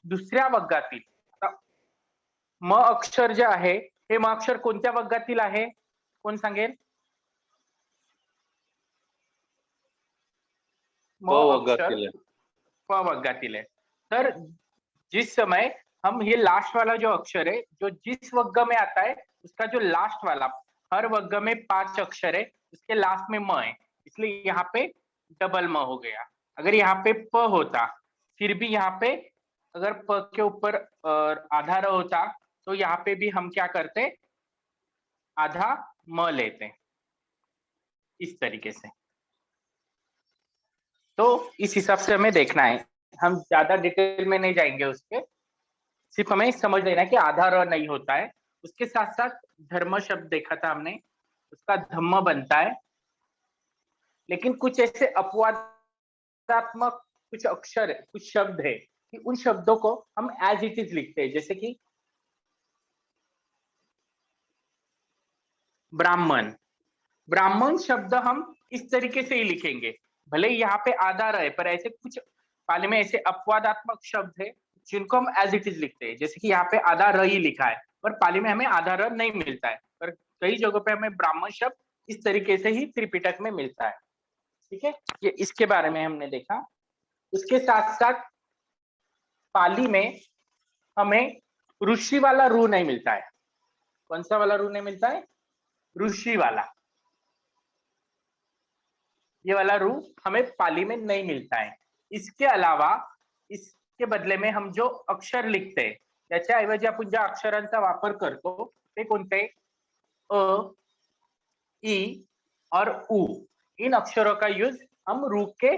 दुसऱ्या वग्गातील, आता म अक्षर जे आहे हे म अक्षर कोणत्या वग्गातील आहे, कोण सांगेल? म अक्षर प वग्गातील है। तर जिस समय हम ये लास्ट वाला जो अक्षर है, जो जिस वग्ग में आता है उसका जो लास्ट वाला, हर वग्ग में 5 अक्षर है, उसके लास्ट में म है, इसलिए यहाँ पे डबल म हो गया। अगर यहाँ पे प होता, फिर भी यहाँ पे अगर प के ऊपर आधा र होता तो यहाँ पे भी हम क्या करते, आधा म लेते, इस तरीके से। तो इस हिसाब से हमें देखना है, हम ज्यादा डिटेल में नहीं जाएंगे उसके, सिर्फ हमें समझ लेना है कि आधा र नहीं होता है। उसके साथ साथ धर्म शब्द देखा था हमने, उसका धम्म बनता है, लेकिन कुछ ऐसे अपवादात्मक कुछ अक्षर है, कुछ शब्द है कि उन शब्दों को हम एज इट इज लिखते हैं, जैसे कि ब्राह्मण। ब्राह्मण शब्द हम इस तरीके से ही लिखेंगे, भले ही यहाँ पे आधा र है, पर ऐसे कुछ पाली में ऐसे अपवादात्मक शब्द है जिनको हम एज इट इज लिखते हैं, जैसे कि यहाँ पे आधा र ही लिखा है, पर पाली में हमें आधा र नहीं मिलता है, पर कई जगहों पे हमें ब्राह्मण शब्द इस तरीके से ही त्रिपिटक में मिलता है। ठीक है, ये इसके बारे में हमने देखा। उसके साथ साथ पाली में हमें ऋषि वाला रू नहीं मिलता है। कौन सा वाला रू नहीं मिलता है? ऋषि वाला, ये वाला रू हमें पाली में नहीं मिलता है। इसके अलावा इसके बदले में हम जो अक्षर लिखते त्याच्याऐवजी आपण ज्या अक्षरांचा वापर करतो ते कोणते? अ, ई और उ, इन अक्षरों का यूज हम रू के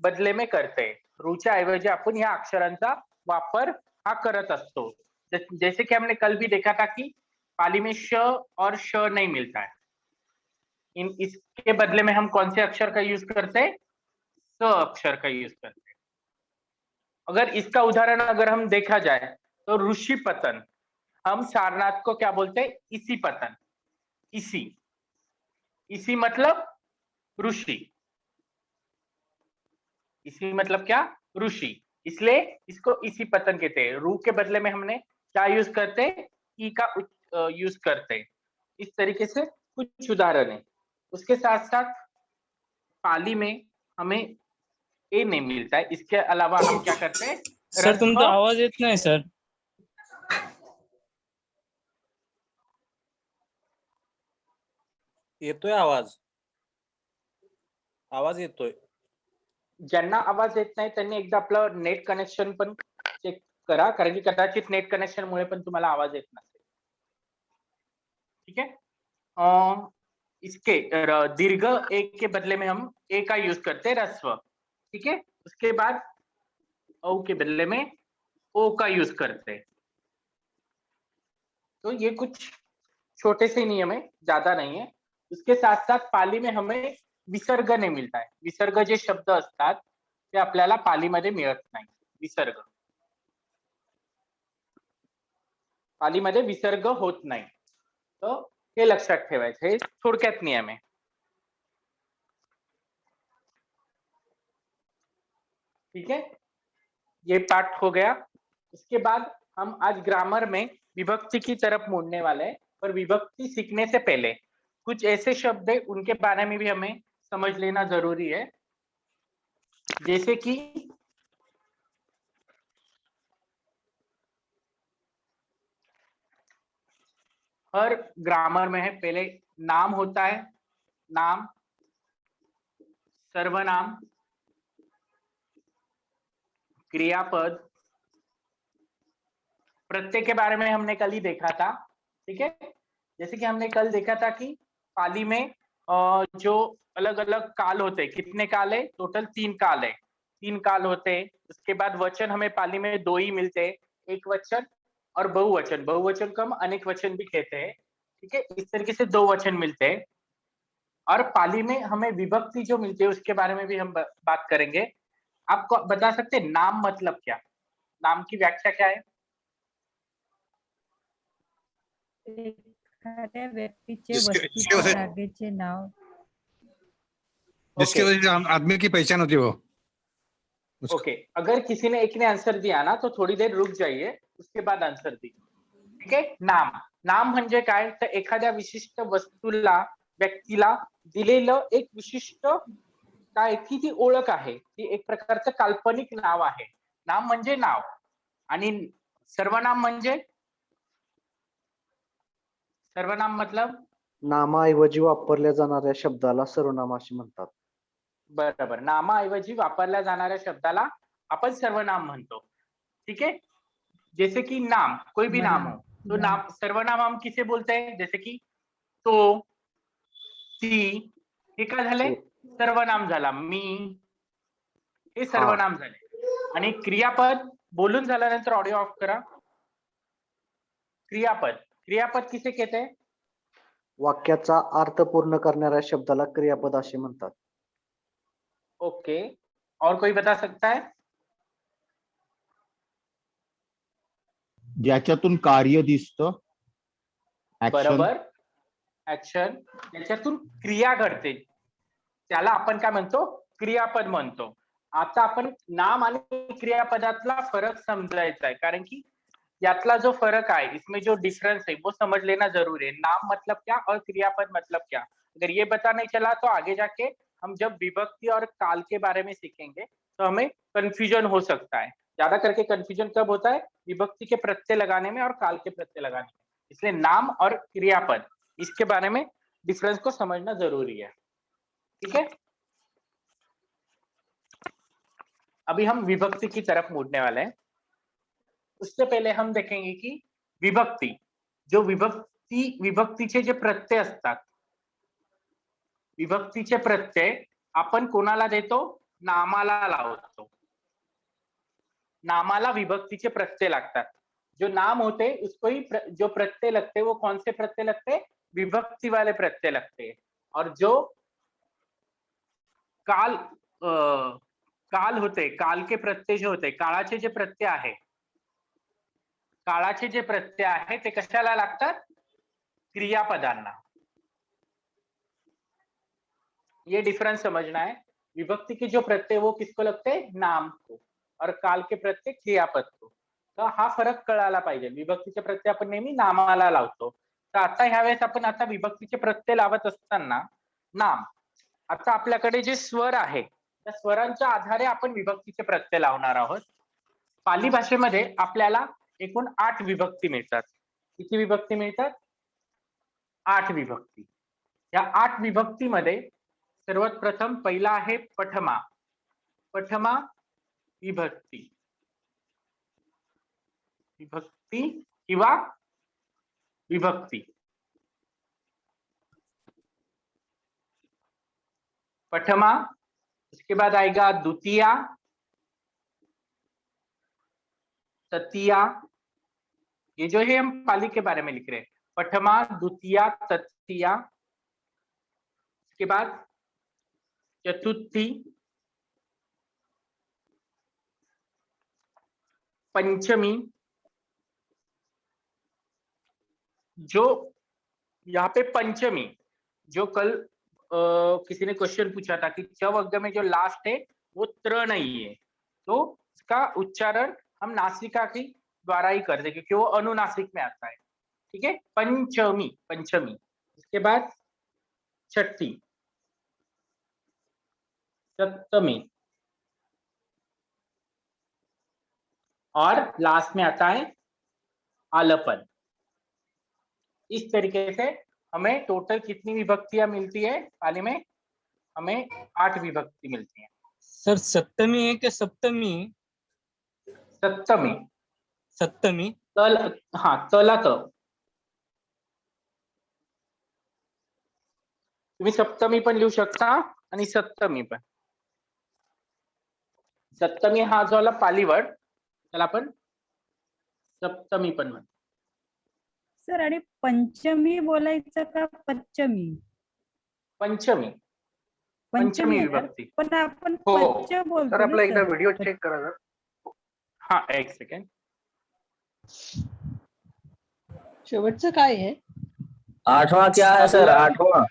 बदले में करते हैं। रूच्या ऐवजी आपण या अक्षरांचा वापर हा करत असतो। जैसे कि हमने कल भी देखा था कि पाली में श और श नहीं मिलता है, इसके बदले में हम कौन से अक्षर का यूज करते हैं? स अक्षर का यूज करते हैं। अगर इसका उदाहरण अगर हम देखा जाए तो ऋषि पतन, हम सारनाथ को क्या बोलते हैं? इसी पतन, इसी, इसी मतलब ऋषि, इसी मतलब क्या? ऋषि, इसलिए इसको इसी पतन कहते हैं। रू के बदले में हमने क्या यूज करते हैं? ई का यूज करते हैं। इस तरीके से कुछ उदाहरण है। उसके साथ साथ पाली में हमें ए नहीं मिलता है, इसके अलावा हम क्या करते हैं? सर तुमचा आवाज येत नाही सर। येतोय आवाज, आवाज येतोय। ज्यांना आवाज येत नाही त्यांनी एकदा आपलं नेट कनेक्शन पण चेक करा, कारण की कदाचित नेट कनेक्शन मुळे पण तुम्हाला आवाज येत नसेल। ठीक है, इसके दीर्घ एक के बदले में हम ए का यूज करते हैं, रस्व। ठीक है, उसके बाद औ के बदले में ओ का यूज करते हैं। तो ये कुछ छोटे से नियम है, ज्यादा नहीं है। उसके साथ साथ पाली में हमें विसर्ग नहीं मिलता है। विसर्ग जे शब्द असतात ते आपल्याला पालीमध्ये मिळत नाही। विसर्ग, पालीमध्ये विसर्ग होत नाही, तो हे लक्षात ठेवायचं, हे थोडक्यात नियम आहे। ठीक है, ये पार्ट हो गया। उसके बाद हम आज ग्रामर में विभक्ति की तरफ मुड़ने वाले हैं, पर विभक्ति सीखने से पहले कुछ ऐसे शब्द है उनके बारे में भी हमें समझ लेना जरूरी है, जैसे कि हर ग्रामर में है, पहले नाम होता है, नाम, सर्वनाम, क्रियापद, प्रत्यय के बारे में हमने कल ही देखा था। ठीक है, जैसे कि हमने कल देखा था कि पाली में जो अलग अलग काल होते हैं, कितने काल है? टोटल 3 काल है, 3 काल होते हैं। उसके बाद वचन हमें पाली में 2 ही मिलते हैं, एक वचन और बहुवचन। बहुवचन को हम अनेक वचन भी कहते हैं। ठीक है, इस तरीके से 2 वचन मिलते हैं। और पाली में हमें विभक्ति जो मिलती है उसके बारे में भी हम बात करेंगे। आपको बता सकते हैं नाम मतलब क्या? नाम की व्याख्या क्या है? एखाद्या व्यक्तीचे, वस्तूचे, जागेचे नाव, जिसकी वजह से आदमी की पहचान होती हो। ओके अगर किसी ने एक ने आंसर दिया ना तो थोड़ी देर रुक जाइए, उसके बाद आंसर दीजिए. ठीक आहे. नाम म्हणजे काय, तर एखाद्या विशिष्ट वस्तूला, व्यक्तीला दिलेलं एक विशिष्ट काय की ती ओळख आहे, ती एक प्रकारचं काल्पनिक नाव आहे. नाम म्हणजे नाव. आणि सर्वनाम म्हणजे सर्वनाम मतलब नामाऐवजी वापरल्या जाणाऱ्या शब्दाला सर्वनाम असे म्हणतात. बरोबर, नामाऐवजी वापरल्या जाणाऱ्या शब्दाला आपण सर्वनाम म्हणतो. ठीक है. जैसे कि नाम, कोई भी नाम हो तो नाम, सर्वनाम हम किसे बोलते हैं, जैसे कि तो, ती, हे काय झाले, सर्वनाम झाला. मी, हे सर्वनाम झाले. आणि क्रियापद बोलून झाल्यानंतर ऑडिओ ऑफ करा. क्रियापद किसे कहते हैं? वाक्याचा अर्थ पूर्ण करणाऱ्या शब्दाला क्रियापद असे म्हणतात. ओके, और कोई बता सकता है? ज्याच्यातून कार्य दिसतं. बरोबर, ऍक्शन. त्याच्यातून क्रिया घडते त्याला आपण काय म्हणतो, क्रियापद म्हणतो. आता आपण नाम आणि क्रियापदातला फरक समजायचा आहे, कारण की यातला जो फरक है, इसमें जो डिफरेंस है वो समझ लेना जरूरी है. नाम मतलब क्या और क्रियापद मतलब क्या, अगर ये पता नहीं चला तो आगे जाके हम जब विभक्ति और काल के बारे में सीखेंगे तो हमें कंफ्यूजन हो सकता है. ज्यादा करके कंफ्यूजन कब होता है, विभक्ति के प्रत्यय लगाने में और काल के प्रत्यय लगाने में. इसलिए नाम और क्रियापद, इसके बारे में डिफरेंस को समझना जरूरी है. ठीक है. अभी हम विभक्ति की तरफ मुड़ने वाले हैं. उससे पहले हम देखेंगे कि विभक्ति, जो विभक्तीचे जे प्रत्यय असतात, विभक्तीचे प्रत्यय आपण कोणाला देतो, नामाला लावतो. नामाला विभक्तीचे प्रत्यय लागतात. जो नाम होते उसको ही जो प्रत्यय लगते वो कौन से प्रत्यय लगते, विभक्ति वाले प्रत्यय लगते. और जो काल होते, काल के प्रत्यय जो होते, काळाचे जे प्रत्यय आहे, काळाचे जे प्रत्यय आहे ते कशाला लागतात, क्रियापदांना. ये डिफरेंस समझना है. विभक्ति के जो प्रत्यय वो किसको लगते हैं, नाम को, और काल के प्रत्यय क्रियापद को. तर हा फरक कळायला पाहिजे. विभक्तीचे प्रत्यय आपण नेहमी नामाला लावतो. तर आता ह्या वेळेस आपण आता विभक्तीचे प्रत्यय लावत असताना नाम, आता आपल्याकडे जे स्वर आहे त्या स्वरांच्या आधारे आपण विभक्तीचे प्रत्यय लावणार आहोत. पाली भाषेमध्ये आपल्याला एकूण 8 विभक्ती मिळतात. किती विभक्ती मिळतात, 8 विभक्ती. या 8 विभक्तीमध्ये सर्वात प्रथम पहिला आहे पठमा. पठमा विभक्ती, विभक्ती किंवा विभक्ती. पठमा, उसके बाद आएगा द्वितीया, तृतीया. ये जो है हम पाली के बारे में लिख रहे हैं, पठमा, द्वितीया, तृतीया. उसके बाद चतुर्थी, पंचमी. जो यहाँ पे पंचमी, जो कल किसी ने क्वेश्चन पूछा था कि च वर्ग में जो लास्ट है वो त्र नहीं है, तो इसका उच्चारण हम नासिका की द्वारा ही करते क्योंकि वो अनुनासिक में आता है. ठीक है. पंचमी, पंचमी. इसके बाद छठी, सप्तमी, और लास्ट में आता है आलपन. इस तरीके से हमें टोटल कितनी विभक्तियां मिलती है पाली में, हमें 8 विभक्ति मिलती है. सर सप्तमी है क्या, सप्तमी? सप्तमी, सप्तमी. तल, हाँ तला त. तुम्ही सप्तमी पण लिहू शकता आणि सप्तमी पण. सप्तमी हा जो आला पाली वर्ड त्याला आपण सप्तमी पण म्हणतो. सर आणि पंचमी बोलायचं का पंचमी? पंचमी, पंचमी विभक्ती. पण आपण हो. पंच बोलतो. सर आपला एकदा व्हिडिओ चेक करा जर. हाँ एक सेकंड. शेवटचं काय आहे? 8वां क्या है सर, 8वां?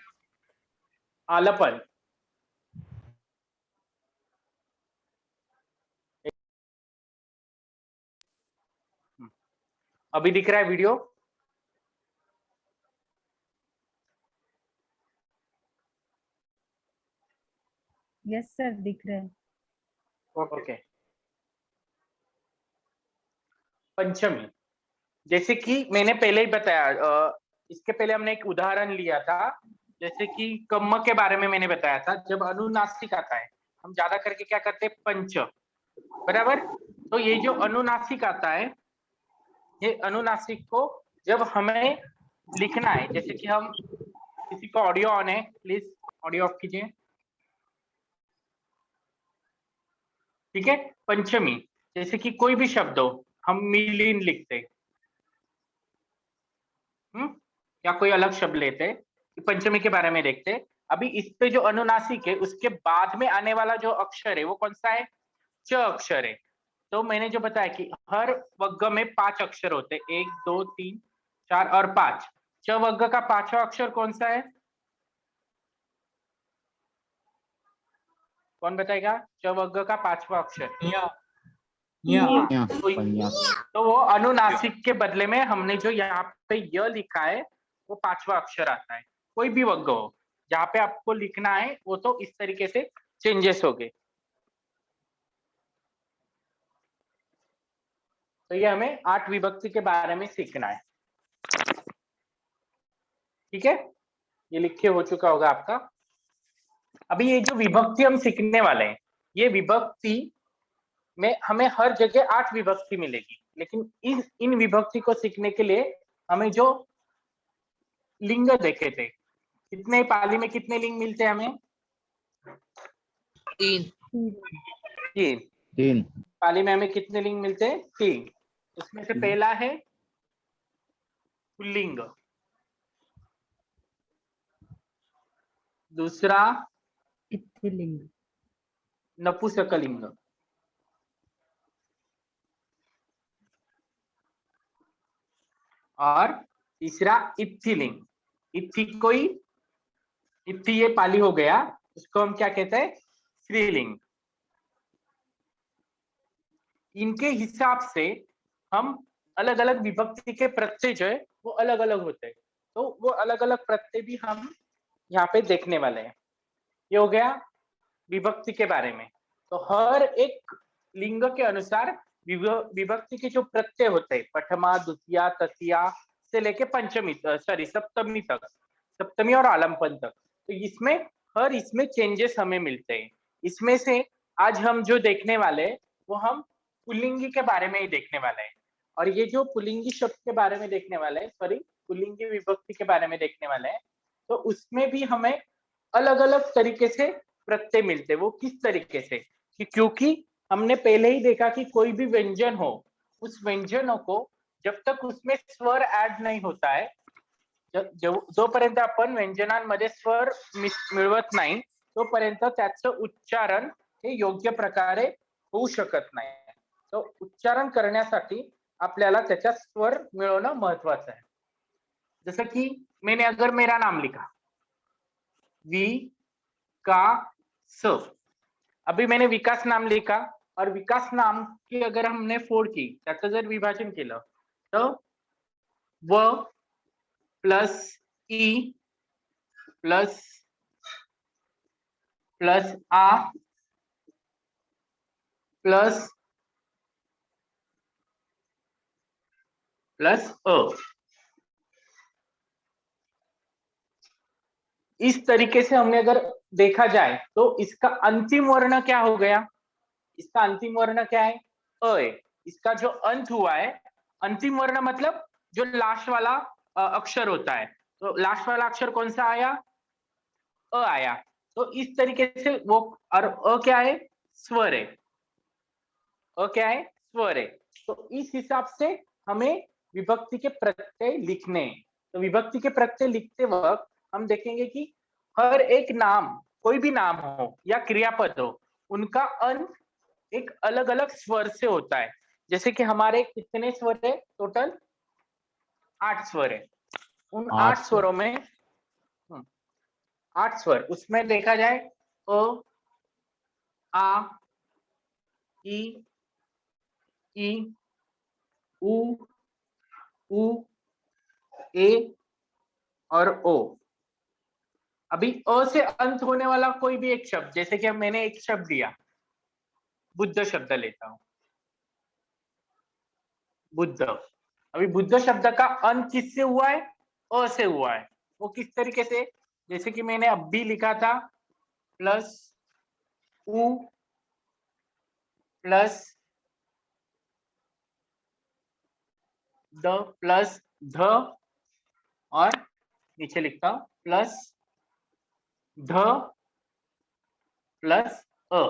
आलपन. अभी दिख रहा है वीडियो? यस सर, दिख रहा है। ओके। पंचमी, जैसे कि मैंने पहले ही बताया, इसके पहले हमने एक उदाहरण लिया था, जैसे कि कम्म के बारे में मैंने बताया था। जब अनुनासिक आता है हम ज्यादा करके क्या करते हैं, पंच, बराबर। तो ये जो अनुनासिक आता है, ये अनुनासिक को जब हमें लिखना है, जैसे कि हम, किसी का ऑडियो ऑन है, प्लीज ऑडियो ऑफ कीजिए, ठीक है। पंचमी, जैसे कि कोई भी शब्द हो, हम मिलिन लिखते, या कोई अलग शब्द लेते, पंचमी के बारे में देखते। अभी इस पे जो अनुनासिक है उसके बाद में आने वाला जो अक्षर है वो कौन सा है, च अक्षर है। तो मैंने जो बताया कि हर वर्ग में 5 अक्षर होते, 1 2 3 4 और 5। च वर्ग का 5वां अक्षर कौन सा है, कौन बताएगा? च वर्ग का 5वां अक्षर, या या तो वो अनुनासिक के बदले में हमने जो यहाँ पे य लिखा है वो 5वां अक्षर आता है। कोई भी वर्ग हो, जहाँ पे आपको लिखना है वो तो इस तरीके से चेंजेस हो गए। तो ये हमें 8 विभक्ति के बारे में सीखना है, ठीक है। ये लिख के हो चुका होगा आपका। अभी ये जो विभक्ति हम सीखने वाले हैं, ये विभक्ति में हमें हर जगह 8 विभक्ति मिलेगी, लेकिन इन विभक्ति को सीखने के लिए हमें जो लिंग देखे थे, कितने पाली में कितने लिंग मिलते हैं हमें? 3 पाली में हमें कितने लिंग मिलते हैं? 3। उसमें से पहला है पुल्लिंग, दूसरा स्त्रीलिंग, नपुंसकलिंग, और तीसरा इत्थिलिंग। इत्थि ये पाली हो गया, उसको हम क्या कहते हैं, स्त्रीलिंग। इनके हिसाब से हम अलग अलग विभक्ति के प्रत्यय जो है वो अलग अलग होते हैं, तो वो अलग अलग प्रत्यय भी हम यहाँ पे देखने वाले हैं। ये हो गया विभक्ति के बारे में। तो हर एक लिंग के अनुसार विभक्ति के जो प्रत्यय होते हैं, प्रथमा, द्वितीया, तृतीया से लेके पंचमी, सप्तमी तक, सप्तमी और आलम्पन तक, तो इसमें चेंजेस हमें मिलते हैं। इसमें से आज हम जो देखने वाले हैं वो हम पुल्लिंगी के बारे में ही देखने वाले हैं। और ये जो पुल्लिंगी शब्द के बारे में देखने वाले हैं, पुल्लिंगी विभक्ति के बारे में देखने वाले हैं, तो उसमें भी हमें अलग अलग तरीके से प्रत्यय मिलते हैं। वो किस तरीके से, क्योंकि हमने पहले ही देखा कि कोई भी व्यंजन हो, उस व्यंजनों को जब तक उसमें स्वर ऐड नहीं होता है, जोपर्यंत आपण व्यंजनांमध्ये स्वर मिळवत नाही तोपर्यंत त्याचं उच्चारण हे योग्य प्रकारे होऊ शकत नाही। तो उच्चारण करण्यासाठी आपल्याला त्याचा स्वर मिळवणं महत्वाचं आहे। जसं की मैंने अगर मेरा नाम लिखा विकास, अभी मैंने विकास नाम लिखा, और विकास नाम की अगर हमने फोड की, त्याचं जर विभाजन केलं तो व प्लस ई प्लस आ प्लस अ, इस तरीके से हमने अगर देखा जाए तो इसका अंतिम वर्ण क्या हो गया, इसका अंतिम वर्ण क्या है, अ है। इसका जो अंत हुआ है, अंतिम वर्ण मतलब जो लास्ट वाला अक्षर होता है, तो लास्ट वाला अक्षर कौन सा आया, अ आया। तो इस तरीके से वो, और अ क्या है, स्वर है, अ क्या है, स्वर है। तो इस हिसाब से हमें विभक्ति के प्रत्यय लिखने हैं। तो विभक्ति के प्रत्यय लिखते वक्त हम देखेंगे कि हर एक नाम, कोई भी नाम हो या क्रियापद हो, उनका अंत एक अलग अलग स्वर से होता है। जैसे कि हमारे कितने स्वर है टोटल, 8 स्वर है। उन 8 स्वरों में 8 स्वर, उसमें देखा जाए अ, आ, ई, उ, उ, ए और ओ। अभी अ से अंत होने वाला कोई भी एक शब्द, जैसे कि अब मैंने एक शब्द दिया, बुद्ध शब्द लेता हूं, बुद्ध। अभी बुद्ध शब्द का अंत किससे हुआ है? अ से हुआ है। वो किस तरीके से? जैसे कि मैंने अब भी लिखा था, प्लस उ प्लस द प्लस ध, और नीचे लिखता हूं प्लस ध प्लस अ।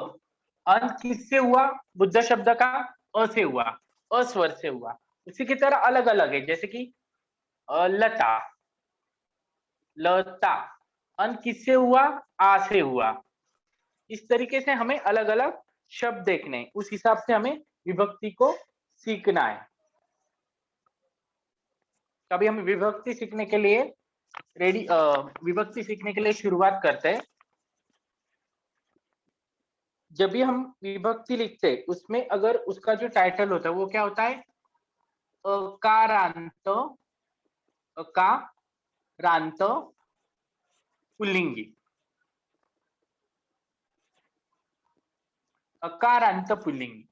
अंत किससे हुआ बुद्ध शब्द का? अ से हुआ, अ स्वर से हुआ। उसी की तरह अलग अलग है, जैसे कि लता, लता, अंत किससे हुआ? आ से हुआ। इस तरीके से हमें अलग अलग शब्द देखने हैं, उस हिसाब से हमें विभक्ति को सीखना है। अभी हम विभक्ति सीखने के लिए विभक्ति सीखने के लिए शुरुआत करते हैं। जब भी हम विभक्ति लिखते हैं, उसमें अगर उसका जो टाइटल होता है वो क्या होता है? अकारांत, अकारांत पुल्लिंगी, अकारांत पुल्लिंगी।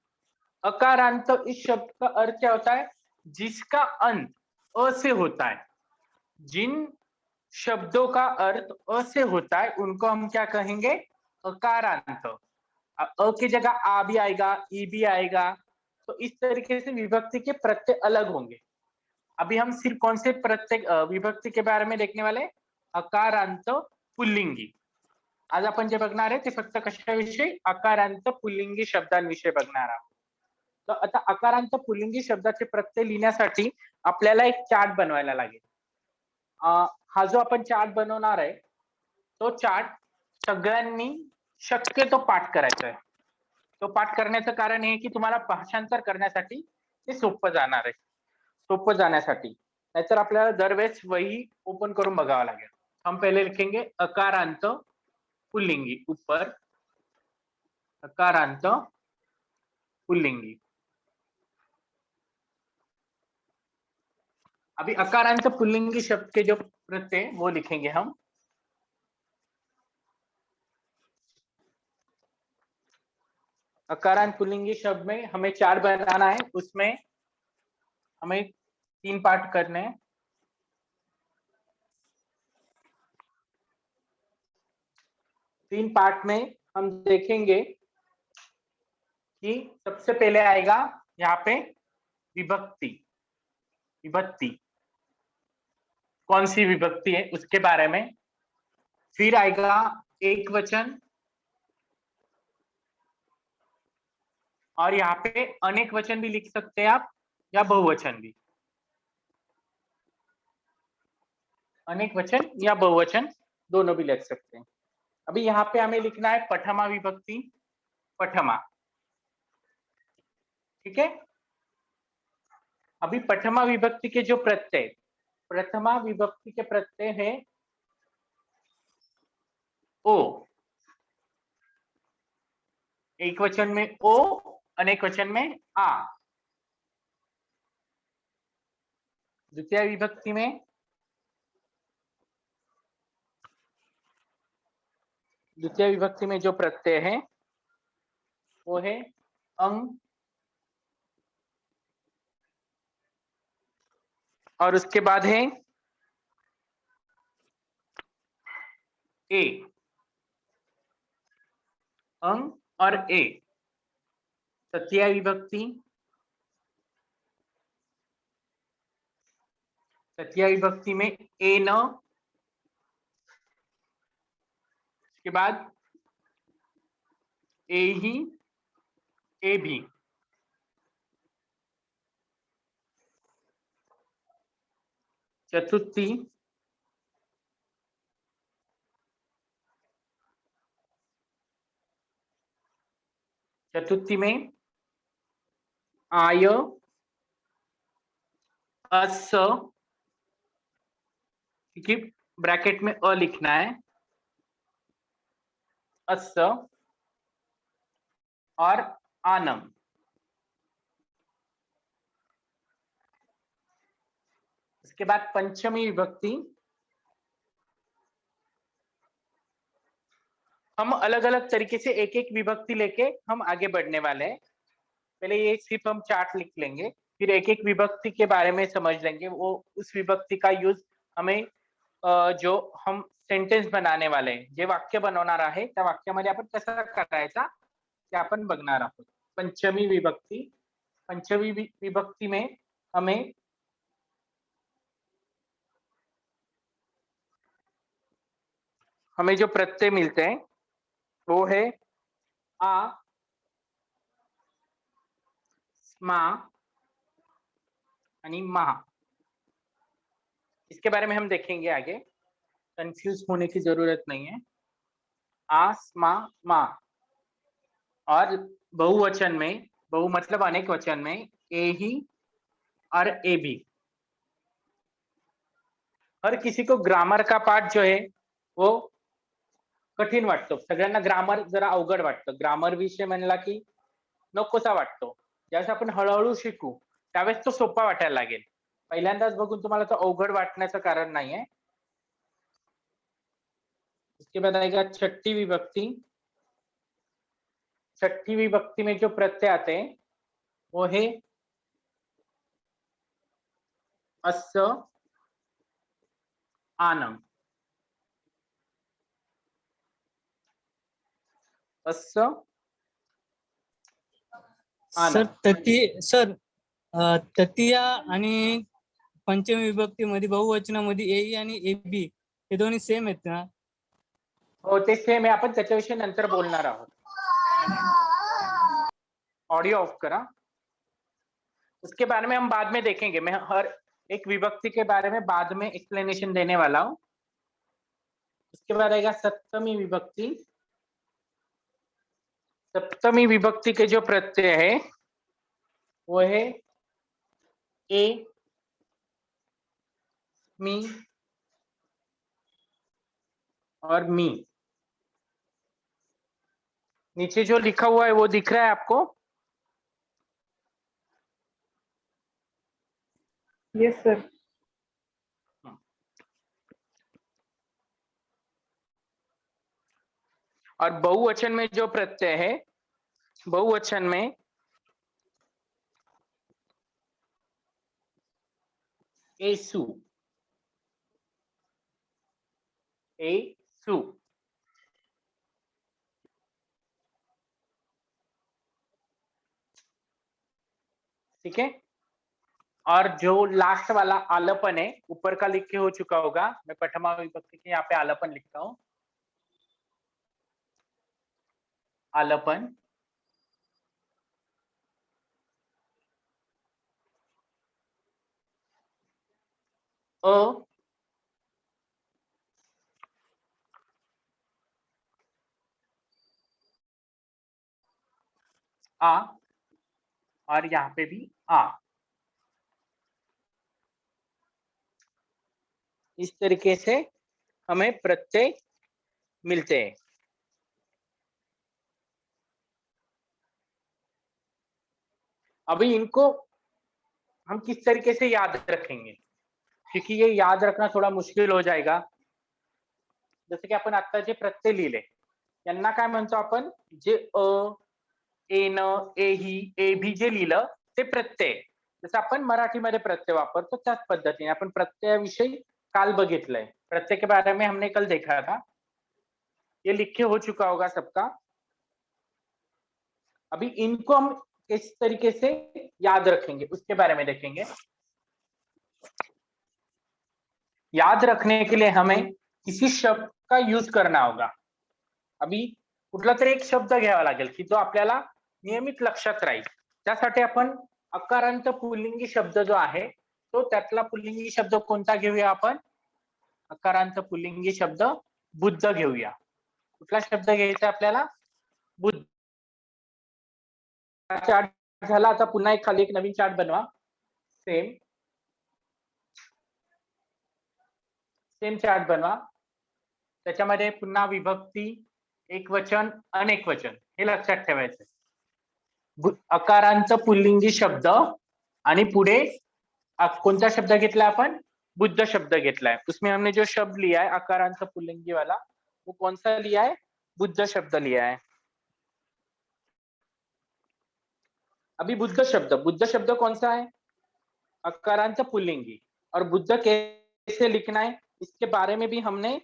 अकारांत इस शब्द का अर्थ क्या होता है? जिसका अंत अ से होता है। जिन शब्दों का अर्थ अ से होता है उनको हम क्या कहेंगे? अकारांत। अ की जगह आ भी आएगा, ई भी आएगा, तो इस तरीके से विभक्ति के प्रत्यय अलग होंगे। अभी हम सिर्फ कौन से प्रत्यय विभक्ति के बारे में देखने वाले? अकारांत पुल्लिंगी। आज आपण जे बघणार आहे ते फक्त कशाविषयी? अकारांत पुल्लिंगी शब्दांविषयी बघणार आहोत। तर आता अकारांत पुल्लिंगी शब्दाचे प्रत्यय लिहिण्यासाठी आपल्याला एक चार्ट बनवायला लागेल। हा जो आपण चार्ट बनवणार आहे, तो चार्ट सगळ्यांनी शक्यतो पाठ करायचा आहे। तो पाठ करण्याचं कारण हे की तुम्हाला भाषांतर करण्यासाठी ते सोपं जाणार आहे, सोपं जाण्यासाठी। नाहीतर आपल्याला दरवेळेस वही ओपन करून बघावं लागेल। हम पहले लिखेंगे अकारांत पुल्लिंगी ऊपर, अकारांत पुल्लिंगी। अभी अकारांत पुल्लिंगी शब्द के जो प्रत्यय वो लिखेंगे हम। अकारांत पुल्लिंगी शब्द में हमें चार्ट बनाना है, उसमें हमें 3 पार्ट करने हैं। तीन पार्ट में हम देखेंगे कि सबसे पहले आएगा यहाँ पे विभक्ति। विभक्ति कौन सी विभक्ति है उसके बारे में। फिर आएगा एक वचन, और यहाँ पे अनेक वचन भी लिख सकते हैं आप, या बहुवचन भी। अनेक वचन या बहुवचन दोनों भी लिख सकते हैं। अभी यहाँ पे हमें लिखना है पठमा विभक्ति, पठमा। ठीक है। अभी पठमा विभक्ति के जो प्रत्यय, प्रथमा विभक्ति के प्रत्यय है ओ। एक वचन में ओ, अनेक वचन में आ। द्वितीय विभक्ति में जो प्रत्यय है वो है अंग, और उसके बाद है ए, अंग और ए। तृतीय विभक्ति, तृतीय विभक्ति में ए न, उसके बाद ए ही, ए भी। चतुर्थी, चतुर्थी में आय, अस, क्योंकि ब्रैकेट में अ लिखना है, अस और आनम। उसके बाद पंचमी विभक्ति, हम अलग अलग तरीके से एक एक विभक्ति लेके हम आगे बढ़ने वाले हैं। पहले ये सिर्फ हम चार्ट लिख लेंगे, फिर एक एक विभक्ति के बारे में समझ लेंगे। वो उस विभक्ति का यूज हमें जो हम सेंटेन्स बनाने वाले हैं, जे वाक्य बनवणार आहे त्या वाक्यामध्ये आपण कसं करायचा ते आपण बघणार आहोत। पंचमी विभक्ति, पंचमी विभक्ति में हमें जो प्रत्यय मिलते हैं वो है आ, स्मा आणि मा। इसके बारे में हम देखेंगे आगे, कंफ्यूज होने की जरूरत नहीं है। आ, स्मा, मा। और बहुवचन में, बहु मतलब अनेक वचन में ए ही और ए भी। हर किसी को ग्रामर का पार्ट जो है वो कठीण वाटतो, सगळ्यांना ग्रामर जरा अवघड वाटतं। ग्रामर विषय म्हणला की नकोसा वाटतो। ज्यावेळेस आपण हळूहळू शिकू त्यावेळेस तो सोपा वाटायला लागेल। पहिल्यांदाच बघून तुम्हाला तो अवघड वाटण्याचं कारण नाहीये। उसके बाद आएगा छठी विभक्ति। छठी विभक्ति में जो प्रत्यय आते हैं वो है अस्य, आनम। अस्य, सर आनम। तृतीया आणि पंचमी विभक्तीमध्ये बहुवचनामध्ये ए आणि ए बी हे दोन्ही सेम आहेत ना? हो, ते सेम आहे, आपण त्याच्याविषयी नंतर बोलणार आहोत। ऑडियो ऑफ करा। उसके बारे में हम बाद में देखेंगे। मैं हर एक विभक्ति के बारे में बाद में एक्सप्लेनेशन देने वाला हूं। उसके बाद आएगा सप्तमी विभक्ति। सप्तमी विभक्ति के जो प्रत्यय है वो है ए, मी और मी। नीचे जो लिखा हुआ है वो दिख रहा है आपको? Yes sir. और बहुवचन में जो प्रत्यय है, बहुवचन में एसु, एसु। ठीक है। और जो लास्ट वाला आलपन है, ऊपर का लिख के हो चुका होगा। मैं प्रथमा विभक्ति के यहाँ पे आलपन लिखता हूं। आलपन, अ, आ, और यहाँ पे भी आ। इस तरीके से हमें प्रत्यय मिलते हैं। अभी इनको हम किस तरीके से याद रखेंगे, क्योंकि ये याद रखना थोड़ा मुश्किल हो जाएगा। जैसे की आपण आता जे प्रत्यय लिहिले यांना काय म्हणतो आपण, जे अ, एन, ए ही, ए भी जे लिहिलं ते प्रत्यय। जसं आपण मराठीमध्ये प्रत्यय वापरतो त्याच पद्धतीने आपण प्रत्ययाविषयी काल बघितलंय। प्रत्यय के बारे में हमने कल देखा था। ये लिख के हो चुका होगा सबका। अभी इनको हम किस तरीके से याद रखेंगे उसके बारे में देखेंगे। याद रखने के लिए हमें किसी शब्द का यूज करना होगा। अभी कुठला तरी एक शब्द घ्यावा लागेल की जो आपल्याला नियमित लक्षात राहील। त्यासाठी आपण अकारांत पुल्लिंगी शब्द जो आहे तो त्यातला पुल्लिंगी शब्द कोणता घेऊया आपण? अकारांत पुल्लिंगी शब्द बुद्ध घेऊया। कुठला शब्द घ्यायचा आपल्याला? बुद्ध। चार्ट झाला। आता पुन्हा एक खाली एक नवीन चार्ट बनवा। सेम चार्ट बनवा। त्याच्यामध्ये पुन्हा विभक्ती, एकवचन, अनेक वचन हे लक्षात ठेवायचं। अकारांत पुल्लिंगी शब्द आणि पुढे कोणता शब्द घेतला आपण? बुद्ध शब्द घेतला है, उसमें हमने जो शब्द लिया है अकारांत पुल्लिंगी वाला, वो कौन सा लिया है? बुद्ध शब्द लिया है। अभी बुद्ध शब्द कौन सा है? अकारांत पुल्लिंगी। और बुद्ध कैसे लिखना है इसके बारे में भी हमने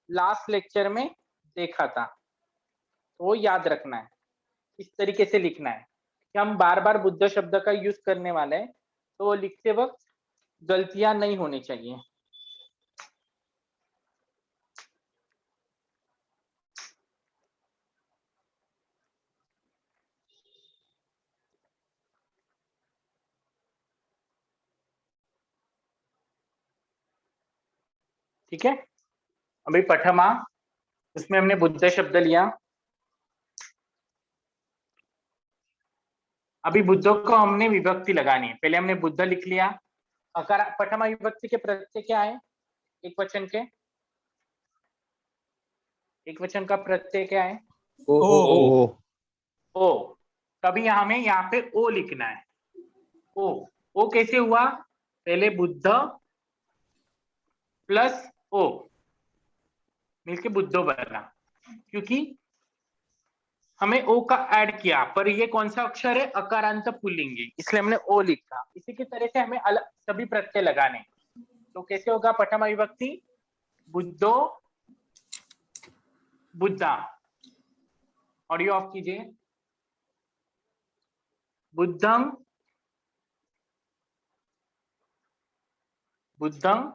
लास्ट लेक्चर में देखा था, तो वो याद रखना है किस तरीके से लिखना है कि हम बार बार बुद्ध शब्द का यूज करने वाले हैं, तो वो लिखते वक्त गलतियां नहीं होनी चाहिए। ठीक है, अभी पठमा, उसमें हमने बुद्ध शब्द लिया। अभी बुद्ध को हमने विभक्ति लगानी है। पहले हमने बुद्ध लिख लिया। अकार पठमा विभक्ति के प्रत्यय क्या है? एक वचन के, एक वचन का प्रत्यय क्या है? ओ ओ। तभी हमें यहाँ पे ओ लिखना है। ओ कैसे हुआ? पहले बुद्ध प्लस ओ मिलके बुद्धो बना, क्योंकि हमें ओ का ऐड किया, पर ये कौन सा अक्षर है? अकारांत पुल्लिंगी, इसलिए हमने ओ लिखा। इसी की तरह से हमें अलग सभी प्रत्यय लगाने। तो कैसे होगा प्रथमा विभक्ति? बुद्धो, बुद्धा। ऑडियो ऑफ कीजिए। बुद्धं, बुद्धं,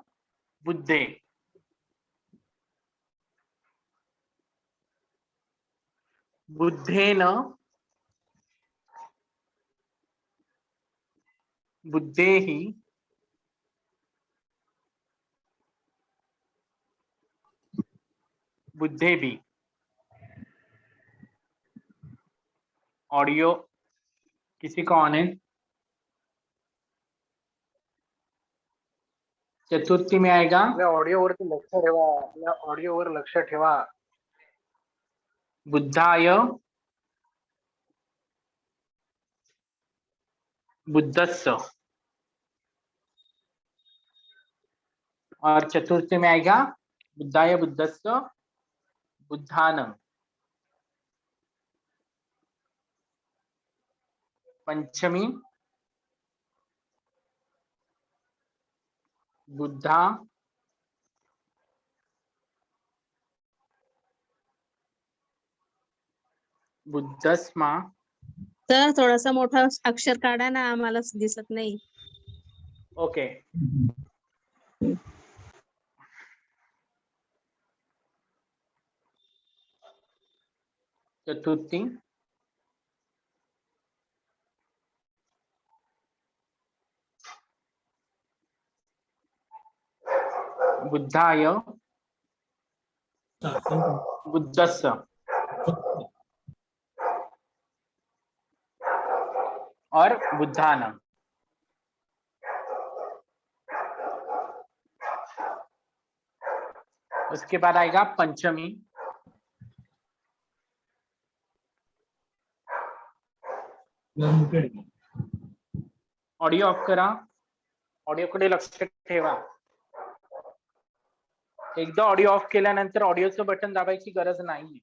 बुद्धे। बुद्धेन, बुद्धेहि, बुद्धेभि। ऑडियो किसी का ऑन है? चतुर्थी में आएगा आपल्या ऑडिओवरती लक्ष ठेवा, आपल्या ऑडिओवर लक्ष ठेवा. बुद्धाय, बुद्धस्स। और चतुर्थी में आएगा बुद्धाय बुद्धस्स बुद्धानं। पंचमी बुद्धा, बुद्धस्मा। सर थोडासा मोठा अक्षर काढा ना, आम्हाला दिसत नाही. ओके, चतुर्थी बुद्धाय बुद्धस्स और बुद्धानं। उसके बाद आएगा पंचमी। ऑडिओ ऑफ करा, ऑडिओकडे लक्ष ठेवा. एकदा ऑडिओ ऑफ केल्यानंतर ऑडिओचं बटन दाबायची गरज नाही.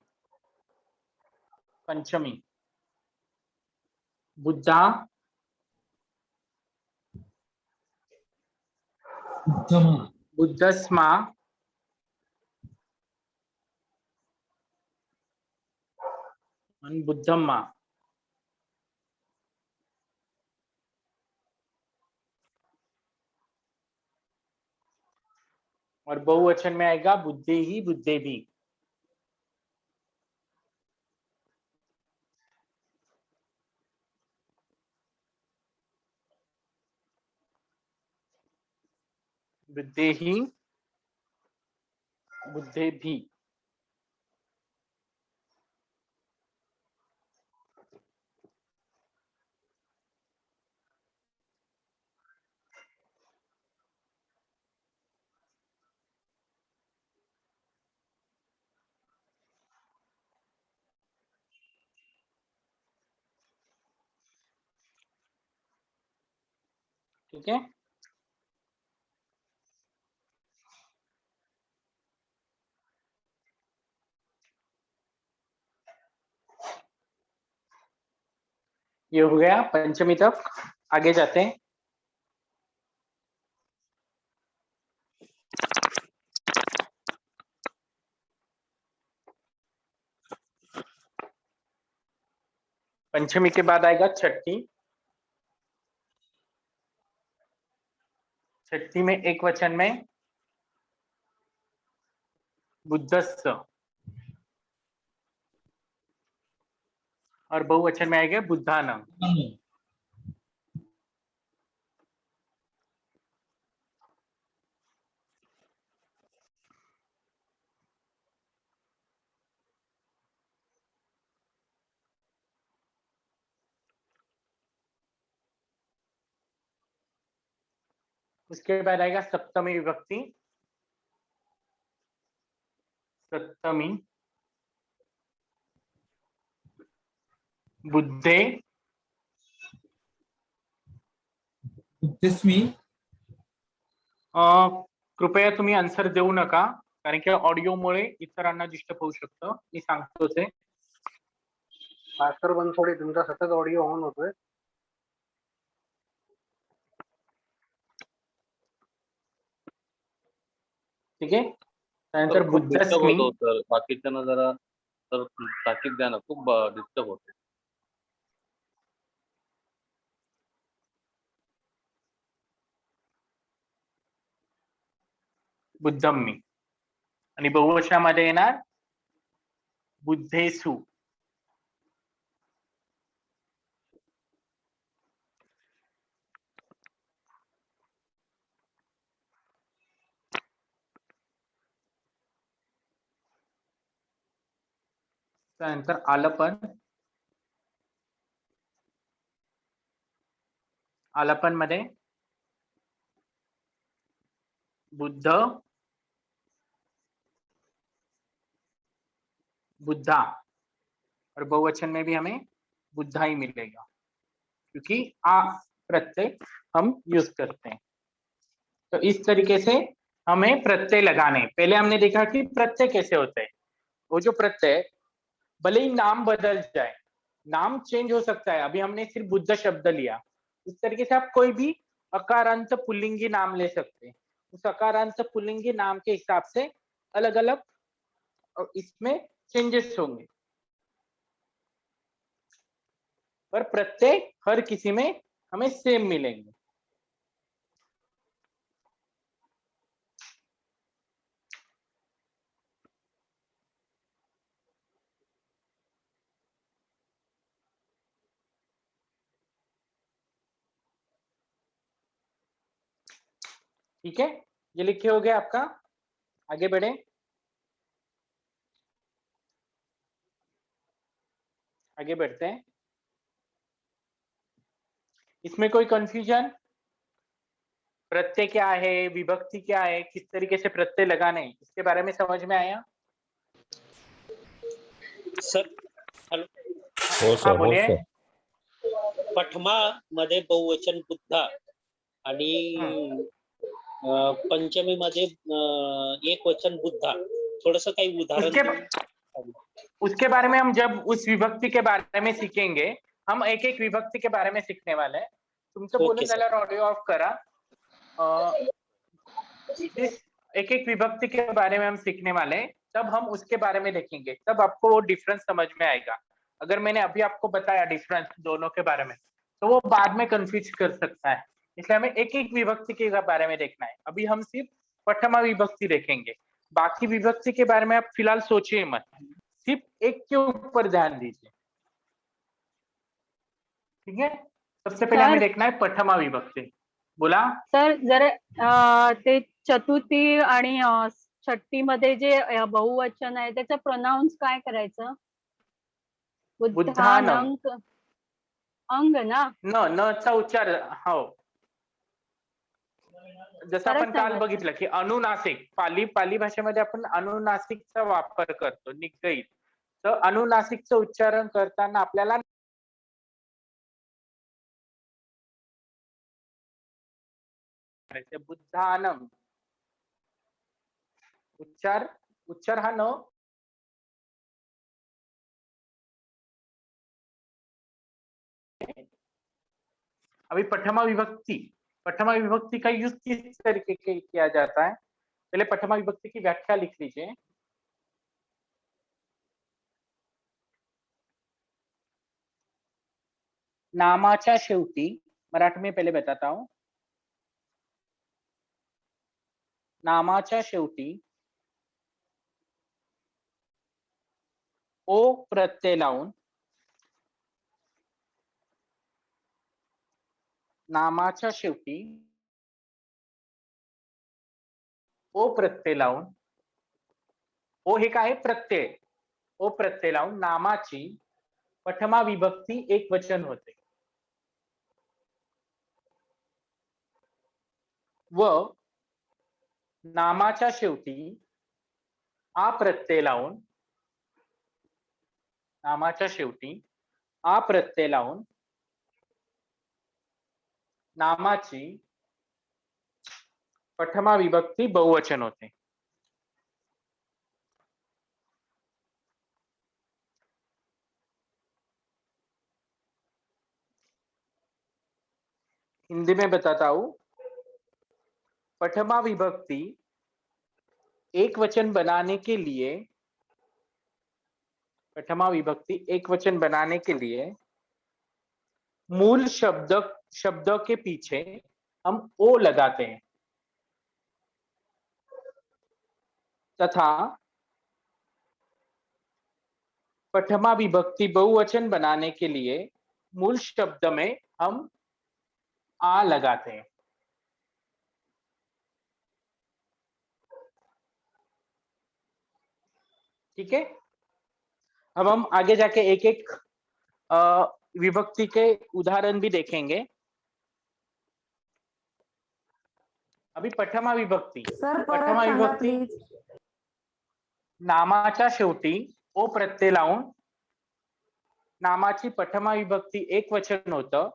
पंचमी बुद्धा, बुद्धस्मा आणि बुद्धम्मा. और बहुवचन में आएगा बुद्धे ही बुद्धे भी. बुद्धे ही बुद्धे भी. ठीक है, ये हो गया पंचमी तक। आगे जाते हैं। पंचमी के बाद आएगा छठी। छठी में एक वचन में बुद्धस्थ और बहुवचन में आएगा बुद्धानम। उसके बाद आएगा सप्तमी विभक्ति। सप्तमी बुद्धे बुद्धिस्मी कृपया तुम्ही आन्सर देऊ नका, कारण की ऑडिओमुळे इतरांना डिस्टर्ब होऊ शकतं. मी सांगतोच आहे. भास्कर बनसोडे तुमचा सतत ऑडिओ ऑन होतोय. ठीक आहे. त्यानंतर खूप डिस्टर्ब बुद्धस्मी होतो सर, बाकीच्यांना जरा तर ताकीद द्या ना, खूप डिस्टर्ब होते. बुद्धम्मी आणि बहुवचनामध्ये येणार बुद्धेसु. त्यानंतर आलपन. आलपन मध्ये बुद्ध बुद्धा और बहुवचन में भी हमें बुद्धा ही मिलेगा, क्योंकि आ प्रत्यय हम यूज करते हैं. तो इस तरीके से हमें प्रत्यय लगाने. पहले हमने देखा कि प्रत्यय कैसे होते हैं. वो जो प्रत्यय भले ही नाम बदल जाए, नाम चेंज हो सकता है. अभी हमने सिर्फ बुद्ध शब्द लिया. इस तरीके से आप कोई भी अकारांत पुल्लिंगी नाम ले सकते हैं. उस अकारांत पुल्लिंगी नाम के हिसाब से अलग अलग इसमें चेंजेस होंगे, पर प्रत्यय हर किसी में हमें सेम मिलेंगे. ठीक है, ये लिखे हो गया आपका. आगे बढ़े. आगे बढ़ते हैं. इसमें कोई कंफ्यूजन? प्रत्यय क्या है, विभक्ति क्या है, किस तरीके से प्रत्यय लगाने, इसके बारे में समझ में आया? Sir hello. हो हाँ सर, हो बोलिए. सर. पठमा मध्ये बहुवचन बुद्धा आणि पंचमी मध्ये एक वचन बुद्धा. थोडस काही उदाहरण उसके बारे में हम जब उस विभक्ति के बारे में सीखेंगे, हम एक एक विभक्ति के बारे में सीखने वाले हैं. तुमचं बोलून झाल्यावर ऑडिओ ऑफ करा. एक एक विभक्ति के बारे में हम सीखने वाले हैं, तब हम उसके बारे में देखेंगे, तब आपको वो डिफरेंस समझ में आएगा. अगर मैंने अभी आपको बताया डिफरेंस दोनों के बारे में, तो वो बाद में कंफ्यूज कर सकता है. इसलिए हमें एक एक विभक्ति के बारे में देखना है. अभी हम सिर्फ प्रथमा विभक्ति देखेंगे. बाकी विभक्ति के बारे में आप फिलहाल सोचिए मत, सिर्फ एक के ऊपर ध्यान दीजिए. ठीक है. सबसे पहले हमें देखना है प्रथमा विभक्ति. बोला सर. जर ते चतुर्थी आणि छठी मध्ये जे बहुवचन आहे त्याचं प्रोनाउन्स काय करायचं? बुद्धानम. अंग ना. न चा उच्चार. हो, जसं आपण काल बघितलं की अनुनासिक, पाली भाषेमध्ये आपण अनुनासिकचा वापर करतो, निगडित. तर अनुनासिकचं उच्चारण करताना आपल्याला बुद्धानम उच्चार हा न अभी प्रथमा विभक्ति का यूज किस तरीके के किया जाता है? पहले प्रथमा विभक्ति की व्याख्या लिख लीजिए। नामाच्या शेवटी, मराठी में पहले बताता हूं, नामाच्या शेवटी ओ प्रत्यय लावून, नामाच्या शेवटी ओ प्रत्यय लावून, ओ हे काय प्रत्यय, ओ प्रत्यय लावून नामाची प्रथमा विभक्ती एक वचन होते व नामाच्या शेवटी आ प्रत्यय लावून, नामाच्या शेवटी आ प्रत्यय लावून नामाची प्रथमा विभक्ती बहुवचन होते। हिंदी में बताता हूं, प्रथमा विभक्ति एक वचन बनाने के लिए, प्रथमा विभक्ति एक वचन बनाने के लिए मूल शब्द के पीछे हम ओ लगाते हैं तथा प्रथमा विभक्ति बहुवचन बनाने के लिए मूल शब्द में हम आ लगाते हैं। ठीक है, अब हम आगे जाके एक एक विभक्ति के उदाहरण भी देखेंगे। अभी प्रथमा विभक्ती, प्रथमा विभक्ती नामाच्या शेवटी ओ प्रत्यय लावून नामाची प्रथमा विभक्ती एक वचन होतं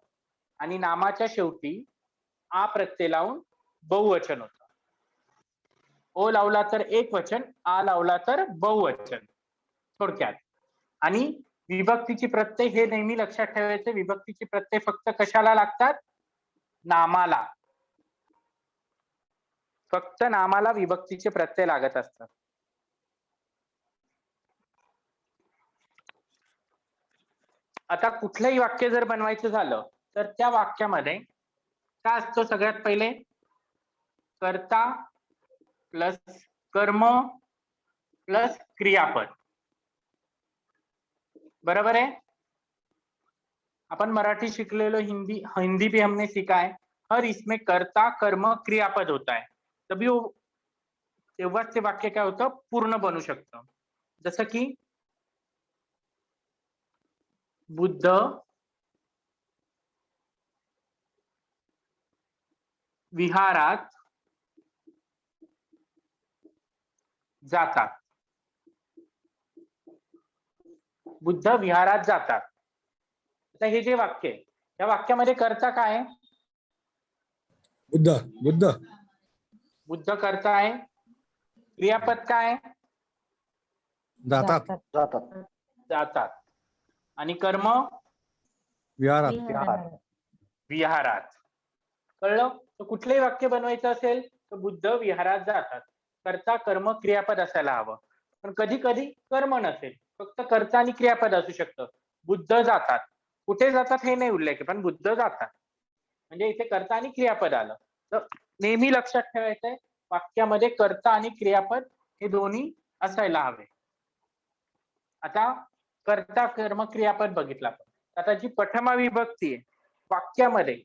आणि नामाच्या शेवटी आ प्रत्यय लावून बहुवचन होतं। ओ लावला तर एक वचन, आ लावला तर बहुवचन थोडक्यात। आणि विभक्तीची प्रत्यय हे नेहमी लक्षात ठेवायचे, विभक्तीची प्रत्यय फक्त कशाला लागतात? नामाला, फक्त नामाला विभक्तीचे प्रत्यय लागत असतात। आता कुठलंही वाक्य जर बनवायचं झालं तर त्या वाक्यामध्ये काय असतं? सगळ्यात पहिले कर्ता प्लस कर्म प्लस क्रियापद, बराबर है? अपन मराठी शिकलेलो, हिंदी भी हमने सीखा है, हर इसमें कर्ता कर्म क्रियापद होता है, तभी वो तेव्हाच ते वाक्य काय होतं? पूर्ण बनू शकतं। जसं की बुद्ध विहारात जातात, बुद्ध विहारात जातात। आता हे जे वाक्य आहे, या वाक्यामध्ये कर्ता काय आहे? बुद्ध बुद्ध बुद्ध कर्ता आहे, क्रियापद काय आहे? जातात जातात जातात, आणि कर्म विहारात विहारात। कळलं? तर कुठलंही वाक्य बनवायचं असेल तर बुद्ध विहारात जातात, कर्ता कर्म क्रियापद असायला हवं। पण कधी कधी कर्म नसेल, फक्त कर्ता आणि क्रियापद असू शकतं। बुद्ध जातात, कुठे जातात हे नाही उल्लेख, पण बुद्ध जातात म्हणजे इथे कर्ता आणि क्रियापद आलं। तर नेहमी लक्षात ठेवायचंय, वाक्यामध्ये कर्ता आणि क्रियापद हे दोन्ही असायला हवे। आता कर्ता कर्म क्रियापद बघितला आपण, आता जी प्रथमा विभक्ती आहे वाक्यामध्ये,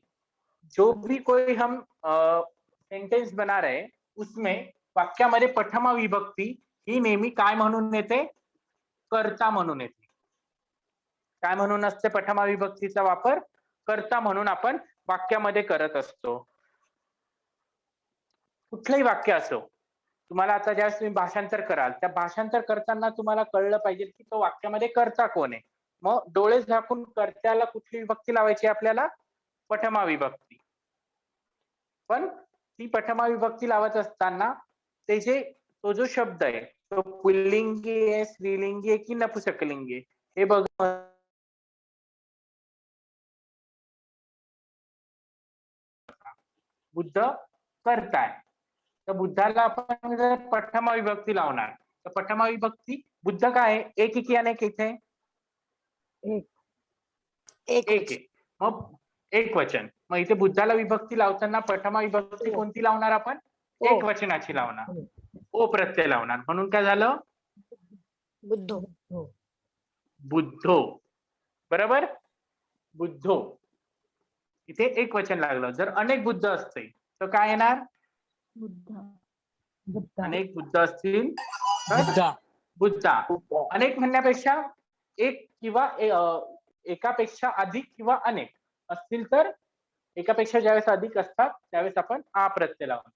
जो भी कोई हम सेंटेंस बना रहे हैं उसमें वाक्यामध्ये प्रथमा विभक्ती ही नेहमी काय म्हणून येते? कर्ता म्हणून येते। काय म्हणून असते प्रथमा विभक्तीचा वापर? कर्ता म्हणून आपण वाक्यामध्ये करत असतो। कुठलंही वाक्य असो, तुम्हाला आता ज्यावेळेस तुम्ही भाषांतर कराल, त्या भाषांतर करताना तुम्हाला कळलं पाहिजे की तो वाक्यामध्ये कर्ता कोण आहे। मग डोळे झाकून कर्त्याला कुठली विभक्ती लावायची आपल्याला? प्रथमा विभक्ती। पण ती प्रथमा विभक्ती लावत असताना तो जो शब्द आहे तो पुल्लिंगी आहे, स्त्रीलिंगी आहे की नपुंसकलिंगी आहे हे बघ बुद्ध करताय. तर बुद्धाला आपण जर प्रथमा विभक्ती लावणार तर प्रथमा विभक्ती बुद्ध काय आहे? एक की अनेक इथे? एक आहे. मग एक वचन. मग इथे बुद्धाला विभक्ती लावताना प्रथमा विभक्ती कोणती लावणार आपण? एक वचनाची लावणार. ओ प्रत्यय लावणार. म्हणून काय झालं? बुद्धो. बुद्धो. बरोबर? बुद्धो. इथे एक वचन लागलं. जर अनेक बुद्ध असते तर काय येणार? अनेक बुद्ध असतील तर बुद्धा. बुद्धा. अनेक म्हणण्यापेक्षा एक किंवा एकापेक्षा अधिक किंवा अनेक असतील तर एकापेक्षा ज्यावेळेस अधिक असतात त्यावेळेस आपण आ प्रत्यय लावतो.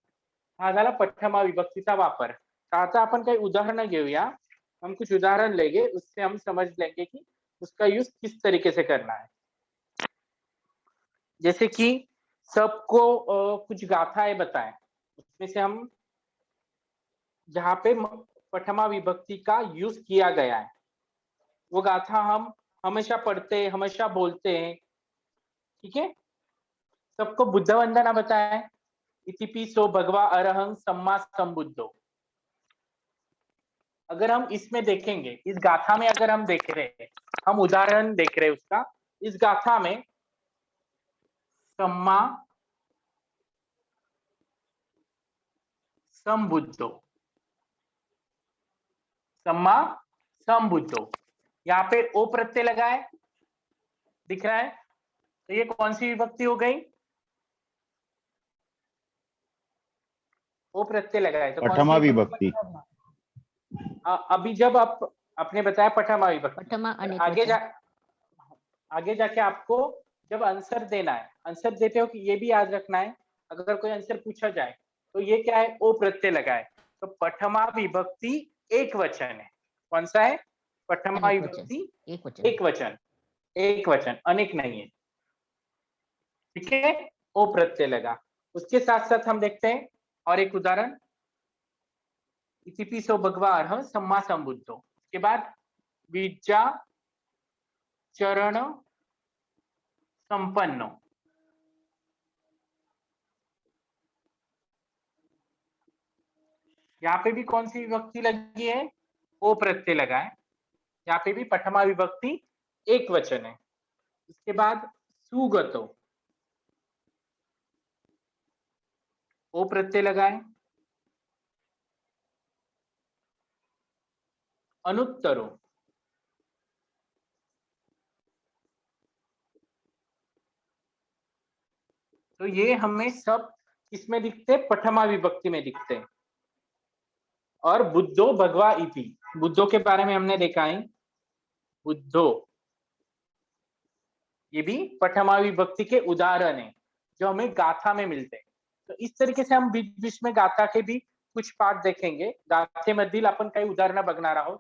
हा झाला प्रथमा विभक्तीचा वापर. तर आता आपण काही उदाहरणं घेऊया. हम कुछ उदाहरण लेंगे, उससे हम समझ लेंगे कि उसका यूज किस तरीके से करना है. जैसे कि सबको कुछ गाथाएं बताएं, उसमें से हम जहाँ पे प्रथमा विभक्ति का यूज किया गया है वो गाथा हम हमेशा पढ़ते हैं, हमेशा बोलते हैं. ठीक है. सबको बुद्ध वंदना बताएं. इतिपिसो भगवा अरहं सम्मा संबुद्धो. अगर हम इसमें देखेंगे, इस गाथा में अगर हम देख रहे हैं, हम उदाहरण देख रहे हैं उसका, इस गाथा में सम्मा संबुद्धो, सम्मा संबुद्धो, यहाँ पे ओ प्रत्यय लगा है, दिख रहा है. तो ये कौन सी विभक्ति हो गई? ओ प्रत्यय लगा है तो प्रथमा विभक्ति. अभी जब आपने बताया प्रथमा विभक्ति, आगे जाके आपको जब आंसर देना है, आंसर देते हो कि ये भी याद रखना है. अगर कोई आंसर पूछा जाए तो ये क्या है? ओ प्रत्यय लगा है. तो प्रथमा विभक्ति एक वचन है. कौन सा है? प्रथमा विभक्ति एक वचन. एक वचन, अनेक नहीं है. ठीक है. ओ प्रत्यय लगा. उसके साथ साथ हम देखते हैं और एक उदाहरण. इतिपिसो भगवा अरहं सम्मा संबुद्धो. उसके बाद विद्या चरण संपन्नो. यहाँ पे भी कौन सी विभक्ति लगी है? ओ प्रत्यय लगा है. यहाँ पे भी प्रथमा विभक्ति एक वचन है. उसके बाद सुगतो, ओ प्रत्यय लगा है. अनुत्तरो, तो ये हमें सब किसमें दिखते? प्रथमा विभक्ति में दिखते हैं. और बुद्धो भगवा इति, बुद्धो के बारे में हमने देखा है. बुद्धो ये भी प्रथमा विभक्ति के उदाहरण है जो हमें गाथा में मिलते हैं. तो इस तरीके से हम बीच बीच में गाथा के भी कुछ पाठ देखेंगे. गाथेमधील आपण काही उदाहरणं बघणार आहोत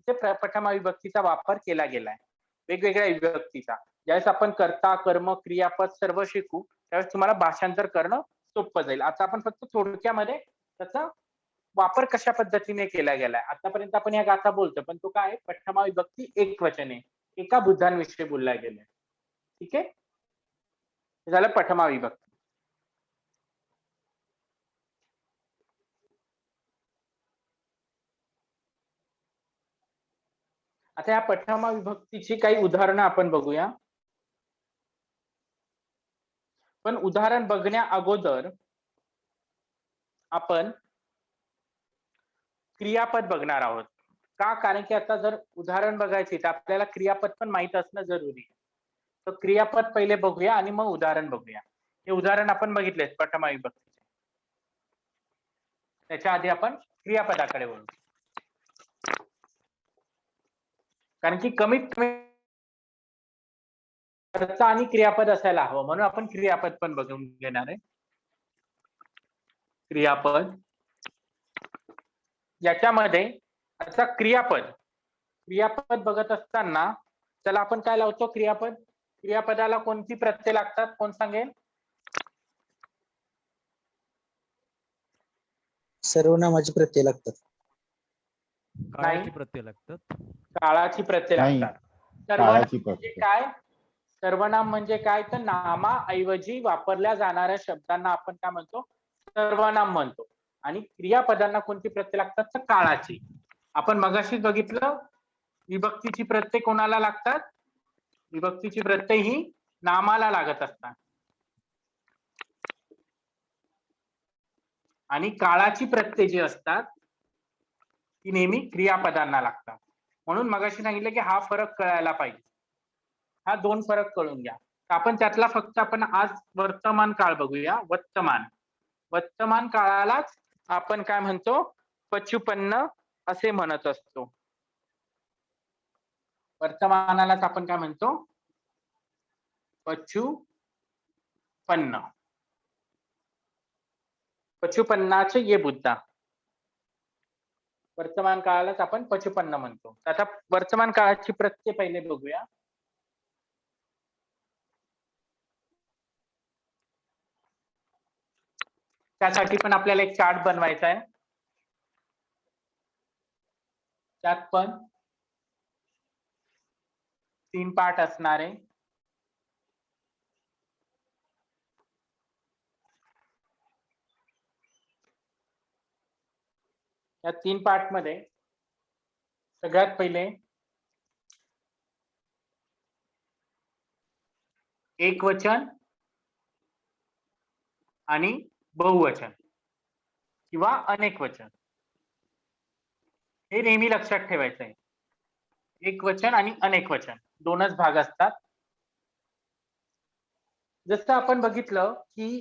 तिथे प्रथमा विभक्तीचा वापर केला गेलाय, वेगवेगळ्या विभक्तीचा. ज्यावेळेस आपण कर्ता कर्म क्रियापद सर्व शिकू त्यावेळेस तुम्हाला भाषांतर करणं सोपं जाईल. आता आपण फक्त थोडक्यामध्ये त्याचा वापर कशा पद्धतीने केला गेलाय. आतापर्यंत आपण या गाथा बोलतो पण तो काय आहे? प्रथमा विभक्ती एक वचन आहे, एका बुद्धांविषयी बोलला गेलाय. ठीक आहे. हे झालं प्रथमा विभक्ती. आता या प्रथमा विभक्तीची काही उदाहरणं आपण बघूया. पण उदाहरण बघण्या अगोदर आपण क्रियापद बघणार आहोत. का? कारण की आता जर उदाहरण बघायचे तर आपल्याला क्रियापद पण माहित असणं जरुरी आहे. तर क्रियापद पहिले बघूया आणि मग उदाहरण बघूया. हे उदाहरण आपण बघितले प्रथमा विभक्तीचे. त्याच्या आधी आपण क्रियापदाकडे वळू. कारण की कमीत कमी कर्ता आणि क्रियापद असायला हवं म्हणून आपण क्रियापद पण बघून घेणार आहे. क्रियापद याच्यामध्ये आता क्रियापद बघत असताना चला आपण काय लावतो? क्रियापदाला कोणती प्रत्यय लागतात? कोण सांगेल? सर्वनामाचे प्रत्यय लागतात. काळाची प्रत्यय लागतात. सर्व म्हणजे काय? सर्वनाम म्हणजे काय, तर नामाऐवजी वापरल्या जाणाऱ्या शब्दांना आपण काय म्हणतो, सर्वनाम म्हणतो. आणि क्रियापदांना कोणती प्रत्यय लागतात, तर काळाची. आपण मगाशीच बघितलं विभक्तीची प्रत्यय कोणाला लागतात, विभक्तीची प्रत्यय ही नामाला लागत असतात आणि काळाची प्रत्यय जी असतात ती नेहमी क्रियापदांना लागतात. म्हणून मगाशी सांगितलं की हा फरक कळायला पाहिजे. हा दोन फरक कळून घ्या. आपण त्यातला फक्त आपण आज वर्तमान काळ बघूया. वर्तमान काळालाच आपण काय म्हणतो, पचुपन्न असे म्हणत असतो. वर्तमानालाच आपण काय म्हणतो, पचुपन्न. पचुपन्नाचे ये बुद्धा. वर्तमान काळालाच आपण पचुपन्न म्हणतो. आता वर्तमान काळाची प्रत्यय पहिले बघूया. त्यासाठी पण आपल्याला एक चार्ट बनवायचा आहे. त्यात पण 3 पार्ट असणार आहे. या 3 पार्ट मध्ये सगळ्यात पहिले एकवचन आणि बहुवचन किंवा अनेक वचन हे नेहमी लक्षात ठेवायचं आहे. एकवचन आणि अनेक वचन दोनच भाग असतात. जसं आपण बघितलं की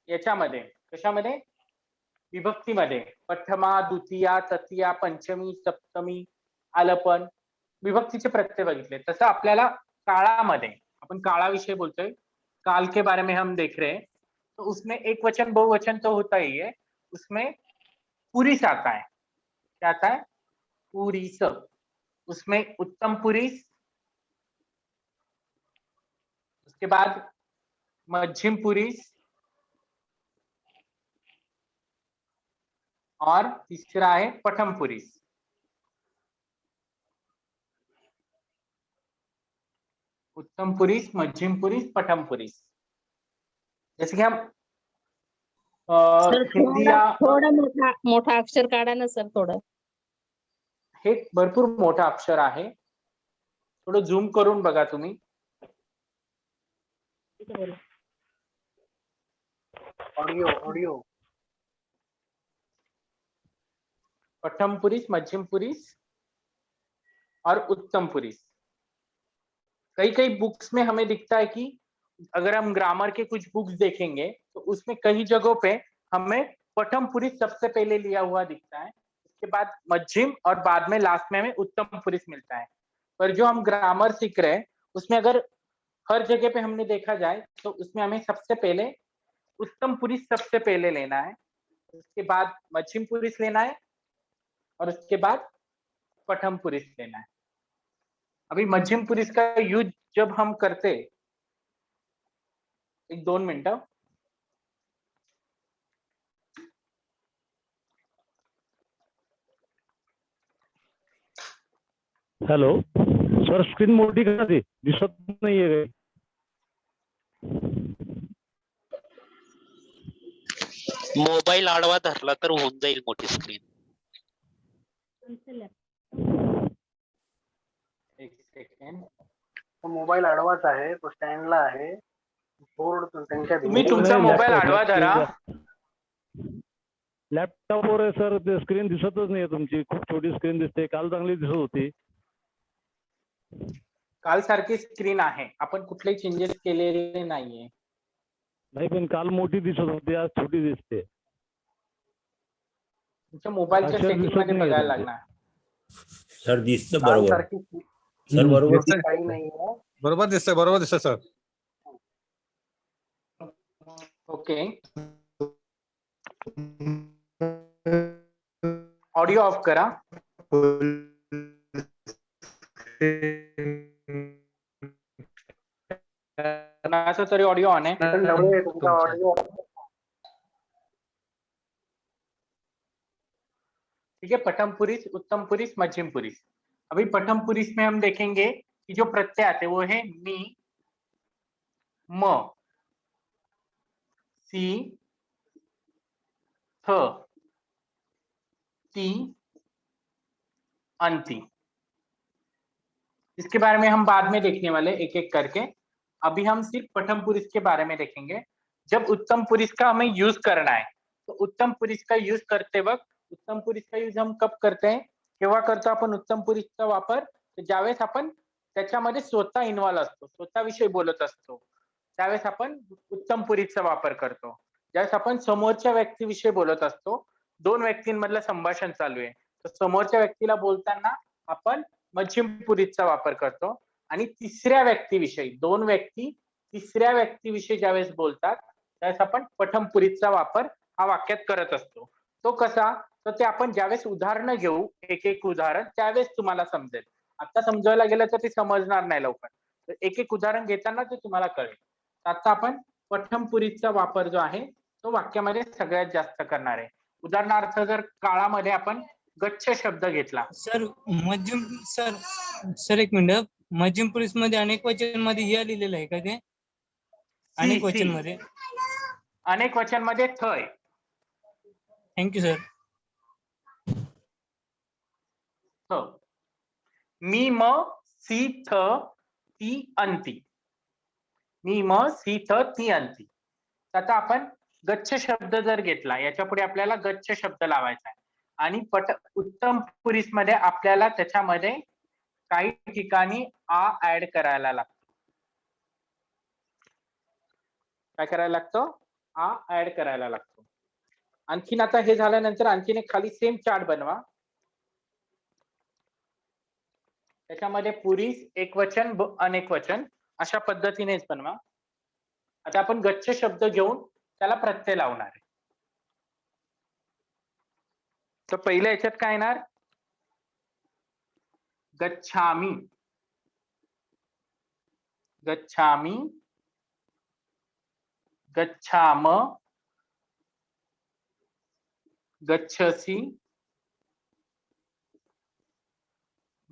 याच्यामध्ये कशामध्ये, विभक्तीमध्ये प्रथमा, द्वितीया, तृतीया, पंचमी, सप्तमी, आलपन विभक्तीचे प्रत्यय बघितले. तसं आपल्याला काळामध्ये, आपण काळाविषयी बोलतोय, काल के बारे में हम देख रहे हैं, तो उसमें एक वचन बहुवचन तो होता ही है, उसमें पुरुष आता है. क्या आता है, पुरुष. उसमें उत्तम पुरुष, उसके बाद मध्यम पुरुष और तीसरा है प्रथम पुरुष. उत्तम पुरुष, मध्यम पुरुष, प्रथम पुरुष. जैसे कि हम सर हिंदी या थोडं मोठा अक्षर काढा ना सर थोडं. हे भरपूर मोठं अक्षर आहे. थोडं झूम करून बघा तुम्ही. ऑडिओ प्रथम पुरुष, मध्यम पुरुष और उत्तम पुरुष. कई कई बुक्स में हमें दिखता है कि अगर हम ग्रामर के कुछ बुक्स देखेंगे तो उसमें कई जगहों पे हमें प्रथम पुरुष सबसे पहले लिया हुआ दिखता है, उसके बाद मध्यम और बाद में लास्ट में हमें उत्तम पुरुष मिलता है. पर जो हम ग्रामर सीख रहे हैं उसमें अगर हर जगह पे हमने देखा जाए तो उसमें हमें सबसे पहले उत्तम पुरुष सबसे पहले लेना है, उसके बाद मध्यम पुरुष लेना है और उसके बाद प्रथम पुरुष लेना है. अभी मध्यम पुरुष का यूज जब हम करते, एक 2 मिनटं. हॅलो सर, स्क्रीन मोठी करा, ती दिसत नाहीये. मोबाईल आडवा धरला तर होऊन जाईल मोठी स्क्रीन. एक सेकंड. मोबाईल आडवाच आहे, तो स्टँडला आहे. बोर्ड त्यांच्या तुम्ही तुमचा मोबाईल आडवा धरा. लॅपटॉपवर आहे सर, ते स्क्रीन दिसतच नाहीये तुमची. खूप छोटी स्क्रीन दिसते. काल चांगली दिसत होती. काल सारखी स्क्रीन आहे, आपण कुठलेही चेंजेस केलेले नाहीये. नाही पण काल मोठी दिसत होती, आज छोटी दिसते. तुमच्या मोबाईलच्या अक्षर सेटिंग दिसत मध्ये नाहीये बघायला तुमचे. लागणार. सर दिसतं काल बरोबर. सारखी सर बरोबर दिसतं काही नाहीये. बरोबर दिसतंय सर. ओके, ऑडिओ ऑफ करा. कोणाचा तरी ऑडिओ ऑन आहे. एवढे तुमचा ऑडिओ ठीक है, प्रथम पुरुष, उत्तम पुरुष, मध्यम पुरुष. अभी प्रथम पुरुष में हम देखेंगे की जो प्रत्यय आते हैं वो है मी, म, सी, थ, ती, अंति। इसके बारे में हम बाद में देखने वाले एक एक करके। अभी हम सिर्फ प्रथम पुरुष के बारे में देखेंगे। जब उत्तम पुरुष का हमें यूज करना है तो उत्तम पुरुष का यूज करते वक्त उत्तम पुरुष का यूज हम कब करते हैं, केव्हा करतो आपण उत्तम पुरुषचा वापर? ज्यावेळेस आपण त्याच्यामध्ये स्वतः इन्व्हॉल्व असतो, स्वतःविषयी बोलत असतो, त्यावेळेस आपण उत्तम पुरुषचा वापर करतो. ज्यावेळेस आपण समोरच्या व्यक्तीविषयी बोलत असतो, दोन व्यक्तींमधलं संभाषण चालू आहे, तर समोरच्या व्यक्तीला बोलताना आपण मध्यम पुरुषचा वापर करतो. आणि तिसऱ्या व्यक्तीविषयी, दोन व्यक्ती तिसऱ्या व्यक्तीविषयी ज्यावेळेस बोलतात त्यावेळेस आपण प्रथम पुरुषचा वापर हा वाक्यात करत असतो. तो कसा? तर ते आपण ज्यावेळेस उदाहरणं घेऊ, एक एक उदाहरण, त्यावेळेस तुम्हाला समजेल. आता समजायला गेलं तर ते समजणार नाही लवकर, तर एक एक उदाहरण घेताना ते तुम्हाला कळेल. आता आपण प्रथम पुरुषचा वापर जो आहे तो वाक्यामध्ये सगळ्यात जास्त करणार आहे. उदाहरणार्थ जर काळामध्ये आपण गच्छ शब्द घेतला. सर एक मिनिट, मध्यम पुरुष मध्ये अनेक वचन मध्ये या लिहिलेलं आहे का ते? अनेक वचन मध्ये, अनेक वचन मध्ये थ आहे. Thank you sir. मी, म, सी, थ, ती, अंती. मी, म, सी, थ, ती, अंती. आता आपण गच्छ शब्द जर घेतला, याच्या पुढे आपल्याला गच्छ शब्द लावायचा आहे आणि उत्तम पुरुष मध्ये आपल्याला त्याच्यामध्ये काही ठिकाणी आ ऍड करायला लागतो. काय करायला लागतो? आ ऍड करायला लागतो. आणखीन आता हे झाल्यानंतर आणखीन एक खाली सेम चार्ट बनवा. त्याच्यामध्ये पुरुष, एकवचन, अनेक वचन अशा पद्धतीनेच बनवा. आता आपण गच्छ शब्द घेऊन त्याला प्रत्यय लावणार आहे. तर पहिल्या याच्यात काय येणार? गच्छामी, गच्छामी, गच्छाम, गच्छसि,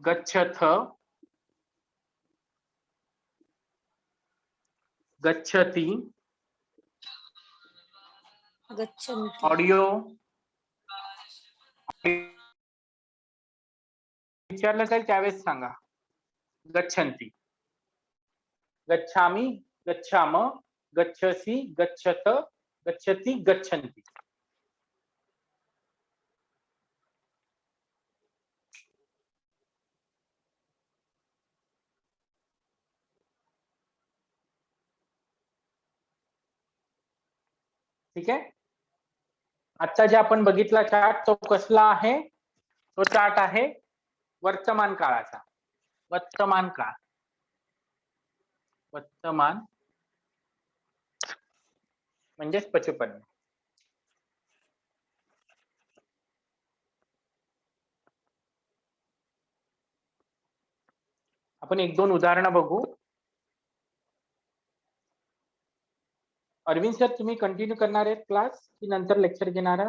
गच्छथ, गच्छति. गच्छन्ति. ऑडिओ विचारलं जाईल त्यावेळेस सांगा. गच्छन्ति, गच्छामी, गच्छाम, गच्छसि, गच्छथ, गच्छति, गच्छन्ति. ठीक आहे. आता जे आपण बघितला चार्ट तो कसला आहे? तो चार्ट आहे वर्तमान काळाचा. वर्तमान काळ, वर्तमान म्हणजेच पचपन्न. आपण एक दोन उदाहरणं बघू. अरविंद सर, तुम्ही कंटिन्यू करणार आहेत क्लास की नंतर लेक्चर घेणार?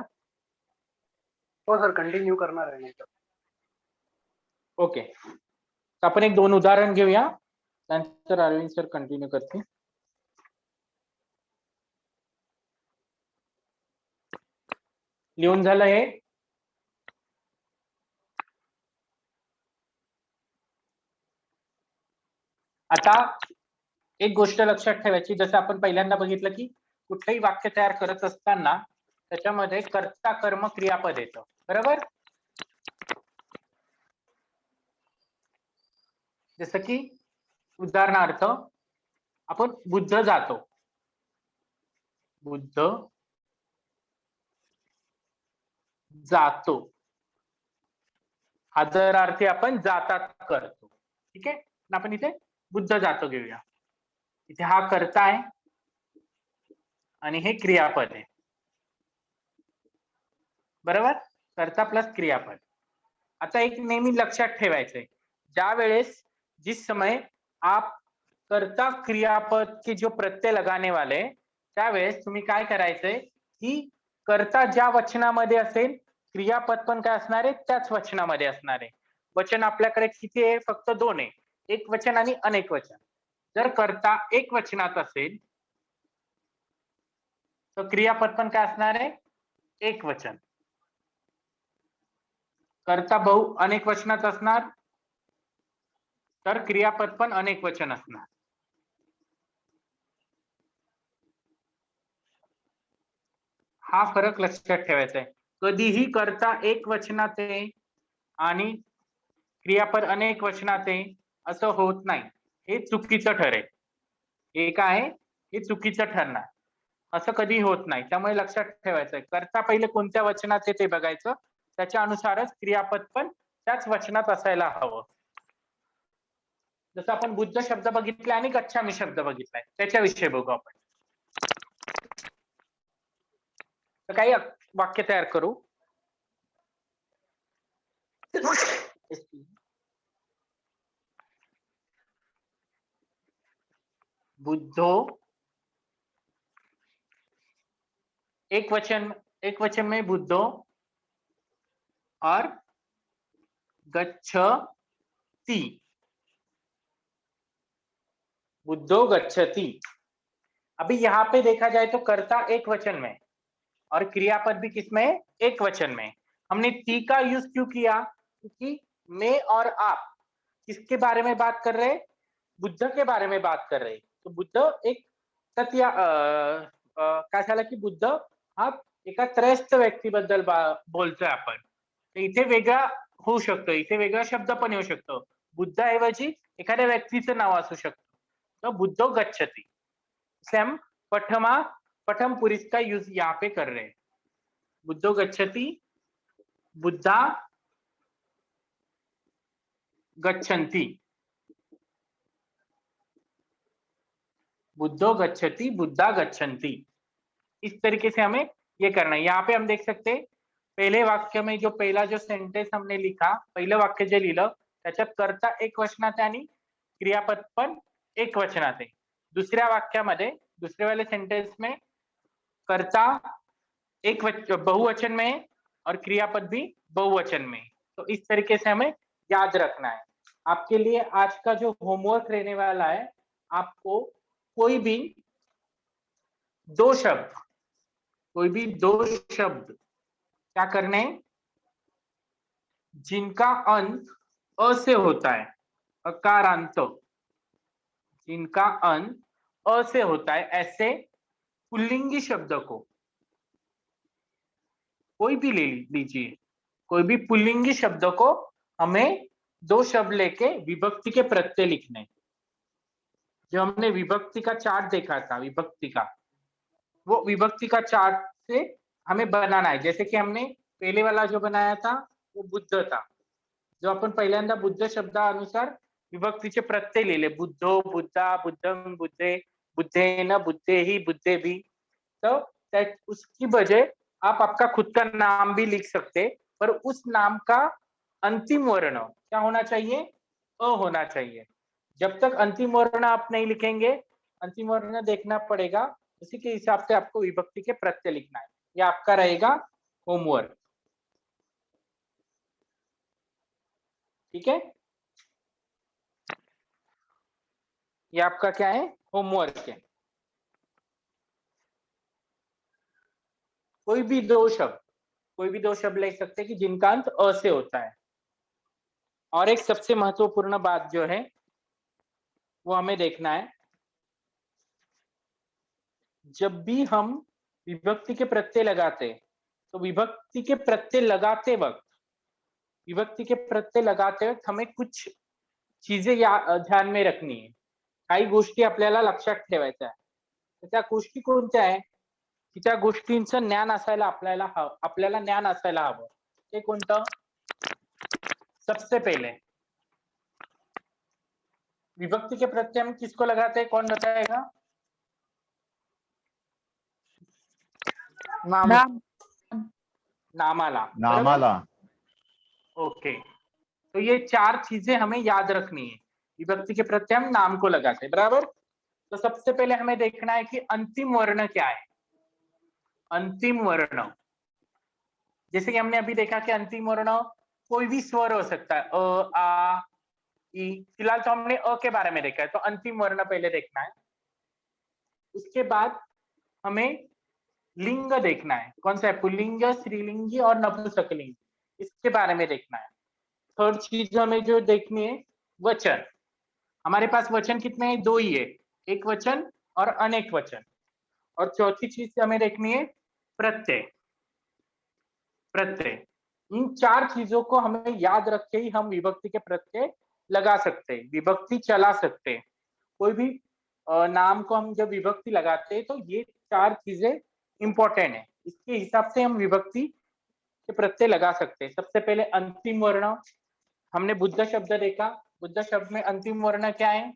हो सर, कंटिन्यू करणार आहे. ओके, तर आपण एक दोन उदाहरण घेऊया, त्यानंतर अरविंद सर कंटिन्यू करते. लिहून झालं हे? आता एक गोष्ट लक्षात ठेवायची, जसं आपण पहिल्यांदा बघितलं की कुठलंही वाक्य तयार करत असताना त्याच्यामध्ये कर्ता, कर्म, क्रियापद येतं, बरोबर? जसं की उदाहरणार्थ आपण बुद्ध जातो, बुद्ध जातो, हा जर अर्थी आपण जातात करतो. ठीक आहे, आपण इथे बुद्ध जातो घेऊया. इथे हा कर्ता आहे आणि हे क्रियापद आहे, बरोबर? कर्ता प्लस क्रियापद. आता एक नेहमी लक्षात ठेवायचंय, ज्या वेळेस जिस समय आप कर्ता क्रियापद के जो प्रत्यय लगाने वाले, त्यावेळेस तुम्ही काय करायचंय की कर्ता ज्या वचनामध्ये असेल क्रियापद पण काय असणार आहे त्याच वचनामध्ये असणार आहे. वचन आपल्याकडे किती आहे? फक्त दोन आहे. एक वचन आणि अनेक वचन. जर कर्ता एक वचनात असेल तर क्रियापद पण काय असणार आहे? एक वचन. कर्ता अनेक वचनात असणार तर क्रियापद पण अनेक वचन असणार. हा फरक लक्षात ठेवायचा आहे. कधीही कर्ता एक वचनात आहे आणि क्रियापद अनेक वचनात आहे असं होत नाही. हे चुकीचं ठरेल. हे काय? हे चुकीचं ठरणार. असं कधी होत नाही. त्यामुळे लक्षात ठेवायचं आहे. कर्ता पहिले कोणत्या वचनात आहे ते बघायचं. त्याच्या अनुसारच क्रियापद पण त्याच वचनात असायला हवं. जसं आपण बुद्ध शब्द बघितला आणि गच्छामी शब्द बघितलाय त्याच्याविषयी बघू आपण. तर काही वाक्य तयार करू. बुद्धो एक वचन में बुद्धो और गच्छति. बुद्धो गच्छति. अभी यहाँ पे देखा जाए तो कर्ता एक वचन में और क्रियापद भी किसमें? एक वचन में. हमने ती का यूज क्यों किया? क्योंकि मैं और आप किसके बारे में बात कर रहे? बुद्ध के बारे में बात कर रहे. तो बुद्ध एक सत्य काय झालं की बुद्ध हा एका त्रयस्थ व्यक्तीबद्दल बोलतोय आपण. इथे वेगळा होऊ शकतो. इथे वेगळा शब्द पण येऊ शकतो. बुद्धाऐवजी एखाद्या व्यक्तीचं नाव असू शकतं. तो बुद्धो गच्छति. इसलिए हम पठम पुरुष का यूज यहाँ पे कर रहे हैं. बुद्धो गच्छति, बुद्धा गच्छन्ति. बुद्धो गच्छति, बुद्धा गच्छन्ति. इस तरीके से हमें ये करना है. यहाँ पे हम देख सकते हैं पहले वाक्य में जो पहला जो सेंटेन्स हमने लिखा, पहिलं वाक्य जे लिहिलं त्याच्यात कर्ता एक वचनात आहे आणि क्रियापद पण एक वचनात आहे. दुसऱ्या वाक्यामध्ये दूसरे वाले सेंटेंस में कर्ता बहुवचन में और क्रियापद भी बहुवचन में. तो इस तरीके से हमें याद रखना है. आपके लिए आज का जो होमवर्क रहने वाला है, आपको कोई भी दो शब्द क्या करने, जिनका अंत अ से होता है, अकारांत, जिनका अंत अ से होता है, ऐसे पुल्लिंगी शब्द को कोई भी ले लीजिए. कोई भी पुल्लिंगी शब्द को हमें दो शब्द लेके विभक्ति के प्रत्यय लिखने. जो हमने विभक्ति का चार्ट देखा था, विभक्ति का, वो विभक्ति का चार्ट से हमें बनाना है. जैसे कि हमने पहले वाला जो बनाया था वो बुद्ध था. जो आपण पहिल्यांदा बुद्ध शब्दानुसार विभक्तीचे प्रत्यय लिहिले. बुद्धो, बुद्धा, बुद्धम, बुद्धे, बुद्धेन, बुद्धेहि, बुद्धे भी. तो उसकी बजाय आप आपका खुद का नाम भी लिख सकते, पर उस नाम का अंतिम वर्ण क्या होना चाहिए? अ होना चाहिए. जब तक अंतिम वर्ण आप नहीं लिखेंगे, अंतिम वर्ण देखना पड़ेगा. उसी के हिसाब से आपको विभक्ति के प्रत्यय लिखना है. ये आपका रहेगा होमवर्क. ठीक है, ये आपका क्या है? होमवर्क है. कोई भी दो शब्द ले सकते हैं कि जिनका अंत अ से होता है. और एक सबसे महत्वपूर्ण बात जो है वो हमें देखना है, जब भी हम विभक्ति के प्रत्यय लगाते तो विभक्ति के प्रत्यय लगाते वक्त हमें कुछ चीजें ध्यान में रखनी है. काही गोष्टी आपल्याला लक्षात ठेवायच्या आहे. त्या गोष्टी कोणत्या आहे की त्या गोष्टींचं ज्ञान असायला आपल्याला ज्ञान असायला हवं. ते कोणतं? सबसे पहले विभक्ति के प्रत्यय हम किसको लगाते हैं? कौन बताएगा? नामाला. ओके, तो ये चार चीजें हमें याद रखनी है. विभक्ति के प्रत्यय हम नाम को लगाते हैं, बराबर. तो सबसे पहले हमें देखना है कि अंतिम वर्ण क्या है. अंतिम वर्ण, जैसे कि हमने अभी देखा कि अंतिम वर्ण कोई भी स्वर हो सकता है. अ, आ, ई। फिलहाल तो हमने अ के बारे में देखा है, तो अंतिम वर्ण पहले देखना है। उसके बाद हमें लिंग देखना है, कौन सा है, पुल्लिंग, स्त्रीलिंगी और नपुंसकलिंगी, इसके बारे में देखना है। थर्ड चीज हमें जो देखनी है, वचन। हमारे पास वचन कितने हैं, 2 ही है, एक वचन और अनेक वचन। और चौथी चीज हमें देखनी है प्रत्यय। प्रत्यय, इन 4 चीजों को हमें याद रख के ही हम विभक्ति के प्रत्यय लगा सकते हैं, विभक्ति चला सकते हैं। कोई भी नाम को हम जब विभक्ति लगाते हैं तो ये 4 चीजें इंपॉर्टेंट है, इसके हिसाब से हम विभक्ति के प्रत्यय लगा सकते हैं। सबसे पहले अंतिम वर्ण, हमने बुद्ध शब्द देखा। बुद्ध शब्द में अंतिम वर्ण क्या है,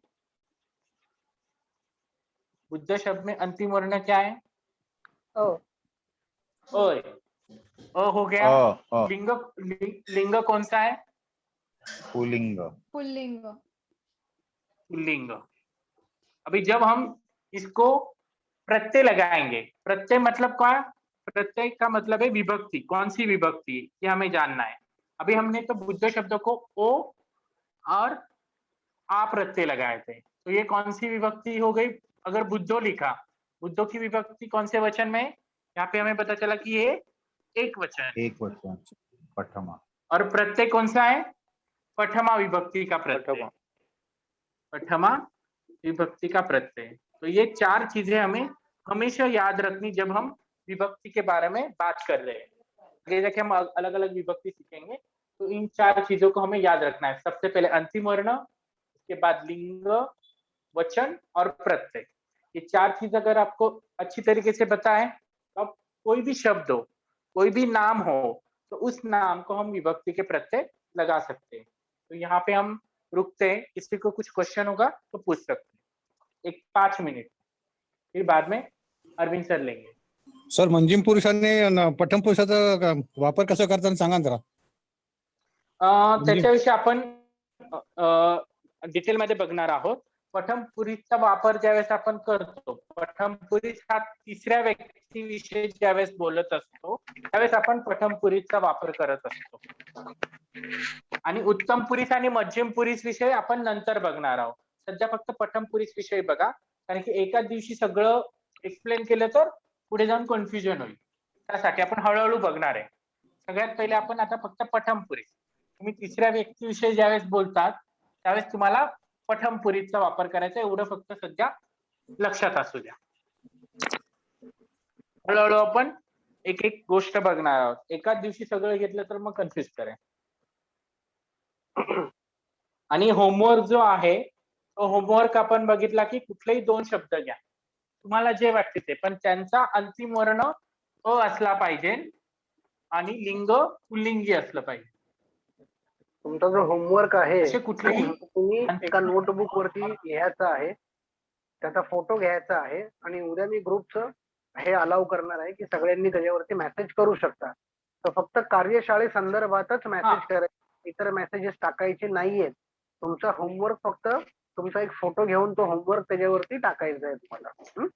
बुद्ध शब्द में अंतिम वर्ण क्या है, ओ ओय, अ हो गया। लिंग, लिंग कौन सा है, पुलिंग। पुल्लिंग पुल्लिंग। अभी जब हम इसको प्रत्यय लगाएंगे, प्रत्यय मतलब क्या, प्रत्यय का मतलब है विभक्ति, कौन सी विभक्ति, ये हमें जानना है। अभी हमने तो बुद्ध शब्द को ओ और आ प्रत्यय लगाए थे, तो ये कौन सी विभक्ति हो गई। अगर बुद्धो लिखा, बुद्धो की विभक्ति कौन से वचन में, यहाँ पे हमें पता चला कि ये एक वचन, एक वचन, पठमा। और प्रत्यय कौन सा है, पठमा विभक्ति का प्रत्यय, पठमा विभक्ति का प्रत्यय। तो ये 4 चीजें हमें हमेशा याद रखनी जब हम विभक्ति के बारे में बात कर रहे हैं। आगे जाके हम अलग अलग विभक्ति सीखेंगे, तो इन 4 चीजों को हमें याद रखना है। सबसे पहले अंतिम वर्ण, उसके बाद लिंग, वचन और प्रत्यय। ये 4 चीज अगर आपको अच्छी तरीके से बताए, तो अब कोई भी शब्द हो, कोई भी नाम हो, तो उस नाम को हम विभक्ति के प्रत्यय लगा सकते हैं। तो यहाँ पे हम रुकते हैं, किसी को कुछ क्वेश्चन होगा तो पूछ सकते हैं, एक 5 मिनिट, फिर बाद में अरविंद सर लेंगे। सर मंजिम पुरुषांनी प्रथम पुरुषाचा वापर कसा करताना सांगा ना जरा. त्याच्याविषयी आपण डिटेल मध्ये बघणार आहोत. प्रथम पुरुषचा वापर ज्यावेळेस आपण करतो, प्रथम पुरुष हा तिसऱ्या व्यक्तीविषयी ज्यावेळेस बोलत असतो, त्यावेळेस आपण प्रथम पुरुषचा वापर करत असतो. आणि उत्तम पुरुष आणि मध्यम पुरुष विषय आपण नंतर बघणार आहोत. सध्या फक्त प्रथम पुरुष विषयी बघा, कारण की एकाच दिवशी सगळं एक्सप्लेन केलं तर पुढे जाऊन कन्फ्युजन होईल. त्यासाठी आपण हळूहळू बघणार आहे. सगळ्यात पहिले आपण आता फक्त प्रथम पुरुष. तुम्ही तिसऱ्या व्यक्तीविषयी ज्यावेळेस बोलतात, त्यावेळेस तुम्हाला प्रथम पुरुषचा वापर करायचा, एवढं फक्त सध्या लक्षात असू द्या. हळूहळू आपण एक एक गोष्ट बघणार आहोत. एकाच दिवशी सगळं घेतलं तर मग कन्फ्युज करेल. आणि होमवर्क जो आहे, तो होमवर्क आपण बघितला की कुठलेही 2 शब्द घ्या, तुम्हाला जे वाटते ते, पण त्यांचा अंतिम वर्ण अ असला पाहिजे आणि लिंग पुल्लिंगी असलं पाहिजे. तुमचा जो होमवर्क आहे, असे कुठलेही तुम्ही एका नोटबुक वरती लिहायचा आहे, त्याचा फोटो घ्यायचा आहे आणि उद्या मी ग्रुपचं हे अलाउ करणार आहे की सगळ्यांनी त्याच्यावरती मेसेज करू शकता. तर फक्त कार्यशाळे संदर्भातच मेसेज करायचे, इतर मेसेजेस टाकायचे नाहीयेत. तुमचा होमवर्क फक्त तुमचा एक फोटो घेऊन तो होमवर्क त्याच्यावरती टाकायचा आहे तुम्हाला.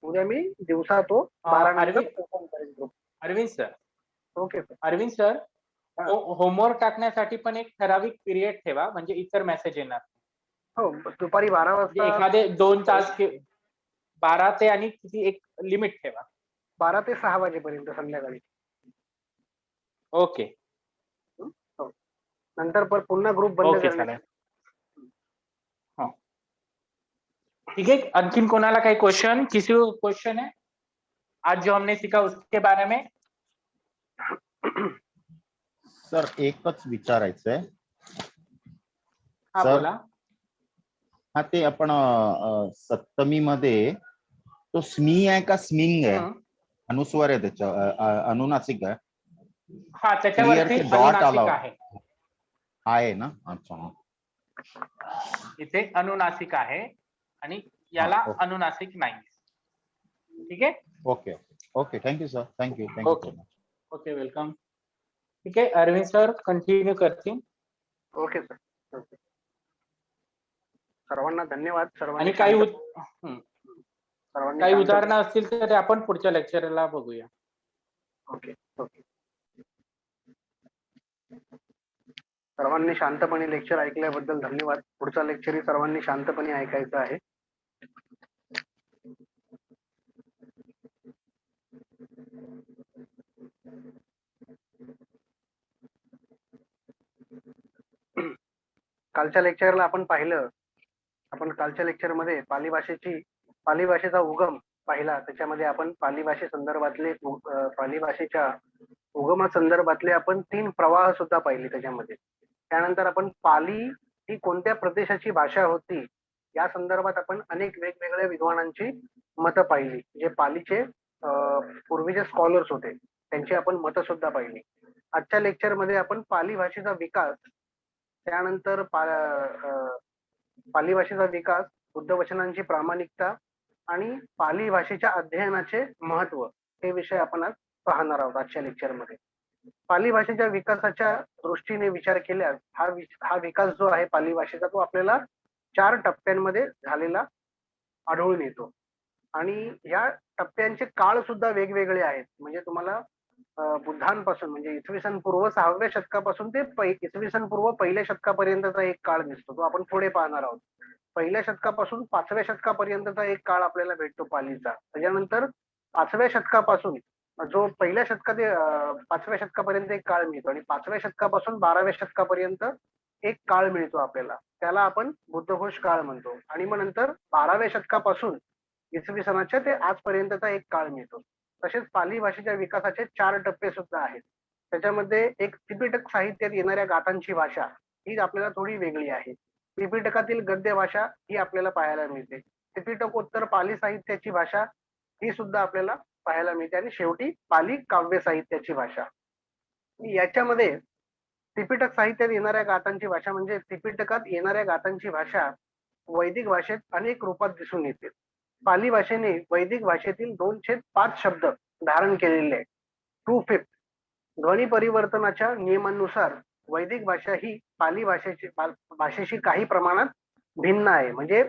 उद्या मी दिवसा तो 12 नंतर ओपन करेन group. Arvind sir, okay sir. Arvind sir, homework टाकण्यासाठी पण एक ठराविक पिरियड ठेवा, म्हणजे इतर मेसेज येणार. हो, दुपारी 12 वाजता, एखादे 2 तास, 12 ते आणि किती एक लिमिट ठेवा. 12 ते 6 वाजेपर्यंत संध्याकाळी. ओके, नंतर पुन्हा ग्रुप बंद ओके, करण्यात. चालेल. ठीक है, अंतिम कोणाला काही क्वेश्चन, किसी को क्वेश्चन है आज जो हमने सीखा उसके बारे में? सर एकच विचारायचंय. हा, सर, बोला. हा, ते आपण सप्तमी मध्ये तो स्मी आहे का स्मिंग आहे? अनुस्वार आहे त्याच्या, अनुनासिक आहे. हा, त्याच्यावरती अनुनासिक आहे ना. अच्छा, इथे अनुनासिक आहे आणि याला अनुनासिक नाही. ठीक आहे. Okay okay, thank you sir, thank you. Okay, welcome. ठीक आहे, अरविंद सर कंटिन्यू करतील. Okay sir. सर्वांना धन्यवाद. आणि काही उदाहरणं असतील तर ते आपण पुढच्या लेक्चरला बघूया. Okay okay. सर्वांनी शांतपणे लेक्चर ऐकल्याबद्दल धन्यवाद. पुढचा लेक्चरही सर्वांनी शांतपणे ऐकायचा आहे. कालच्या लेक्चरला आपण पाहिलं, कालच्या लेक्चरमध्ये पाली भाषेचा उगम पाहिला. त्याच्यामध्ये आपण पाली भाषेसंदर्भातले पाली भाषेच्या उगमासंदर्भातले आपण 3 प्रवाह सुद्धा पाहिले त्याच्यामध्ये. त्यानंतर आपण पाली ही कोणत्या प्रदेशाची भाषा होती या संदर्भात आपण अनेक वेगवेगळ्या विद्वानांची मतं पाहिली. जे पालीचे पूर्वीचे स्कॉलर्स होते त्यांची आपण मतं सुद्धा पाहिली. आजच्या लेक्चरमध्ये आपण पाली भाषेचा विकास, त्यानंतर पाली भाषेचा विकास, बुद्ध वचनांची प्रामाणिकता आणि पाली भाषेच्या अध्ययनाचे महत्व हे विषय आपण आज पाहणार आहोत आजच्या लेक्चरमध्ये. पाली भाषेच्या विकासाच्या दृष्टीने विचार केल्यास हा विकास जो आहे पाली भाषेचा तो आपल्याला 4 टप्प्यांमध्ये झालेला आढळून येतो. आणि या टप्प्यांचे काळ सुद्धा वेगवेगळे आहेत. म्हणजे तुम्हाला बुद्धांपासून म्हणजे इसवी सन पूर्व 6व्या शतकापासून ते इसवी सन पूर्व 1ल्या शतकापर्यंतचा एक काळ दिसतो. तो आपण पुढे पाहणार आहोत. 1ल्या शतकापासून 5व्या शतकापर्यंतचा एक काळ आपल्याला भेटतो पालीचा. त्याच्यानंतर 5व्या शतकापासून जो 1ल्या शतकात 5व्या शतकापर्यंत एक काळ मिळतो आणि 5व्या शतकापासून 12व्या शतकापर्यंत एक काळ मिळतो आपल्याला. त्याला आपण बुद्धघोष काळ म्हणतो. आणि मग नंतर 12व्या शतकापासून इसवी सनाच्या ते आजपर्यंतचा एक काळ मिळतो. तसेच पाली भाषेच्या विकासाचे 4 टप्पे सुद्धा आहेत. त्याच्यामध्ये एक त्रिपिटक साहित्यात येणाऱ्या गाथांची भाषा ही आपल्याला थोडी वेगळी आहे. त्रिपिटकातील गद्य भाषा ही आपल्याला पाहायला मिळते. त्रिपिटकोत्तर पाली साहित्याची भाषा ही सुद्धा आपल्याला पाहायला मिळते. आणि शेवटी पाली काव्य साहित्याची भाषा. याच्यामध्ये त्रिपिटक साहित्यात येणाऱ्या गाथांची भाषा म्हणजे त्रिपिटकात येणाऱ्या गाथांची भाषा वैदिक भाषेत अनेक रूपात दिसून येते. पाली भाषेने वैदिक भाषेतील 2/5 शब्द धारण केलेले आहे. 2/5 ध्वनी परिवर्तनाच्या नियमानुसार वैदिक भाषा ही पाली भाषेशी काही प्रमाणात भिन्न आहे. म्हणजे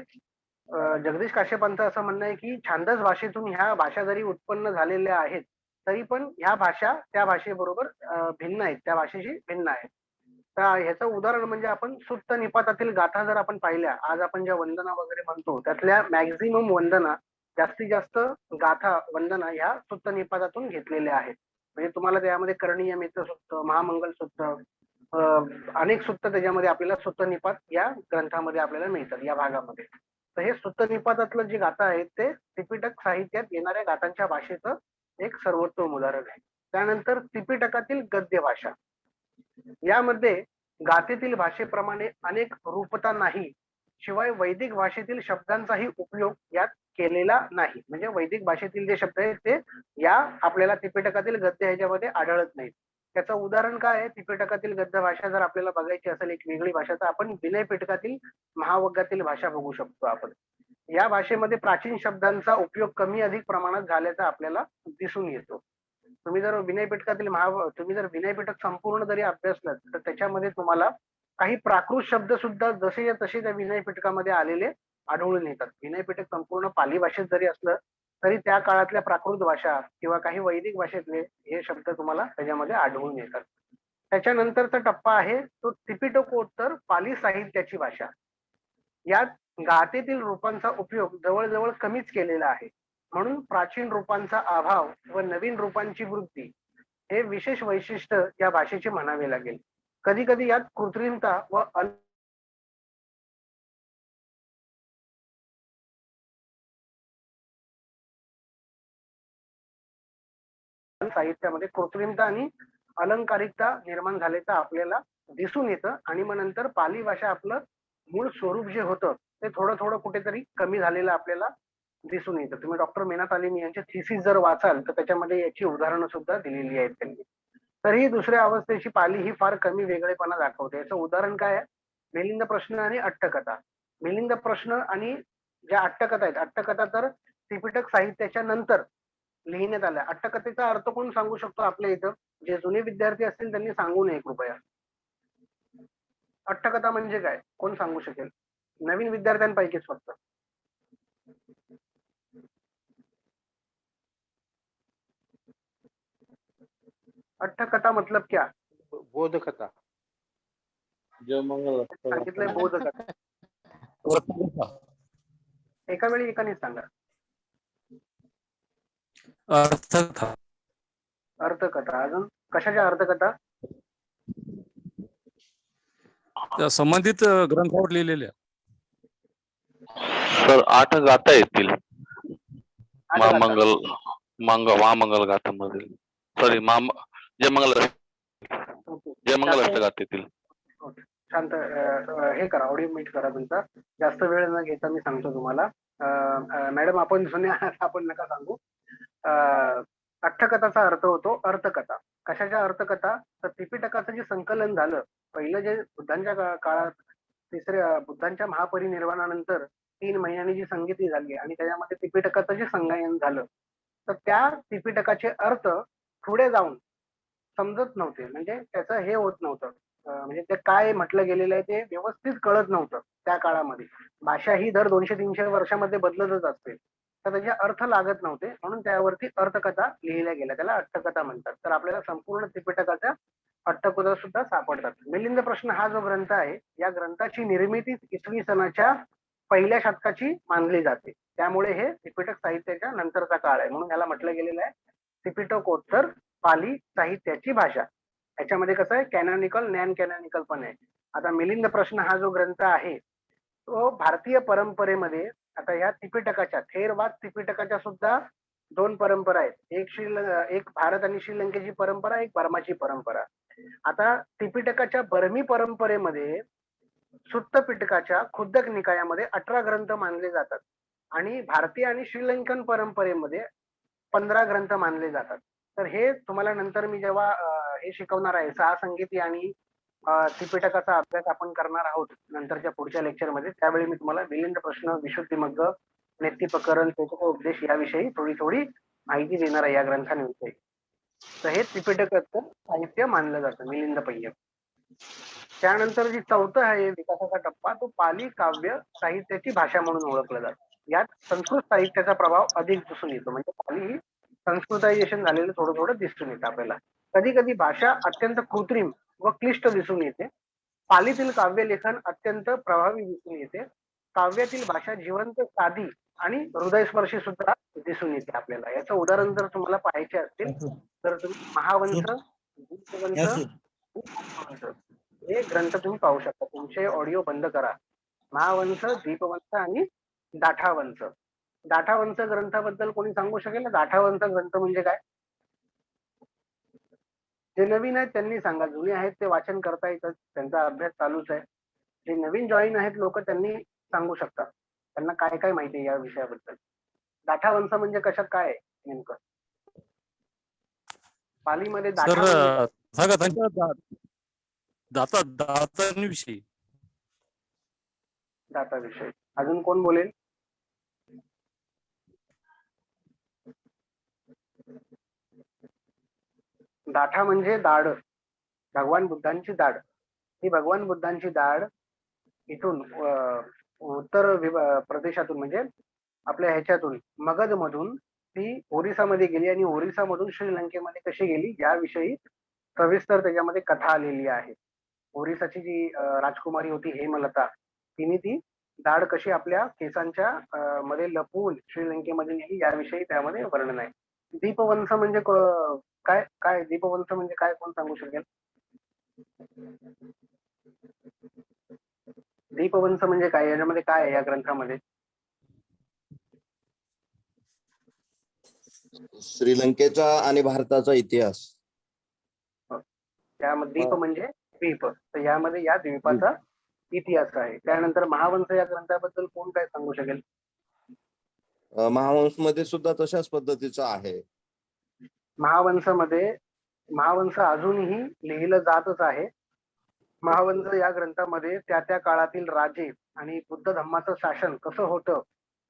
जगदीश काश्यपांचं असं म्हणणं आहे की छांदस भाषेतून ह्या भाषा जरी उत्पन्न झालेल्या आहेत तरी पण ह्या भाषा त्या भाषेबरोबर भिन्न आहेत, त्या भाषेशी भिन्न आहेत. तर ह्याचं उदाहरण म्हणजे आपण सुत्त निपातातील गाथा जर आपण पाहिल्या, आज आपण ज्या वंदना वगैरे म्हणतो त्यातल्या मॅक्झिमम वंदना, जास्तीत जास्त गाथा वंदना ह्या सुत्त निपातातून घेतलेल्या आहेत. म्हणजे तुम्हाला त्यामध्ये कर्णीय मित्र सुत्त, महामंगल सुत्त, अनेक सुत्त त्याच्यामध्ये आपल्याला सुत्त निपात या ग्रंथामध्ये आपल्याला मिळतात या भागामध्ये. तर हे सुत्त निपातातलं जी गाथा आहेत ते त्रिपिटक साहित्यात येणाऱ्या गाथांच्या भाषेचं एक सर्वोत्तम उदाहरण आहे. त्यानंतर त्रिपिटकातील गद्य भाषा, यामध्ये गाथेतील भाषेप्रमाणे अनेक रूपता नाही, शिवाय वैदिक भाषेतील शब्दांचाही उपयोग यात केलेला नाही. म्हणजे वैदिक भाषेतील जे शब्द आहेत ते या आपल्याला त्रिपिटकातील गद्य ह्याच्यामध्ये आढळत नाहीत. त्याचं उदाहरण काय आहे? त्रिपिटकातील गद्य भाषा जर आपल्याला बघायची असेल एक वेगळी भाषा, तर आपण विनय पिटकातील महावग्गातील भाषा बघू शकतो आपण. या भाषेमध्ये प्राचीन शब्दांचा उपयोग कमी अधिक प्रमाणात झाल्याचा आपल्याला दिसून येतो. तुम्ही जर विनय पिटक संपूर्ण जरी अभ्यासलं तर त्याच्यामध्ये तुम्हाला काही प्राकृत शब्द सुद्धा जसे तसे त्या विनय पिटकामध्ये आलेले आढळून येतात. विनय पिटक संपूर्ण पाली भाषेत जरी असलं तरी त्या काळातल्या प्राकृत भाषा किंवा काही वैदिक भाषेतले हे शब्द तुम्हाला त्याच्यामध्ये आढळून येतात. त्याच्यानंतरचा टप्पा आहे तो त्रिपिटकोत्तर पाली साहित्याची भाषा. यात गाथेतील रूपांचा उपयोग जवळजवळ कमीच केलेला आहे. म्हणून प्राचीन रूपांचा अभाव व नवीन रूपांची वृद्धी हे विशेष वैशिष्ट्य या भाषेचे म्हणावे लागेल. कधी कधी यात कृत्रिमता व साहित्यामध्ये कृत्रिमता आणि अलंकारिकता निर्माण झाल्याचं आपल्याला दिसून येतं. आणि मग नंतर पाली भाषा आपलं मूळ स्वरूप जे होतं ते थोडं थोडं कुठेतरी कमी झालेलं आपल्याला दिसून येतं. तुम्ही डॉक्टर मेहनात अली यांचे थिसिस जर वाचाल तर त्याच्यामध्ये याची उदाहरणं सुद्धा दिलेली आहेत त्यांनी. तर ही दुसऱ्या अवस्थेची पाली ही फार कमी वेगळेपणा दाखवते. याचं उदाहरण काय आहे? मिलिंद प्रश्न आणि अट्टकथा. मिलिंद प्रश्न आणि ज्या अट्टकथा आहेत, अट्टकथा तर त्रिपिटक साहित्याच्या नंतर लिहिण्यात आल्या. अट्टकथेचा अर्थ कोण सांगू शकतो आपल्या इथं? जे जुने विद्यार्थी असतील त्यांनी सांगू नये कृपया. अट्टकथा म्हणजे काय, कोण सांगू शकेल? नवीन विद्यार्थ्यांपैकीच फक्त. अट्टकथा मतलब क्या? बोध कथा. जयमंगल सांगितलंय बौद्ध कथा. एका वेळी एकाने सांगा. अर्थकथा. अर्थकथा. अजून कशाच्या अर्थकथा? त्या संबंधित ग्रंथावर लिहिलेल्या. सर 8 गाथा येतील. आठ गाथा. महामंगल गाथामधील सॉरी जयमंगल अष्टगाथा येतील. शांत हे करा, ऑडिओ मीट करा तुमचा. जास्त वेळ न घेता मी सांगतो तुम्हाला. मॅडम आपण जुन्या आपण नका सांगू. अट्टकथाचा अर्थ होतो अर्थकथा. कशाच्या अर्थकथा? तर त्रिपिटकाचं जे संकलन झालं पहिलं, जे बुद्धांच्या काळात बुद्धांच्या महापरिनिर्वाणानंतर 3 महिन्यांनी जी संगीती झाली आणि त्याच्यामध्ये त्रिपिटकाचं जे संगायन झालं, तर त्या त्रिपिटकाचे अर्थ पुढे जाऊन समजत नव्हते. म्हणजे त्याचं हे होत नव्हतं, म्हणजे ते काय म्हटलं गेलेलं आहे ते व्यवस्थित कळत नव्हतं त्या काळामध्ये. भाषा ही दर 200-300 वर्षामध्ये बदलतच असते, तर त्याचे अर्थ लागत नव्हते, म्हणून त्यावरती अर्थकथा लिहिल्या गेल्या. त्याला अट्टकथा म्हणतात. तर आपल्याला संपूर्ण त्रिपिटकाच्या अट्टकथा सुद्धा सापडतात. मिलिंद प्रश्न हा जो ग्रंथ आहे, या ग्रंथाची निर्मिती इसवी सनाच्या पहिल्या शतकाची मानली जाते. त्यामुळे हे त्रिपिटक साहित्याच्या नंतरचा काळ आहे, म्हणून याला म्हटलं गेलेलं आहे त्रिपिटकोत्तर पाली साहित्याची भाषा. याच्यामध्ये कसं आहे, कॅनॉनिकल, नॉन कॅनॉनिकल पण आहे. आता मिलिंद प्रश्न हा जो ग्रंथ आहे तो भारतीय परंपरेमध्ये, आता या त्रिपिटकाच्या थेरवाद त्रिपिटकाच्या सुद्धा 2 परंपरा आहेत. एक भारत आणि श्रीलंकेची परंपरा, एक बर्माची परंपरा. आता त्रिपिटकाच्या बर्मी परंपरेमध्ये सुत्त पिटकाच्या खुद्दक निकायामध्ये 18 ग्रंथ मानले जातात आणि भारतीय आणि श्रीलंकन परंपरेमध्ये 15 ग्रंथ मानले जातात. तर हे तुम्हाला नंतर मी जेव्हा हे शिकवणार आहे, 6 संगीती आणि त्रिपिटकाचा अभ्यास आपण करणार आहोत नंतरच्या पुढच्या लेक्चरमध्ये, त्यावेळी मी तुम्हाला मिलिंद प्रश्न, विशुद्धिमग्ग, नेत्तिप्रकरण, उपदेश याविषयी थोडी माहिती देणार आहे या ग्रंथांविषयी. तर हे त्रिपिटकाचं साहित्य मानलं जातं, मिलिंद पय्य. त्यानंतर जी 4था आहे विकासाचा टप्पा, तो पाली काव्य साहित्याची भाषा म्हणून ओळखलं जातं. यात संस्कृत साहित्याचा प्रभाव अधिक दिसून येतो. म्हणजे पाली ही संस्कृतायझेशन झालेलं थोडं दिसून येतं आपल्याला. कधी कधी भाषा अत्यंत कृत्रिम व क्लिष्ट दिसून येते. पालीतील काव्यलेखन अत्यंत प्रभावी दिसून येते. काव्यातील भाषा जिवंत, साधी आणि हृदयस्पर्शी सुद्धा दिसून येते आपल्याला. याचं उदाहरण जर तुम्हाला पाहायचे असतील तर तुम्ही महावंश, दीपवंश हे ग्रंथ तुम्ही पाहू शकता. तुमचे ऑडिओ बंद करा. महावंश, दीपवंश आणि दाठावंश. दाठावंश ग्रंथाबद्दल कोणी सांगू शकेल? दाठावंश ग्रंथ म्हणजे काय? जे नवीन आहेत त्यांनी सांगा. जुने आहेत ते वाचन करता येतं, त्यांचा अभ्यास चालूच आहे. जे नवीन जॉईन आहेत लोक, त्यांनी सांगू शकतात त्यांना काय काय माहिती आहे या विषयाबद्दल. दाठावंश म्हणजे कशात काय आहे नेमकं? पालीमध्ये दातांविषयी. दाताविषयी अजून कोण बोलेल? दाठा म्हणजे दाढ, भगवान बुद्धांची दाढ. ही भगवान बुद्धांची दाढ इथून उत्तर प्रदेशातून, म्हणजे आपल्या ह्याच्यातून मगध मधून ती ओरिसामध्ये गेली आणि ओरिसामधून श्रीलंकेमध्ये कशी गेली याविषयी सविस्तर त्याच्यामध्ये कथा आलेली आहे. ओरिसाची जी राजकुमारी होती हेमलता, तिने ती दाढ कशी आपल्या केसांच्या मध्ये लपवून श्रीलंकेमध्ये नेली याविषयी त्यामध्ये वर्णन आहे. दीपवंश म्हणजे काय? काय दीपवंश म्हणजे काय, कोण सांगू शकेल? दीपवंश म्हणजे काय, याच्यामध्ये काय आहे या ग्रंथामध्ये? श्रीलंकेचा आणि भारताचा इतिहास. त्यामध्ये दीप म्हणजे द्वीप, तर यामध्ये या द्वीपाचा इतिहास आहे. त्यानंतर महावंश या ग्रंथाबद्दल कोण काय सांगू शकेल? महावंश मध्ये सुद्धा तशाच पद्धतीचा आहे. महावंश अजूनही लिहिलं जातच आहे. महावंश या ग्रंथामध्ये त्या काळातील राजे आणि बुद्ध धम्माचं शासन कसं होतं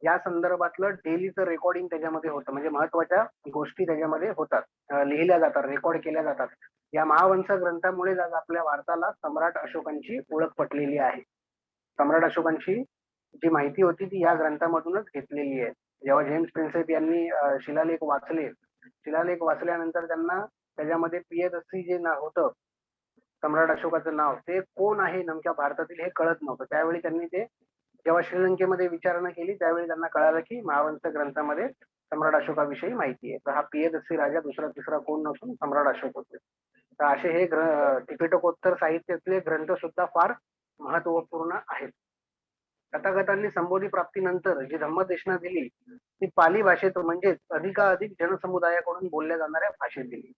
या संदर्भातलं डेलीचं रेकॉर्डिंग त्याच्यामध्ये होतं. म्हणजे महत्वाच्या गोष्टी त्याच्यामध्ये होतात, लिहिल्या जातात, रेकॉर्ड केल्या जातात. या महावंश ग्रंथामुळे आज आपल्या भारताला सम्राट अशोकांची ओळख पटलेली आहे. सम्राट अशोकांची जी माहिती होती ती या ग्रंथामधूनच घेतलेली आहे. जेव्हा जेम्स प्रिन्सेप यांनी शिलालेख वाचल्यानंतर त्यांना त्याच्यामध्ये पियदस्सी जे होतं सम्राट अशोकाचं नाव ते कोण आहे नेमक्या भारतातील हे कळत नव्हतं. त्यावेळी त्यांनी ते जेव्हा श्रीलंकेमध्ये विचारणा केली त्यावेळी त्यांना कळालं की महावंश ग्रंथामध्ये सम्राट अशोकाविषयी माहिती आहे. तर हा पियदस्सी राजा दुसरा तिसरा कोण नसून सम्राट अशोक होते. तर असे हे त्रिपिटकोत्तर साहित्यातले ग्रंथ सुद्धा फार महत्वपूर्ण आहेत. तथागतांनी संबोधी प्राप्तीनंतर जी धम्मदेशना दिली ती पाली भाषेत म्हणजेच अधिकाधिक जनसमुदायाकडून बोलल्या जाणाऱ्या भाषेत दिली.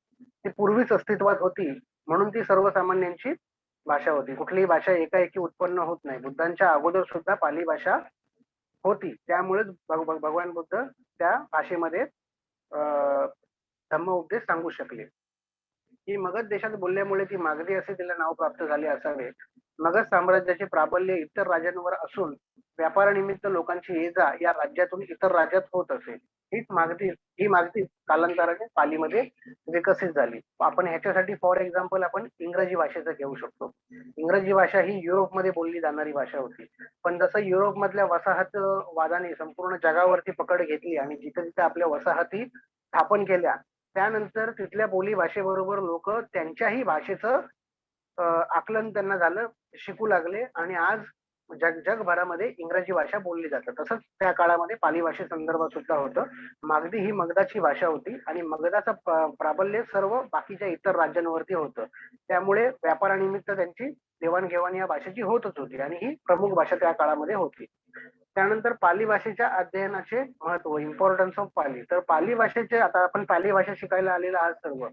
ती पूर्वीच अस्तित्वात होती म्हणून ती सर्वसामान्यांची भाषा होती. कुठलीही भाषा एकाएकी उत्पन्न होत नाही. बुद्धांच्या अगोदर सुद्धा पाली भाषा होती. त्यामुळेच भगवान बुद्ध त्या भाषेमध्ये धम्म उपदेश सांगू शकले. ही मगध देशात बोलल्यामुळे ती मागधी असे तिला नाव प्राप्त झाले असावे. मगध साम्राज्याचे प्राबल्य इतर राज्यांवर असून व्यापारानिमित्त लोकांची ये जा या राज्यातून इतर राज्यात होत असे. ही मागधी कालांतराने पालीमध्ये विकसित झाली. आपण ह्याच्यासाठी फॉर एक्झाम्पल आपण इंग्रजी भाषेचं घेऊ शकतो. इंग्रजी भाषा ही युरोपमध्ये बोलली जाणारी भाषा होती. पण जसं युरोपमधल्या वसाहतवादाने संपूर्ण जगावरती पकड घेतली आणि जिथे जिथे आपल्या वसाहती स्थापन केल्या त्यानंतर तिथल्या बोली भाषेबरोबर लोक त्यांच्याही भाषेचं आकलन त्यांना झालं, शिकू लागले आणि आज जगभरामध्ये इंग्रजी भाषा बोलली जाते. तसंच त्या काळामध्ये पाली भाषे संदर्भात सुद्धा होतं. मागधी ही मगधाची भाषा होती आणि मगधाचं प्राबल्य सर्व बाकीच्या इतर राज्यांवरती होतं. त्यामुळे व्यापारानिमित्त त्यांची देवाणघेवाण या भाषेची होतच होती आणि ही प्रमुख भाषा त्या काळामध्ये होती. त्यानंतर पाली भाषेच्या अध्ययनाचे महत्व, इम्पॉर्टन्स ऑफ पाली. तर पाली भाषेचे आता आपण पाली भाषा शिकायला आलेला आहात सर्व.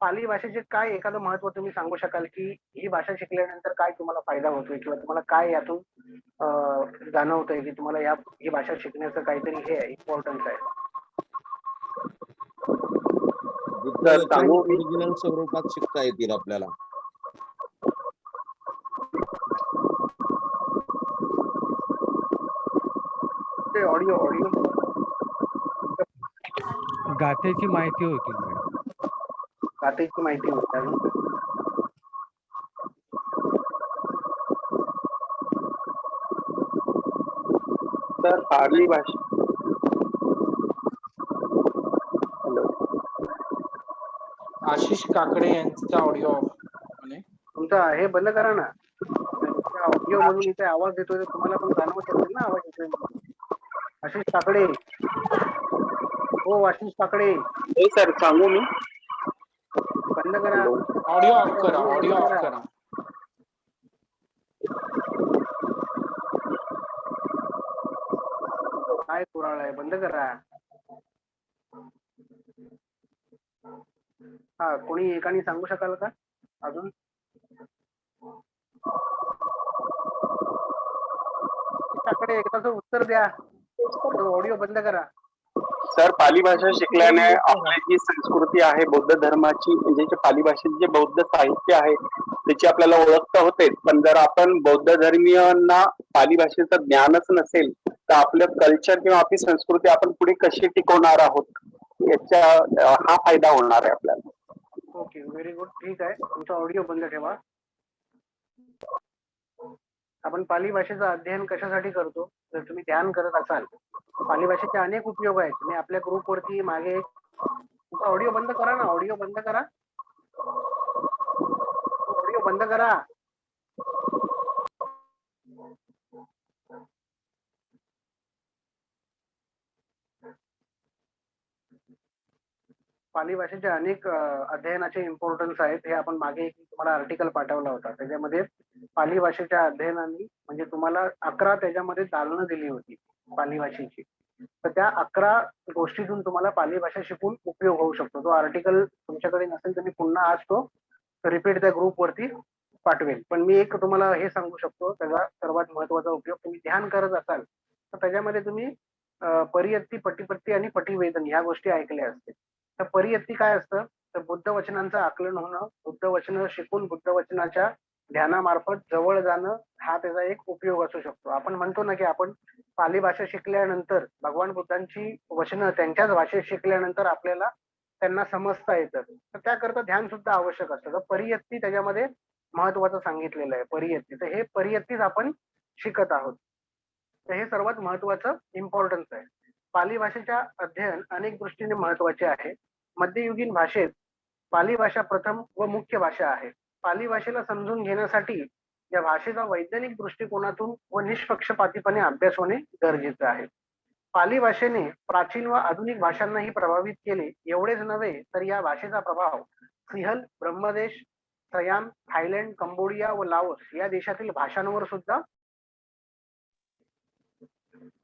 पाली भाषेचे काय एखादं महत्व तुम्ही सांगू शकाल की ही भाषा शिकल्यानंतर काय तुम्हाला फायदा होतोय किंवा तुम्हाला काय यातून जाणवतंय की तुम्हाला ही भाषा शिकण्याचं काहीतरी हे आहे, इम्पॉर्टन्स आहे? ओरिजिनल स्वरूपात शिकता येतील आपल्याला. ऑडिओ गाथेची माहिती होती. गाथेची माहिती होती. तर पाली भाषा आशिष काकडे यांचा ऑडिओ तुमचा हे बंद करा ना. ऑडिओ मधून इथे आवाज येतोय तुम्हाला पण जाणवत असेल ना आवाज येतोय. आशिष काकडे, हो आशिष काकडे. हो सर, सांगू मी? बंद करा. ऑडिओ ऑफ करा, ऑडिओ ऑफ करा. काय कुराळ आहे, बंद करा. हा, कोणी एकाने सांगू शकाल का अजून? काकडे एकदाचं उत्तर द्या. ऑडिओ बंद करा. सर, पाली भाषा शिकल्याने आपली जी संस्कृती आहे बौद्ध धर्माची, म्हणजे पाली भाषेत जे बौद्ध साहित्य आहे त्याची आपल्याला ओळख तर होते. पण जर आपण बौद्ध धर्मीयांना पाली भाषेचं ज्ञानच नसेल तर आपलं कल्चर किंवा आपली संस्कृती आपण पुढे कशी टिकवणार आहोत, याचा हा फायदा होणार आहे आपल्याला. Okay, very good. ठीक आहे, तुमचा ऑडिओ बंद ठेवा. आपण पाली भाषेचं अध्ययन कशासाठी करतो? जर तुम्ही ध्यान करत असाल, पाली भाषेचे अनेक उपयोग आहेत. मी आपल्या ग्रुपवरती मागे, तुमचा ऑडिओ बंद करा ना. ऑडिओ बंद करा. ऑडिओ बंद करा. पाली भाषेचे अनेक अध्ययनाचे इम्पॉर्टन्स आहेत. हे आपण मागे तुम्हाला आर्टिकल पाठवला होता. त्याच्यामध्ये पाली भाषेच्या अध्ययनाने म्हणजे तुम्हाला 11 त्याच्यामध्ये दालनं दिली होती पाली भाषेची. तर त्या 11 गोष्टीतून तुम्हाला पाली भाषा शिकून उपयोग होऊ शकतो. तो आर्टिकल तुमच्याकडे नसेल तर मी पुन्हा आज तो रिपीट त्या ग्रुपवरती पाठवेल. पण मी एक तुम्हाला हे सांगू शकतो, त्याचा सर्वात महत्वाचा उपयोग तुम्ही ध्यान करत असाल तर त्याच्यामध्ये तुम्ही परियत्ती, पटीपत्ती आणि पटीवेदन ह्या गोष्टी ऐकल्या असतील. तर परियत्ती काय असतं? तर बुद्ध वचनांचं आकलन होणं, बुद्ध वचन शिकून बुद्ध वचनाच्या ध्यानामार्फत जवळ जाणं, हा त्याचा एक उपयोग असू शकतो. आपण म्हणतो ना की आपण पाली भाषा शिकल्यानंतर भगवान बुद्धांची वचनं त्यांच्याच भाषेत शिकल्यानंतर आपल्याला त्यांना समजता येतं. तर त्याकरता ध्यान सुद्धा आवश्यक असतं. तर परियत्ती त्याच्यामध्ये महत्वाचं सांगितलेलं आहे. परियत्ती, तर हे परियत्तीच आपण शिकत आहोत. तर हे सर्वात महत्वाचं इम्पॉर्टन्स आहे. पाली भाषेच्या अध्ययन अनेक दृष्टीने महत्वाचे आहे. मध्ययुगीन भाषेत पाली भाषा प्रथम व मुख्य भाषा आहे. पाली भाषेला समजून घेण्यासाठी या भाषेचा वैज्ञानिक दृष्टिकोनातून व निष्पक्षपातीपणे अभ्यास होणे गरजेचे आहे. पाली भाषेने प्राचीन व आधुनिक भाषांनाही प्रभावित केले. एवढेच नव्हे तर या भाषेचा प्रभाव Sinhala, Brahmadesh, Siam, Thailand, Cambodia व लाओस या देशातील भाषांवर सुद्धा.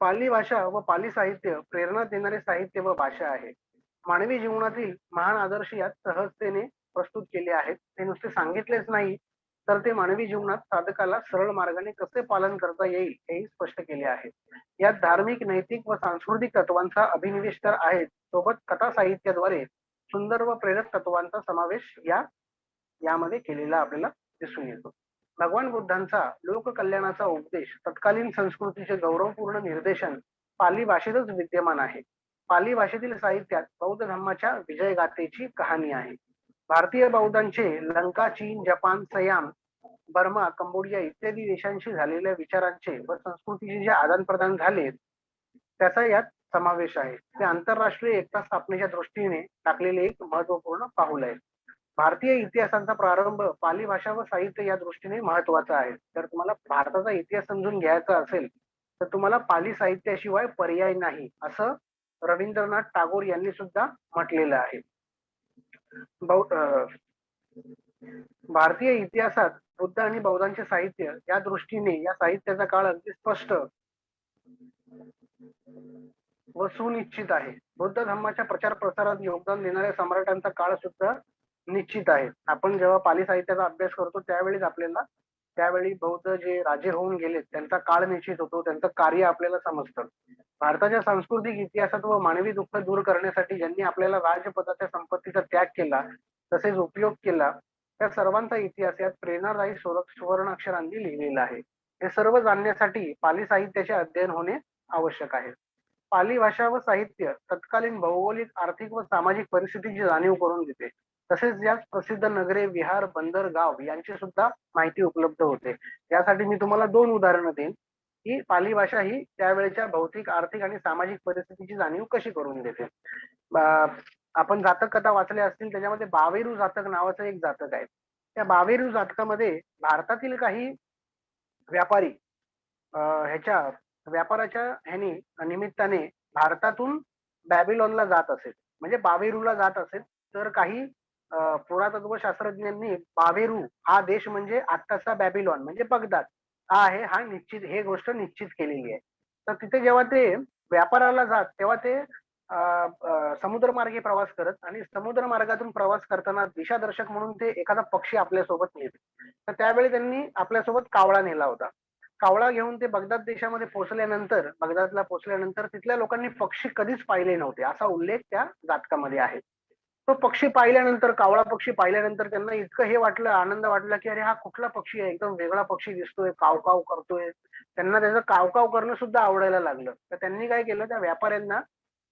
पाली भाषा व पाली साहित्य प्रेरणा देणारे साहित्य व भाषा आहे. मानवी जीवनातील महान आदर्श यात सहजतेने प्रस्तुत केले आहेत. ते नुसते सांगितलेच नाही तर ते मानवी जीवनात साधकाला सरळ मार्गाने कसे पालन करता येईल हेही स्पष्ट केले आहे. यात धार्मिक, नैतिक व सांस्कृतिक तत्वांचा अभिनिवेश तर आहे, सोबत कथा साहित्याद्वारे सुंदर व प्रेरक तत्वांचा समावेश यामध्ये केलेला आपल्याला दिसून येतो. भगवान बुद्धांचा लोककल्याणाचा उपदेश, तत्कालीन संस्कृतीचे गौरवपूर्ण निर्देशन पाली भाषेतच विद्यमान आहे. पाली भाषेतील साहित्यात बौद्ध धर्माच्या विजयगाथेची कहाणी आहे. भारतीय बौद्धांचे लंका, चीन, जपान, सयाम, बर्मा, कंबोडिया इत्यादी देशांशी झालेल्या विचारांचे व संस्कृतीचे जे आदान प्रदान झाले त्याचा यात समावेश आहे. ते आंतरराष्ट्रीय एकता स्थापनेच्या दृष्टीने टाकलेले एक महत्वपूर्ण पाऊल आहे. भारतीय इतिहासाचा प्रारंभ पाली भाषा व साहित्य या दृष्टीने महत्वाचा आहे. जर तुम्हाला भारताचा इतिहास समजून घ्यायचा असेल तर तुम्हाला पाली साहित्याशिवाय पर्याय नाही, असं रवींद्रनाथ टागोर यांनी सुद्धा म्हटलेलं आहे. भारतीय इतिहासात बुद्ध आणि बौद्धांचे साहित्य या दृष्टीने या साहित्याचा काळ अगदी स्पष्ट व सुनिश्चित आहे. बुद्ध धर्माच्या प्रचार प्रसारात योगदान देणाऱ्या सम्राटांचा काळ सुद्धा निश्चित आहे. आपण जेव्हा पाली साहित्याचा अभ्यास करतो त्यावेळी बौद्ध जे राजे होऊन गेलेत त्यांचा काळ निश्चित होतो, त्यांचं कार्य आपल्याला समजतं. भारताच्या सांस्कृतिक इतिहासात व मानवी दुःख दूर करण्यासाठी ज्यांनी आपल्याला राजपदाच्या संपत्तीचा त्याग केला तसेच उपयोग केला त्या सर्वांचा इतिहास यात प्रेरणादायी सुवर्णाक्षरांनी लिहिलेला आहे. हे सर्व जाणण्यासाठी पाली साहित्याचे अध्ययन होणे आवश्यक आहे. पाली भाषा व साहित्य तत्कालीन भौगोलिक, आर्थिक व सामाजिक परिस्थितीची जाणीव करून देते. तसेच यात प्रसिद्ध नगरे, विहार, बंदर, गाव यांची सुद्धा माहिती उपलब्ध होते. यासाठी मी तुम्हाला 2 उदाहरणं देईन की पाली भाषा ही त्यावेळेच्या भौतिक, आर्थिक आणि सामाजिक परिस्थितीची जाणीव कशी करून देते. आपण जातक कथा वाचल्या असतील, त्याच्यामध्ये बावेरू जातक नावाचं एक जातक आहे. त्या बावेरू जातकामध्ये भारतातील काही व्यापारी ह्याच्या व्यापाराच्या निमित्ताने भारतातून बॅबिलॉनला जात असेल, म्हणजे बावेरूला जात असेल. तर काही पुरातत्व शास्त्रज्ञांनी बावेरू हा देश म्हणजे आत्ताचा बॅबिलॉन म्हणजे बगदाद हा आहे, हा निश्चित, हे गोष्ट निश्चित केलेली आहे. तर तिथे जेव्हा ते व्यापाराला जात तेव्हा ते समुद्रमार्गे प्रवास करत आणि समुद्र मार्गातून प्रवास करताना दिशादर्शक म्हणून ते एखादा पक्षी आपल्यासोबत नेते. तर त्यावेळी त्यांनी आपल्यासोबत कावळा नेला होता. कावळा घेऊन ते बगदाद देशामध्ये बगदादला पोहोचल्यानंतर तिथल्या लोकांनी पक्षी कधीच पाहिले नव्हते असा उल्लेख त्या जातकामध्ये आहे. तो पक्षी पाहिल्यानंतर, कावळा पक्षी पाहिल्यानंतर त्यांना इतकं हे वाटलं, आनंद वाटला की अरे हा कुठला पक्षी आहे, एकदम वेगळा पक्षी दिसतोय, कावकाव करतोय. त्यांना त्याचं कावकाव करणं सुद्धा आवडायला लागलं. तर त्यांनी काय केलं, त्या व्यापाऱ्यांना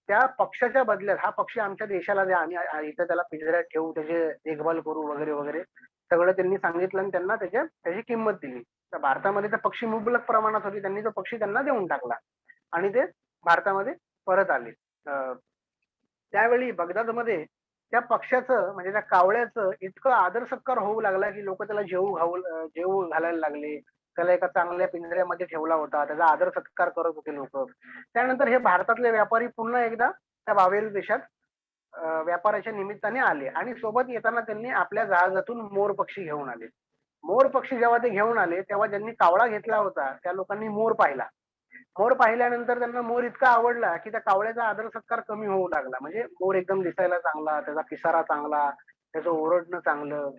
त्या पक्षाच्या बदल्यात हा पक्षी आमच्या देशाला द्या, आम्ही इथं त्याला पिंजऱ्यात ठेवू, त्याची देखभाल करू वगैरे वगैरे सगळं त्यांनी सांगितलं आणि त्यांना त्याची किंमत दिली. तर भारतामध्ये तर पक्षी मुबलक प्रमाणात होती, त्यांनी तो पक्षी त्यांना देऊन टाकला आणि ते भारतामध्ये परत आले. त्यावेळी बगदादमध्ये त्या पक्षाचं म्हणजे त्या कावळ्याचं इतकं आदर सत्कार होऊ लागला की लोक त्याला जेवू घालायला लागले. त्याला एका चांगल्या पिंजऱ्यामध्ये ठेवला होता, त्याचा आदर सत्कार करत होते लोक. त्यानंतर हे भारतातले व्यापारी पुन्हा एकदा त्या बावेरू देशात व्यापाराच्या निमित्ताने आले आणि सोबत येताना त्यांनी आपल्या जहाजातून मोर पक्षी घेऊन आले. मोर पक्षी जेव्हा ते घेऊन आले तेव्हा ज्यांनी कावळा घेतला होता त्या लोकांनी मोर पाहिला. मोर पाहिल्यानंतर त्यांना मोर इतका आवडला की त्या कावळ्याचा आदर सत्कार कमी होऊ लागला. म्हणजे मोर एकदम दिसायला चांगला, त्याचा पिसारा चांगला, त्याचं ओरडणं चांगलं,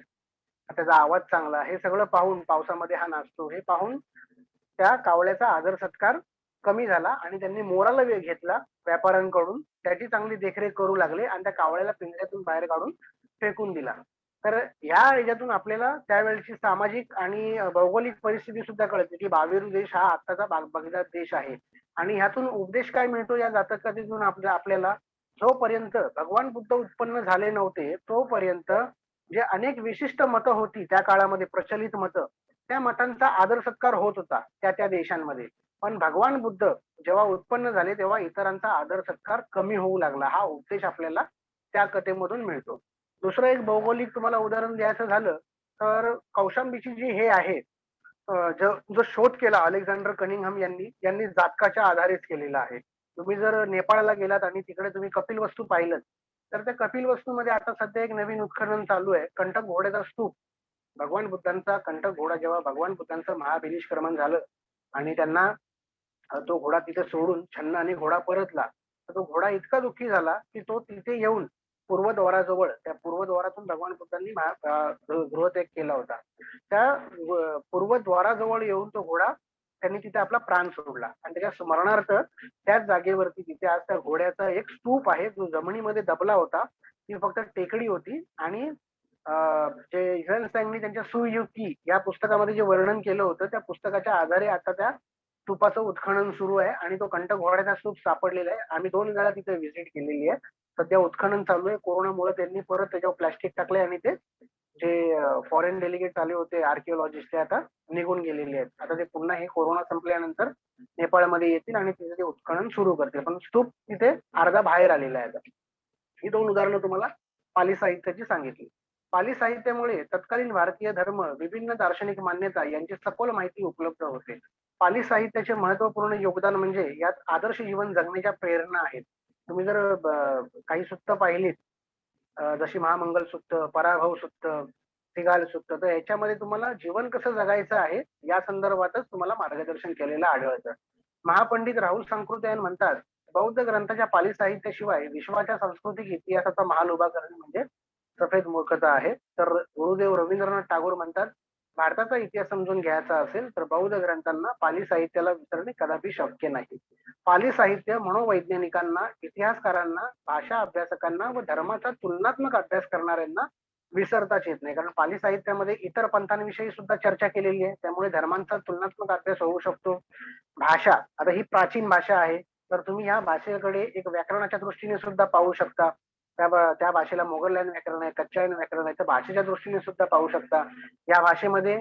त्याचा आवाज चांगला, हे सगळं पाहून, पावसामध्ये हा नाचतो हे पाहून त्या कावळ्याचा आदर सत्कार कमी झाला आणि त्यांनी मोराला वेळ घेतला व्यापाऱ्यांकडून, त्याची चांगली देखरेख करू लागले आणि त्या कावळ्याला पिंजऱ्यातून बाहेर काढून फेकून दिला. तर ह्या याच्यातून आपल्याला त्यावेळची सामाजिक आणि भौगोलिक परिस्थिती सुद्धा कळते की बावेरू देश हा आत्ताचा बगदाद देश आहे. आणि ह्यातून उपदेश काय मिळतो या जातककथेतून आपल्याला, जोपर्यंत भगवान बुद्ध उत्पन्न झाले नव्हते तोपर्यंत जे अनेक विशिष्ट मतं होती त्या काळामध्ये, प्रचलित मतं, त्या मतांचा आदर सत्कार होत होता त्या देशांमध्ये. पण भगवान बुद्ध जेव्हा उत्पन्न झाले तेव्हा इतरांचा आदर सत्कार कमी होऊ लागला. हा उपदेश आपल्याला त्या कथेमधून मिळतो. दुसरं एक भौगोलिक तुम्हाला उदाहरण द्यायचं झालं तर कौशांबीची जी हे आहे जो शोध केला अलेक्झांडर कनिंगहम यांनी जातकाच्या आधारेच केलेला आहे. तुम्ही जर नेपाळला गेलात आणि तिकडे तुम्ही कपिलवस्तू पाहिलं तर त्या कपिलवस्तूमध्ये आता सध्या एक नवीन उत्खनन चालू आहे. कंटक घोड्याचा स्तूप, भगवान बुद्धांचा कंटक घोडा, जेव्हा भगवान बुद्धांचं महाभिनिष्क्रमण झालं आणि त्यांना तो घोडा तिथे सोडून छन्नाने घोडा परतला, तर तो घोडा इतका दुःखी झाला की तो तिथे येऊन पूर्वद्वाराजवळ, त्या पूर्वद्वारातून भगवान बुद्धांनी गृहत्याग केला होता, त्या पूर्वद्वाराजवळ येऊन तो घोडा त्यांनी तिथे आपला प्राण सोडला आणि त्याच्या स्मरणार्थ त्याच जागेवरती तिथे आज त्या घोड्याचा एक स्तूप आहे जो जमिनीमध्ये दबला होता. ती फक्त टेकडी होती आणि जे ह्युएन त्यांच्या सुयुकी या पुस्तकामध्ये जे वर्णन केलं होतं त्या पुस्तकाच्या आधारे आता त्या स्तूपाचं उत्खनन सुरू आहे आणि तो कंटक घोड्याचा स्तूप सापडलेला आहे. आम्ही 2 वेळा तिथे व्हिजिट केलेली आहे. सध्या उत्खनन चालू आहे. कोरोनामुळे त्यांनी परत त्याच्यावर प्लास्टिक टाकले आणि ते जे फॉरेन डेलिगेट आले होते आर्किओलॉजिस्ट ते आता निघून गेलेले आहेत. आता ते पुन्हा हे कोरोना संपल्यानंतर नेपाळमध्ये येतील आणि तिथे ते उत्खनन सुरू करतील. पण स्तूप तिथे अर्धा बाहेर आलेला आहे. ही 2 उदाहरणं तुम्हाला पाली साहित्याची सांगितली. पाली साहित्यामुळे तत्कालीन भारतीय धर्म, विभिन्न दार्शनिक मान्यता यांची सखोल माहिती उपलब्ध होते. पाली साहित्याचे महत्वपूर्ण योगदान म्हणजे यात आदर्श जीवन जगण्याच्या प्रेरणा आहेत. तुम्ही जर काही सुत्त पाहिलीत, जशी महामंगल सुत्त, पराभव सुत्त, तिघाल सुत्त, तर याच्यामध्ये तुम्हाला जीवन कसं जगायचं आहे या संदर्भातच तुम्हाला मार्गदर्शन केलेलं आढळतं. महापंडित राहुल सांकृत्यायन म्हणतात, बौद्ध ग्रंथाच्या पाली साहित्याशिवाय विश्वाच्या सांस्कृतिक इतिहासाचा महाल उभा करणे म्हणजे सफेद मूर्खता आहे. तर गुरुदेव रवींद्रनाथ टागोर म्हणतात, भारताचा इतिहास समजून घ्यायचा असेल तर बौद्ध ग्रंथांना पाली साहित्याला विसरणे कदापि शक्य नाही. पाली साहित्य मनोवैज्ञानिकांना, इतिहासकारांना, भाषा अभ्यासकांना व धर्माचा तुलनात्मक अभ्यास करणाऱ्यांना विसरताच येत नाही. कारण पाली साहित्यामध्ये इतर पंथांविषयी सुद्धा चर्चा केलेली आहे, त्यामुळे धर्मांचा तुलनात्मक अभ्यास होऊ शकतो. भाषा, आता ही प्राचीन भाषा आहे तर तुम्ही ह्या भाषेकडे एक व्याकरणाच्या दृष्टीने सुद्धा पाहू शकता. त्या भाषेला मोगलयन व्याकरण आहे, कच्चायन व्याकरण आहे, तर भाषेच्या दृष्टीने सुद्धा पाहू शकता. या भाषेमध्ये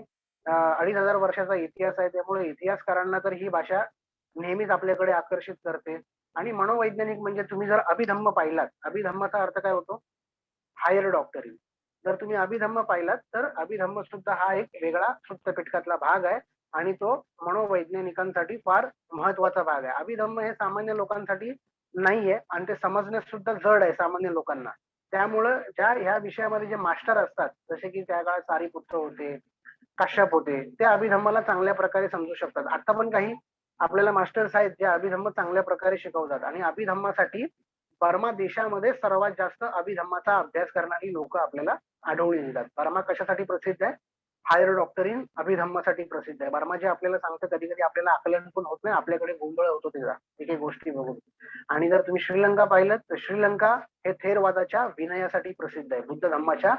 2500 वर्षाचा इतिहास आहे, त्यामुळे इतिहासकारांना तर ही भाषा नेहमीच आपल्याकडे आकर्षित करते. आणि मनोवैज्ञानिक म्हणजे तुम्ही जर अभिधम्म पाहिलात, अभिधम्माचा अर्थ काय होतो? हायर डॉक्टरी. जर तुम्ही अभिधम्म पाहिलात तर अभिधम्म सुद्धा हा एक वेगळा सुप्त पिटकातला भाग आहे आणि तो मनोवैज्ञानिकांसाठी फार महत्वाचा भाग आहे. अभिधम्म हे सामान्य लोकांसाठी नाहीये आणि ते समजण्यास सुद्धा जड आहे सामान्य लोकांना. त्यामुळं ह्या विषयामध्ये जे मास्टर असतात, जसे की त्या काळात सारीपुत्र होते, काश्यप होते, ते अभिधम्माला चांगल्या प्रकारे समजू शकतात. आता पण काही आपल्याला मास्टर्स आहेत जे अभिधम्म चांगल्या प्रकारे शिकवतात. आणि अभिधम्मासाठी बर्मा देशामध्ये सर्वात जास्त अभिधम्माचा अभ्यास करणारी लोक आपल्याला आढळून येतात. बर्मा कशासाठी प्रसिद्ध आहे? हायर डॉक्टरीन अभिधम्मासाठी प्रसिद्ध आहे. बर्मा जे आपल्याला सांगतं, कधी कधी आपल्याला आकलन पण होत नाही, आपल्याकडे गोंधळ होतो त्याचा एक एक गोष्टी बघून. आणि जर तुम्ही श्रीलंका पाहिलं तर श्रीलंका हे थेरवादाच्या विनयासाठी प्रसिद्ध आहे, बुद्ध धम्माच्या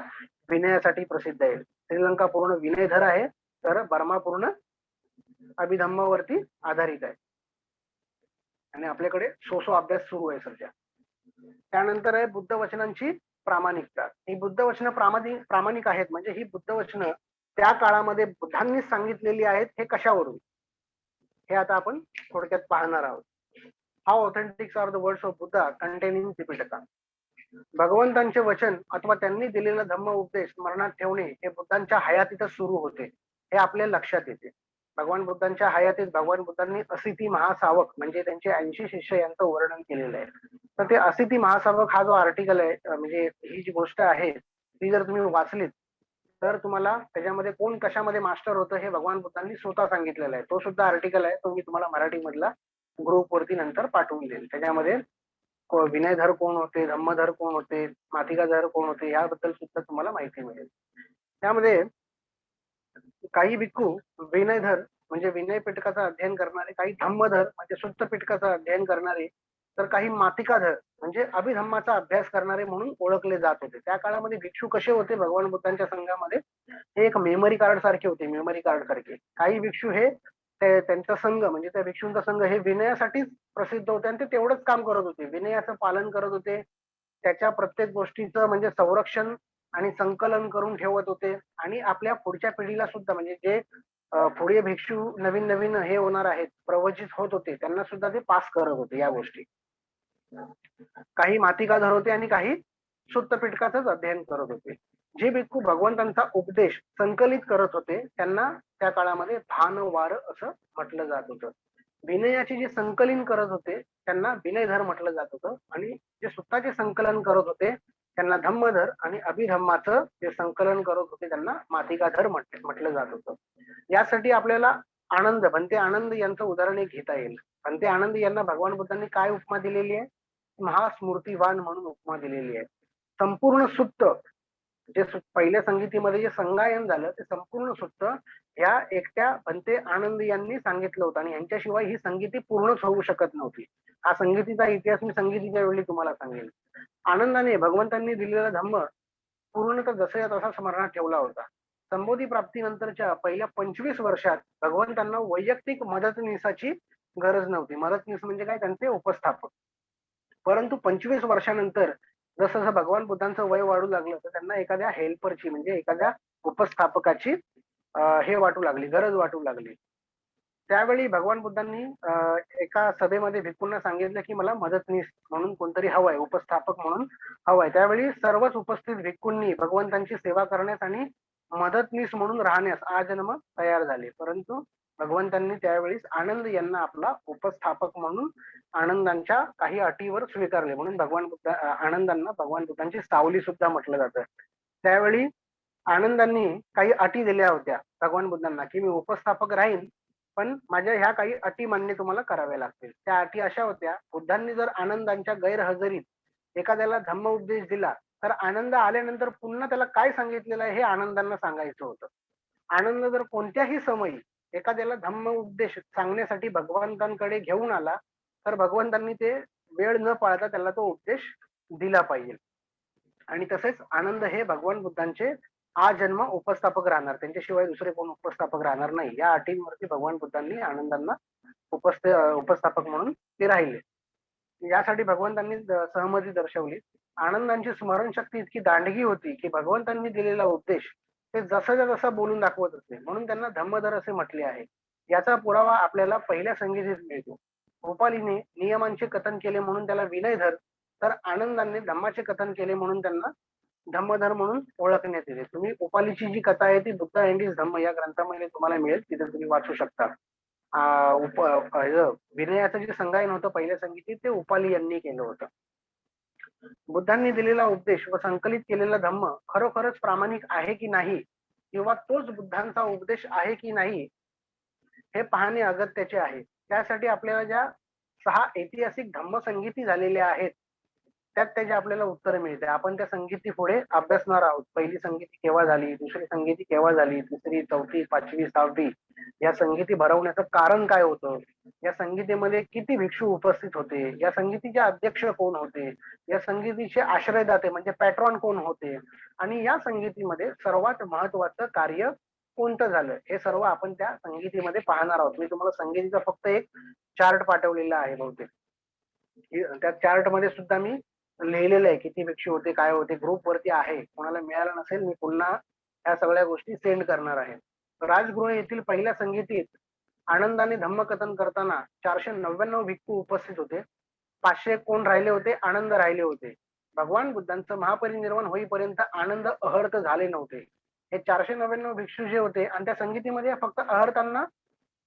विनयासाठी प्रसिद्ध आहे. श्रीलंका पूर्ण विनयधर आहे, तर बर्मा पूर्ण अभिधम्मावरती आधारित आहे. आणि आपल्याकडे सो अभ्यास सुरू आहे सध्या. त्यानंतर आहे बुद्ध वचनांची प्रामाणिकता. ही बुद्ध वचनं प्रामाणिक आहेत म्हणजे ही बुद्ध वचनं त्या काळामध्ये बुद्धांनी सांगितलेली आहेत. हे कशावरून, हे आता आपण थोडक्यात पाहणार आहोत. How authentics are the words of Buddha contain in Tripitaka. भगवंतांचे वचन अथवा त्यांनी दिलेला धम्म उपदेश स्मरणात ठेवणे हे बुद्धांच्या हयातीतच सुरू होते, हे आपल्या लक्षात येते. भगवान बुद्धांच्या हयातीत भगवान बुद्धांनी असिती महासावक म्हणजे त्यांचे 80 शिष्य यांचं वर्णन केलेलं आहे. तर ते असिती महासावक हा जो आर्टिकल आहे, म्हणजे ही जी गोष्ट आहे ती जर तुम्ही वाचलीत तर तुम्हाला त्याच्यामध्ये कोण कशामध्ये मास्टर होतं हे भगवान बुद्धांनी स्वतः सांगितलेलं आहे. तो सुद्धा आर्टिकल आहे, तो मी तुम्हाला मराठीमधला ग्रुपवरती नंतर पाठवून देईल. त्याच्यामध्ये विनयधर कोण होते, धम्मधर कोण होते, मातिकाधर कोण होते याबद्दल सुद्धा तुम्हाला माहिती मिळेल. त्यामध्ये काही भिक्खू विनयधर म्हणजे विनय पिटकाचं अध्ययन करणारे, काही धम्मधर म्हणजे सुत्त पिटकाचं अध्ययन करणारे, तर काही मातिकाधर म्हणजे अभिधम्माचा अभ्यास करणारे म्हणून ओळखले जात होते. त्या काळामध्ये भिक्षू कसे होते भगवान बुद्धांच्या संघामध्ये? हे एक मेमरी कार्ड सारखे होते, मेमरी कार्ड सारखे. काही भिक्षू हे त्यांचा संघ म्हणजे त्या भिक्षूंचा संघ हे विनयासाठीच प्रसिद्ध होते आणि ते तेवढंच काम करत होते, विनयाचं पालन करत होते, त्याच्या प्रत्येक गोष्टीचं म्हणजे संरक्षण आणि संकलन करून ठेवत होते. आणि आपल्या पुढच्या पिढीला सुद्धा म्हणजे जे पुढे भिक्षू नवीन नवीन हे होणार आहेत, प्रवचित होत होते, त्यांना सुद्धा ते पास करत होते या गोष्टी. काही मातिकाधर होते आणि काही सुत्त पिटकाचंच अध्ययन करत होते. जे भिक्खू भगवंतांचा उपदेश संकलित करत होते त्यांना त्या काळामध्ये भानवार असं म्हटलं जात होतं. विनयाचे जे संकलन करत होते त्यांना विनयधर म्हटलं जात होतं आणि जे सुत्ताचे संकलन करत होते त्यांना धम्मधर आणि अभिधम्माचं जे संकलन करत होते त्यांना मातिकाधर म्हटलं जात होतं. यासाठी आपल्याला आनंद भंते आनंद यांचं उदाहरण एक घेता येईल. भंते आनंद यांना भगवान बुद्धांनी काय उपमा दिलेली आहे? महास्मृतिवान म्हणून उपमा दिलेली आहे. संपूर्ण सुप्त जे पहिल्या संगीतीमध्ये जे संगायन झालं ते संपूर्ण सुप्त ह्या एकट्या भंते आनंद यांनी सांगितलं होतं आणि यांच्याशिवाय ही संगीती पूर्णच होऊ शकत नव्हती. हा संगीतीचा इतिहास मी संगीतीच्या वेळी तुम्हाला सांगेल. आनंदाने भगवंतांनी दिलेला धम्म पूर्णतः जसं तसा स्मरणात ठेवला होता. संबोधी प्राप्तीनंतरच्या पहिल्या 25 वर्षात भगवंतांना वैयक्तिक मदतनीसाची गरज नव्हती. मदतनीस म्हणजे काय? त्यांचे उपस्थापक. परंतु 25 वर्षानंतर जसं जसं भगवान बुद्धांचं वय वाढू लागलं तर त्यांना एखाद्या हेल्परची म्हणजे एखाद्या उपस्थापकाची हे वाटू लागली, गरज वाटू लागली. त्यावेळी भगवान बुद्धांनी एका सभेमध्ये भिक्खूंना सांगितलं की मला मदतनीस म्हणून कोणतरी हवाय, उपस्थापक म्हणून हवाय. त्यावेळी सर्वच उपस्थित भिक्खूंनी भगवंतांची सेवा करण्यास आणि मदतनीस म्हणून राहण्यास आजन्म तयार झाले. परंतु भगवंतांनी त्यावेळी आनंद यांना आपला उपस्थापक म्हणून आनंदांच्या काही अटीवर स्वीकारले. म्हणून आनंदांना भगवान बुद्धांची सावली सुद्धा म्हटलं जातं. त्यावेळी आनंदांनी काही अटी दिल्या होत्या भगवान बुद्धांना की मी उपस्थापक राहीन पण माझ्या ह्या काही अटी मान्य तुम्हाला कराव्या लागतील. त्या अटी अशा होत्या, बुद्धांनी जर आनंदांच्या गैरहजेरीत एखाद्याला धम्म उपदेश दिला तर आनंद आल्यानंतर पुन्हा त्याला काय सांगितलेलं आहे हे आनंदांना सांगायचं होतं. आनंद जर कोणत्याही समयी एखाद्याला धम्म उपदेश सांगण्यासाठी भगवंतांकडे घेऊन आला तर भगवंतांनी ते वेळ न पाळता त्याला तो उपदेश दिला पाहिजे. आणि तसेच आनंद हे भगवान बुद्धांचे आजन्म उपस्थापक राहणार, त्यांच्याशिवाय दुसरे कोण उपस्थापक राहणार नाही. या अटींवरती भगवान बुद्धांनी आनंदांना उपस्थापक म्हणून ते राहिले. यासाठी भगवंतांनी सहमती दर्शवली. आनंदांची स्मरणशक्ती इतकी दांडगी होती की भगवंतांनी दिलेला उपदेश ते जसं जसं बोलून दाखवत होते. म्हणून त्यांना धम्मधर असे म्हटले आहे. याचा पुरावा आपल्याला पहिल्या संगीतीत मिळतो. रुपालीने नियमांचे कथन केले म्हणून त्याला विनयधर, तर आनंदांनी धम्माचे कथन केले म्हणून त्यांना धम्मधर म्हणून ओळखण्यात येते. तुम्ही उपालीची जी कथा आहे ती बुद्ध अँड हिज धम्म या ग्रंथामध्ये तुम्हाला मिळेल, तिथे तुम्ही वाचू शकता. विनयाचं जे संगायन होतं पहिल्या संगीतीत ते उपाली यांनी केलं होतं. बुद्धांनी दिलेला उपदेश व संकलित केलेला धम्म खरोखरच प्रामाणिक आहे की नाही किंवा तोच बुद्धांचा उपदेश आहे की नाही हे पाहणे अगत्याचे आहे. त्यासाठी आपल्याला ज्या 6 ऐतिहासिक धम्म संगीती झालेल्या आहेत त्यात त्याची आपल्याला उत्तरं मिळते. आपण त्या संगीती पुढे अभ्यासणार आहोत. पहिली संगीती केव्हा झाली, दुसरी संगीती केव्हा झाली, तिसरी, चौथी, 5वी, 6वी या संगीती भरवण्याचं कारण काय होतं, या संगीतेमध्ये किती भिक्षू उपस्थित होते, या संगीतीचे अध्यक्ष कोण होते, या संगीतीचे आश्रयदाते म्हणजे पॅट्रॉन कोण होते आणि या संगीतीमध्ये सर्वात महत्वाचं कार्य कोणतं झालं हे सर्व आपण त्या संगीतीमध्ये पाहणार आहोत. मी तुम्हाला संगीतीचा फक्त एक चार्ट पाठवलेला आहे. बहुतेक त्या चार्ट मध्ये सुद्धा मी लिहिलेलं आहे किती भिक्षू होते, काय होते. ग्रुप वरती आहे, कोणाला मिळालं नसेल मी पुन्हा ह्या सगळ्या गोष्टी सेंड करणार आहे. राजगृह येथील पहिल्या संगीतीत आनंदाने धम्मकथन करताना 499 भिक्खू उपस्थित होते. 500 कोण राहिले होते? आनंद राहिले होते. भगवान बुद्धांचं महापरिनिर्वाण होईपर्यंत आनंद अहर्त झाले नव्हते. हे 499 भिक्षू जे होते आणि त्या संगीतीमध्ये फक्त अहर्तांना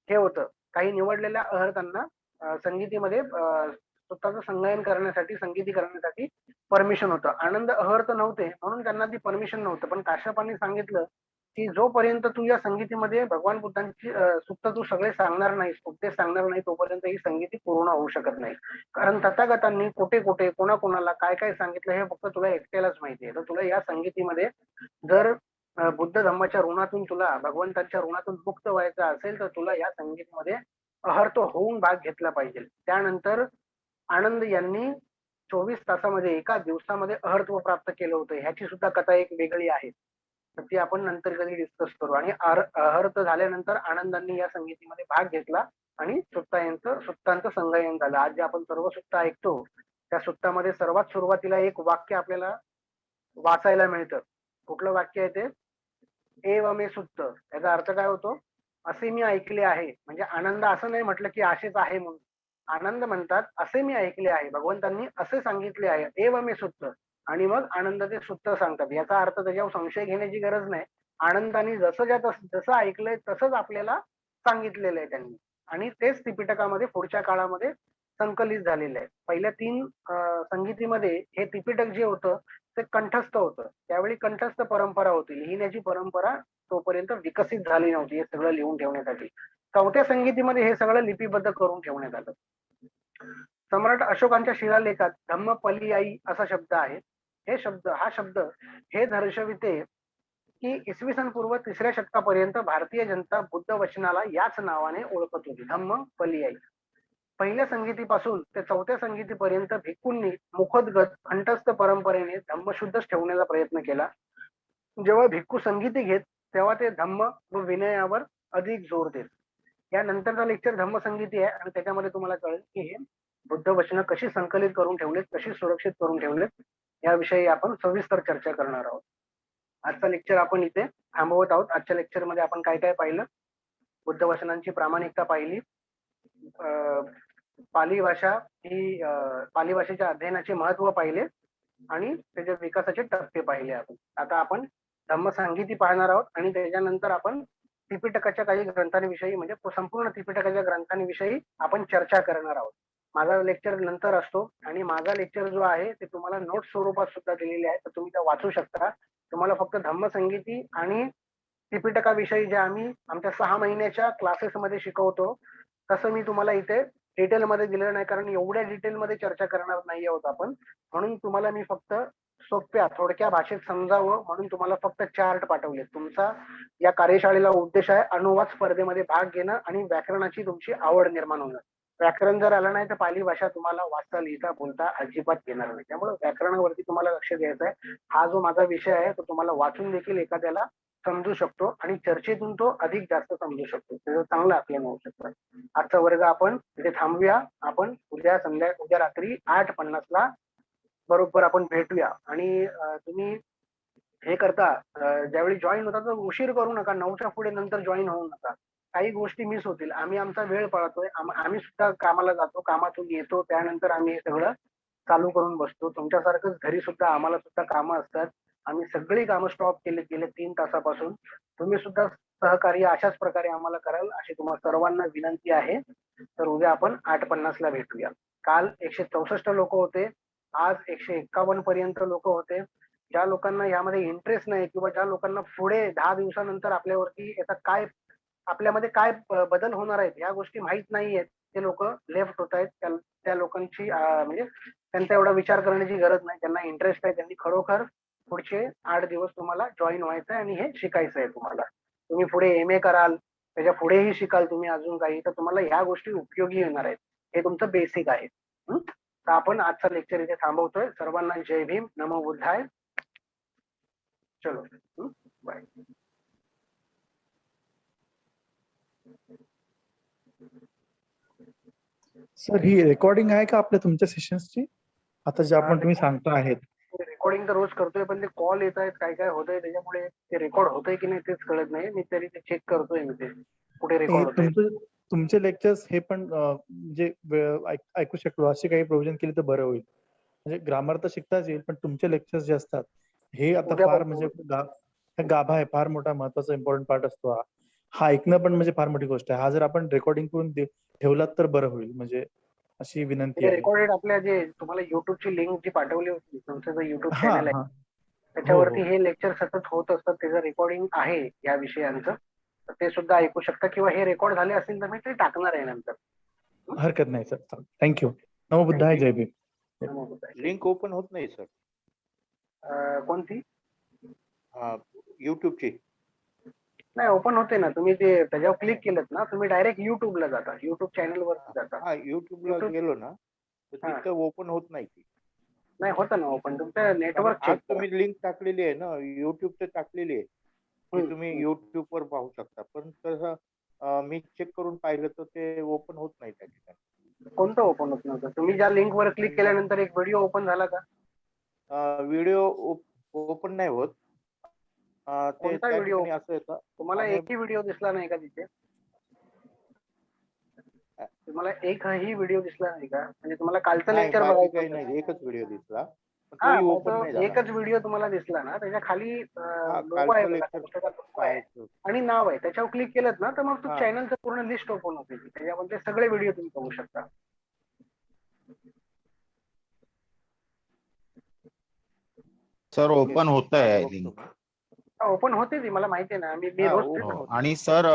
हे होतं, काही निवडलेल्या अहर्तांना संगीतीमध्ये स्वतःचं संगायन करण्यासाठी, संगीती करण्यासाठी परमिशन होतं. आनंद अहर्त नव्हते म्हणून त्यांना ती परमिशन नव्हतं. पण काश्यपांनी सांगितलं की जोपर्यंत तू या संगीतीमध्ये भगवान बुद्धांची सुक्त तू सगळे सांगणार नाहीस, उपदेश सांगणार नाही, तोपर्यंत ही संगीती पूर्ण होऊ शकत नाही. कारण तथागतांनी कुठे कुठे कोणाकोणाला काय काय सांगितलं हे फक्त तुला एकट्यालाच माहिती आहे. तर तुला या संगीतीमध्ये जर बुद्ध धम्माच्या ऋणातून तुला भगवंतांच्या ऋणातून मुक्त व्हायचं असेल तर तुला या संगीतीमध्ये अहर्त होऊन भाग घेतला पाहिजे. त्यानंतर आनंद यांनी 24 तासामध्ये एका दिवसामध्ये अहर्त्व प्राप्त केलं होतं. ह्याची सुद्धा कथा एक वेगळी आहे, तर ती आपण नंतर कधी डिस्कस करू. आणि अहर्त झाल्यानंतर आनंदांनी या संगीतीमध्ये भाग घेतला आणि सुत्तांचं संगायन झालं. आज जे आपण सर्व सुत्त ऐकतो त्या सुत्तामध्ये सर्वात सुरुवातीला एक वाक्य आपल्याला वाचायला मिळतं. कुठलं वाक्य आहे ते? एव मे सुत्त. याचा अर्थ काय होतो? असे मी ऐकले आहे. म्हणजे आनंद असं नाही म्हटलं की असेच आहे म्हणून, आनंद म्हणतात असे मी ऐकले आहे, भगवंतांनी असे सांगितले आहे. एव मे सुत्त, आणि मग आनंदाचे सूत्र सांगतात. याचा अर्थ त्याच्यावर संशय घेण्याची गरज नाही. आनंदाने जसं ऐकलंय तसंच आपल्याला सांगितलेलं आहे त्यांनी, आणि तेच त्रिपिटकामध्ये पुढच्या काळामध्ये संकलित झालेलं आहे. पहिल्या 3 संगीतीमध्ये हे त्रिपिटक जे होतं ते कंठस्थ होतं. त्यावेळी कंठस्थ परंपरा होती, लिहिण्याची परंपरा तोपर्यंत विकसित झाली नव्हती हे सगळं लिहून ठेवण्यासाठी. 4थ्या संगीतीमध्ये हे सगळं लिपिबद्ध करून ठेवण्यात आलं. सम्राट अशोकांच्या शिलालेखात धम्मपलियाई असा शब्द आहे. हा शब्द हे दर्शविते की इसवी सन पूर्व 3ऱ्या शतकापर्यंत भारतीय जनता बुद्ध वचनाला याच नावाने ओळखत होती, धम्मपलियाई. पहिल्या संगीतीपासून ते 4थ्या संगीतीपर्यंत भिक्खूंनी मुखोद्गत कंठस्थ परंपरेने धम्मशुद्धच ठेवण्याचा प्रयत्न केला. जेव्हा भिक्खू संगीती घेत तेव्हा ते धम्म व विनयावर अधिक जोर देत. यानंतरचा लेक्चर धम्मसंगीती आहे आणि त्याच्यामध्ये तुम्हाला कळेल की हे बुद्ध वचनं कशी संकलित करून ठेवलेत, कशी सुरक्षित करून ठेवलेत, याविषयी आपण सविस्तर चर्चा करणार आहोत. आजचा लेक्चर आपण इथे थांबवत आहोत. आजच्या लेक्चरमध्ये आपण काय काय पाहिलं? बुद्ध वचनांची प्रामाणिकता पाहिली, पाली भाषा ही पाली भाषेच्या अध्ययनाचे महत्व पाहिले आणि त्याच्या विकासाचे टप्पे पाहिले आपण. आता आपण धम्मसंगीती पाहणार आहोत आणि त्याच्यानंतर आपण त्रिपिटकाच्या काही ग्रंथांविषयी म्हणजे संपूर्ण त्रिपिटकाच्या ग्रंथांविषयी आपण चर्चा करणार आहोत. माझा लेक्चर नंतर असतो आणि माझा लेक्चर जो आहे ते तुम्हाला नोट स्वरूपात सुद्धा दिलेले आहे, तर तुम्ही त्या वाचू शकता. तुम्हाला फक्त धम्मसंगीती आणि त्रिपिटकाविषयी जे आम्ही आमच्या 6 महिन्याच्या क्लासेसमध्ये शिकवतो तसं मी तुम्हाला इथे डिटेलमध्ये दिलेलं नाही, कारण एवढ्या डिटेलमध्ये चर्चा करणार नाही आहोत आपण. म्हणून तुम्हाला मी फक्त सोप्या थोडक्या भाषेत समजावं म्हणून तुम्हाला फक्त चार्ट पाठवले. तुमचा या कार्यशाळेला उद्देश आहे अनुवाद स्पर्धेमध्ये भाग घेणं आणि व्याकरणाची तुमची आवड निर्माण होणं. व्याकरण जर आलं नाही तर पाली भाषा तुम्हाला वाचता लिहिता बोलता अजिबात येणार नाही. त्यामुळे व्याकरणावरती तुम्हाला लक्ष द्यायचं आहे. हा जो माझा विषय आहे तो तुम्हाला वाचून देखील एखाद्याला समजू शकतो आणि चर्चेतून तो अधिक जास्त समजू शकतो. त्याचं चांगलं आपल्याला होऊ शकतं. आजचा वर्ग आपण इथे थांबूया. आपण उद्या रात्री 8:50 बरोबर आपण भेटूया. आणि तुम्ही हे करता ज्यावेळी जॉईन होता तर उशीर करू नका. 9च्या पुढे नंतर जॉईन होऊ नका. काही गोष्टी मिस होतील. आम्ही आमचा वेळ पाळतोय. आम्ही सुद्धा कामाला जातो, कामातून येतो, त्यानंतर आम्ही हे सगळं चालू करून बसतो. तुमच्यासारखंच घरी सुद्धा आम्हाला सुद्धा कामं असतात. आम्ही सगळी कामं स्टॉप गेले 3 तासापासून. तुम्ही सुद्धा सहकार्य अशाच प्रकारे आम्हाला कराल अशी तुम्हाला सर्वांना विनंती आहे. तर उद्या आपण 8:50 भेटूया. काल 164 लोक होते, आज 151 पर्यंत लोक होते. ज्या लोकांना यामध्ये इंटरेस्ट नाही किंवा ज्या लोकांना पुढे 10 दिवसानंतर आपल्यावरती याचा काय आपल्यामध्ये काय बदल होणार आहेत या गोष्टी माहित नाहीयेत, ते लोक लेफ्ट होत आहेत. त्या लोकांची म्हणजे त्यांचा एवढा विचार करण्याची गरज नाही. त्यांना इंटरेस्ट आहे, त्यांनी खरोखर पुढचे 8 दिवस तुम्हाला जॉईन व्हायचं आहे आणि हे शिकायचं आहे तुम्हाला. तुम्ही पुढे MA कराल, त्याच्या पुढेही शिकाल तुम्ही अजून काही, तर तुम्हाला ह्या गोष्टी उपयोगी येणार आहेत. हे तुमचं बेसिक आहे. तर आपण आजचा लेक्चर इथे थांबवतोय. सर्वांना जय भीम, नमो बुद्धाय. चलो बाय. सर ही रेकॉर्डिंग आहे का आपल्या तुमच्या सेशन्सची आता जे आपण तुम्ही सांगता आहेत? रेकॉर्डिंग तर रोज करतोय, पण ते कॉल येत आहेत, काय काय होतंय त्याच्यामुळे ते रेकॉर्ड होतंय की नाही तेच कळत नाही. मी तरी ते चेक करतोय मी ते कुठे रेकॉर्ड होतंय. तुमचे लेक्चर्स हे पण म्हणजे ऐकू शकलो अशी काही प्रोव्हिजन केली तर बरं होईल. म्हणजे ग्रामर तर शिकताच येईल, पण तुमचे लेक्चर्स जे असतात हे आता फार म्हणजे गाभा आहे, फार मोठा महत्वाचा इम्पॉर्टंट पार्ट असतो हा ऐकणं पण म्हणजे फार मोठी गोष्ट आहे. हा जर आपण रेकॉर्डिंग करून ठेवलात तर बरं होईल, म्हणजे अशी विनंती आहे. रेकॉर्डेड आपल्या जे तुम्हाला युट्यूबची लिंक जी पाठवली होती, तुमचं जे युट्यूब चॅनल आहे त्याच्यावरती हे लेक्चर सतत होत असतात. त्याचं रेकॉर्डिंग आहे या विषयांचं, तर ते सुद्धा ऐकू शकता किंवा हे रेकॉर्ड झाले असेल तर मी ते टाकणार आहे नंतर. हरकत नाही सर. थँक्यू. नमो बुद्धाय. जय भीम. लिंक ओपन होत नाही सर. कोणती? युट्यूबची नाही, ओपन होते ना. तुम्ही ते त्याच्यावर क्लिक केलं ना, तुम्ही डायरेक्ट युट्यूबला जाता, युट्यूब चॅनलवर जाता. हा युट्यूबला गेलो ना तर तिथं ओपन होत नाही. नाही होतं ना ओपन. तुमचं नेटवर्क आज तुम्ही लिंक टाकलेली आहे ना, युट्यूबची टाकलेली आहे, ती तुम्ही युट्यूब वर पाहू शकता. पण तसं मी चेक करून पाहिलं तर ते ओपन होत नाही त्या ठिकाणी. कोणतं ओपन होत नव्हतं? तुम्ही ज्या लिंक वर क्लिक केल्यानंतर एक व्हिडिओ ओपन झाला का? व्हिडिओ ओपन नाही होत. कोणता व्हिडिओ असं येतं तुम्हाला? एकही व्हिडिओ दिसला नाही का तिथे? तुम्हाला एकही व्हिडिओ दिसला नाही का? म्हणजे तुम्हाला कालचं लेक्चर बघायचं नाही, एकच व्हिडिओ दिसला. हा तोही मग ओपन तो नाही झाला. एकच व्हिडिओ तुम्हाला दिसला ना त्याच्या खाली लोगो आहे कालचं बघा, lecture पुस्तकात logo आहे आणि नाव आहे. त्याच्यावर क्लिक केलं ना तर मग हा. चॅनलचं पूर्ण लिस्ट ओपन होते. त्याच्यामध्ये सगळे व्हिडिओ तुम्ही बघू शकता. सर ओपन होत आहे लिंक. ओपन होते ती मला माहिती आहे ना. मी रोज तेच हो. आणि सर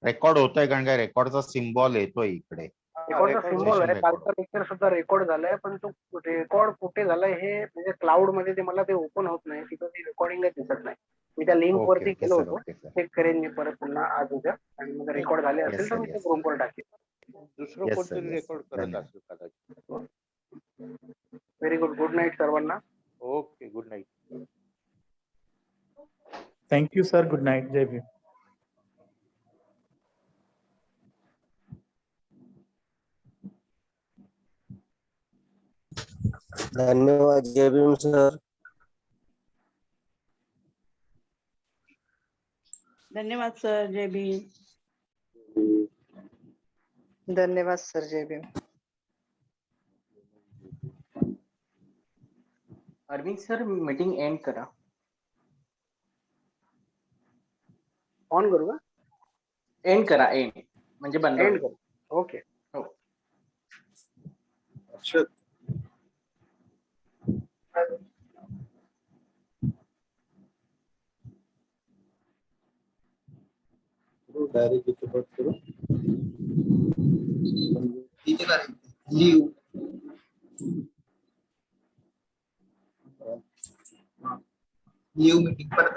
रेकॉर्ड होत आहे कारण काय रेकॉर्डचा सिम्बॉल येतोय इकडे. रेकॉर्डचा सिम्बॉल आहे. record. कालचा लेक्चर सुद्धा रेकॉर्ड झालाय, पण तो रेकॉर्ड कुठे झालाय हे म्हणजे क्लाउड मध्ये ते मला ते ओपन होत नाही. तिथं ती रेकॉर्डिंगच दिसत नाही. मी त्या लिंक ओके, वरती ओके गेलो सर, होतो. Okay sir. चेक करेन मी परत पुन्हा आज उद्या आणि मग रेकॉर्ड झाले Yes, असेल तर sir, मी ते yes. ग्रुपवर टाकेन. दुसरं Yes, sir, कोणतरी yes, रेकॉर्ड sir. करत धन्यवाद. असेल कदाचित. Very good. गुड नाईट सर्वांना. Okay, good night. Thank you sir. Good night. जय भीम. धन्यवाद. जय भीम सर. धन्यवाद सर. जय भीम. धन्यवाद सर. जय Bhim. Arvind sir meeting end करा. ऑन करू का? एंड करा. एंड म्हणजे बंद एंड होईल. करू. ओके. हो. डायरेक्ट इथे कट करू. इथे लिव मीटिंग पर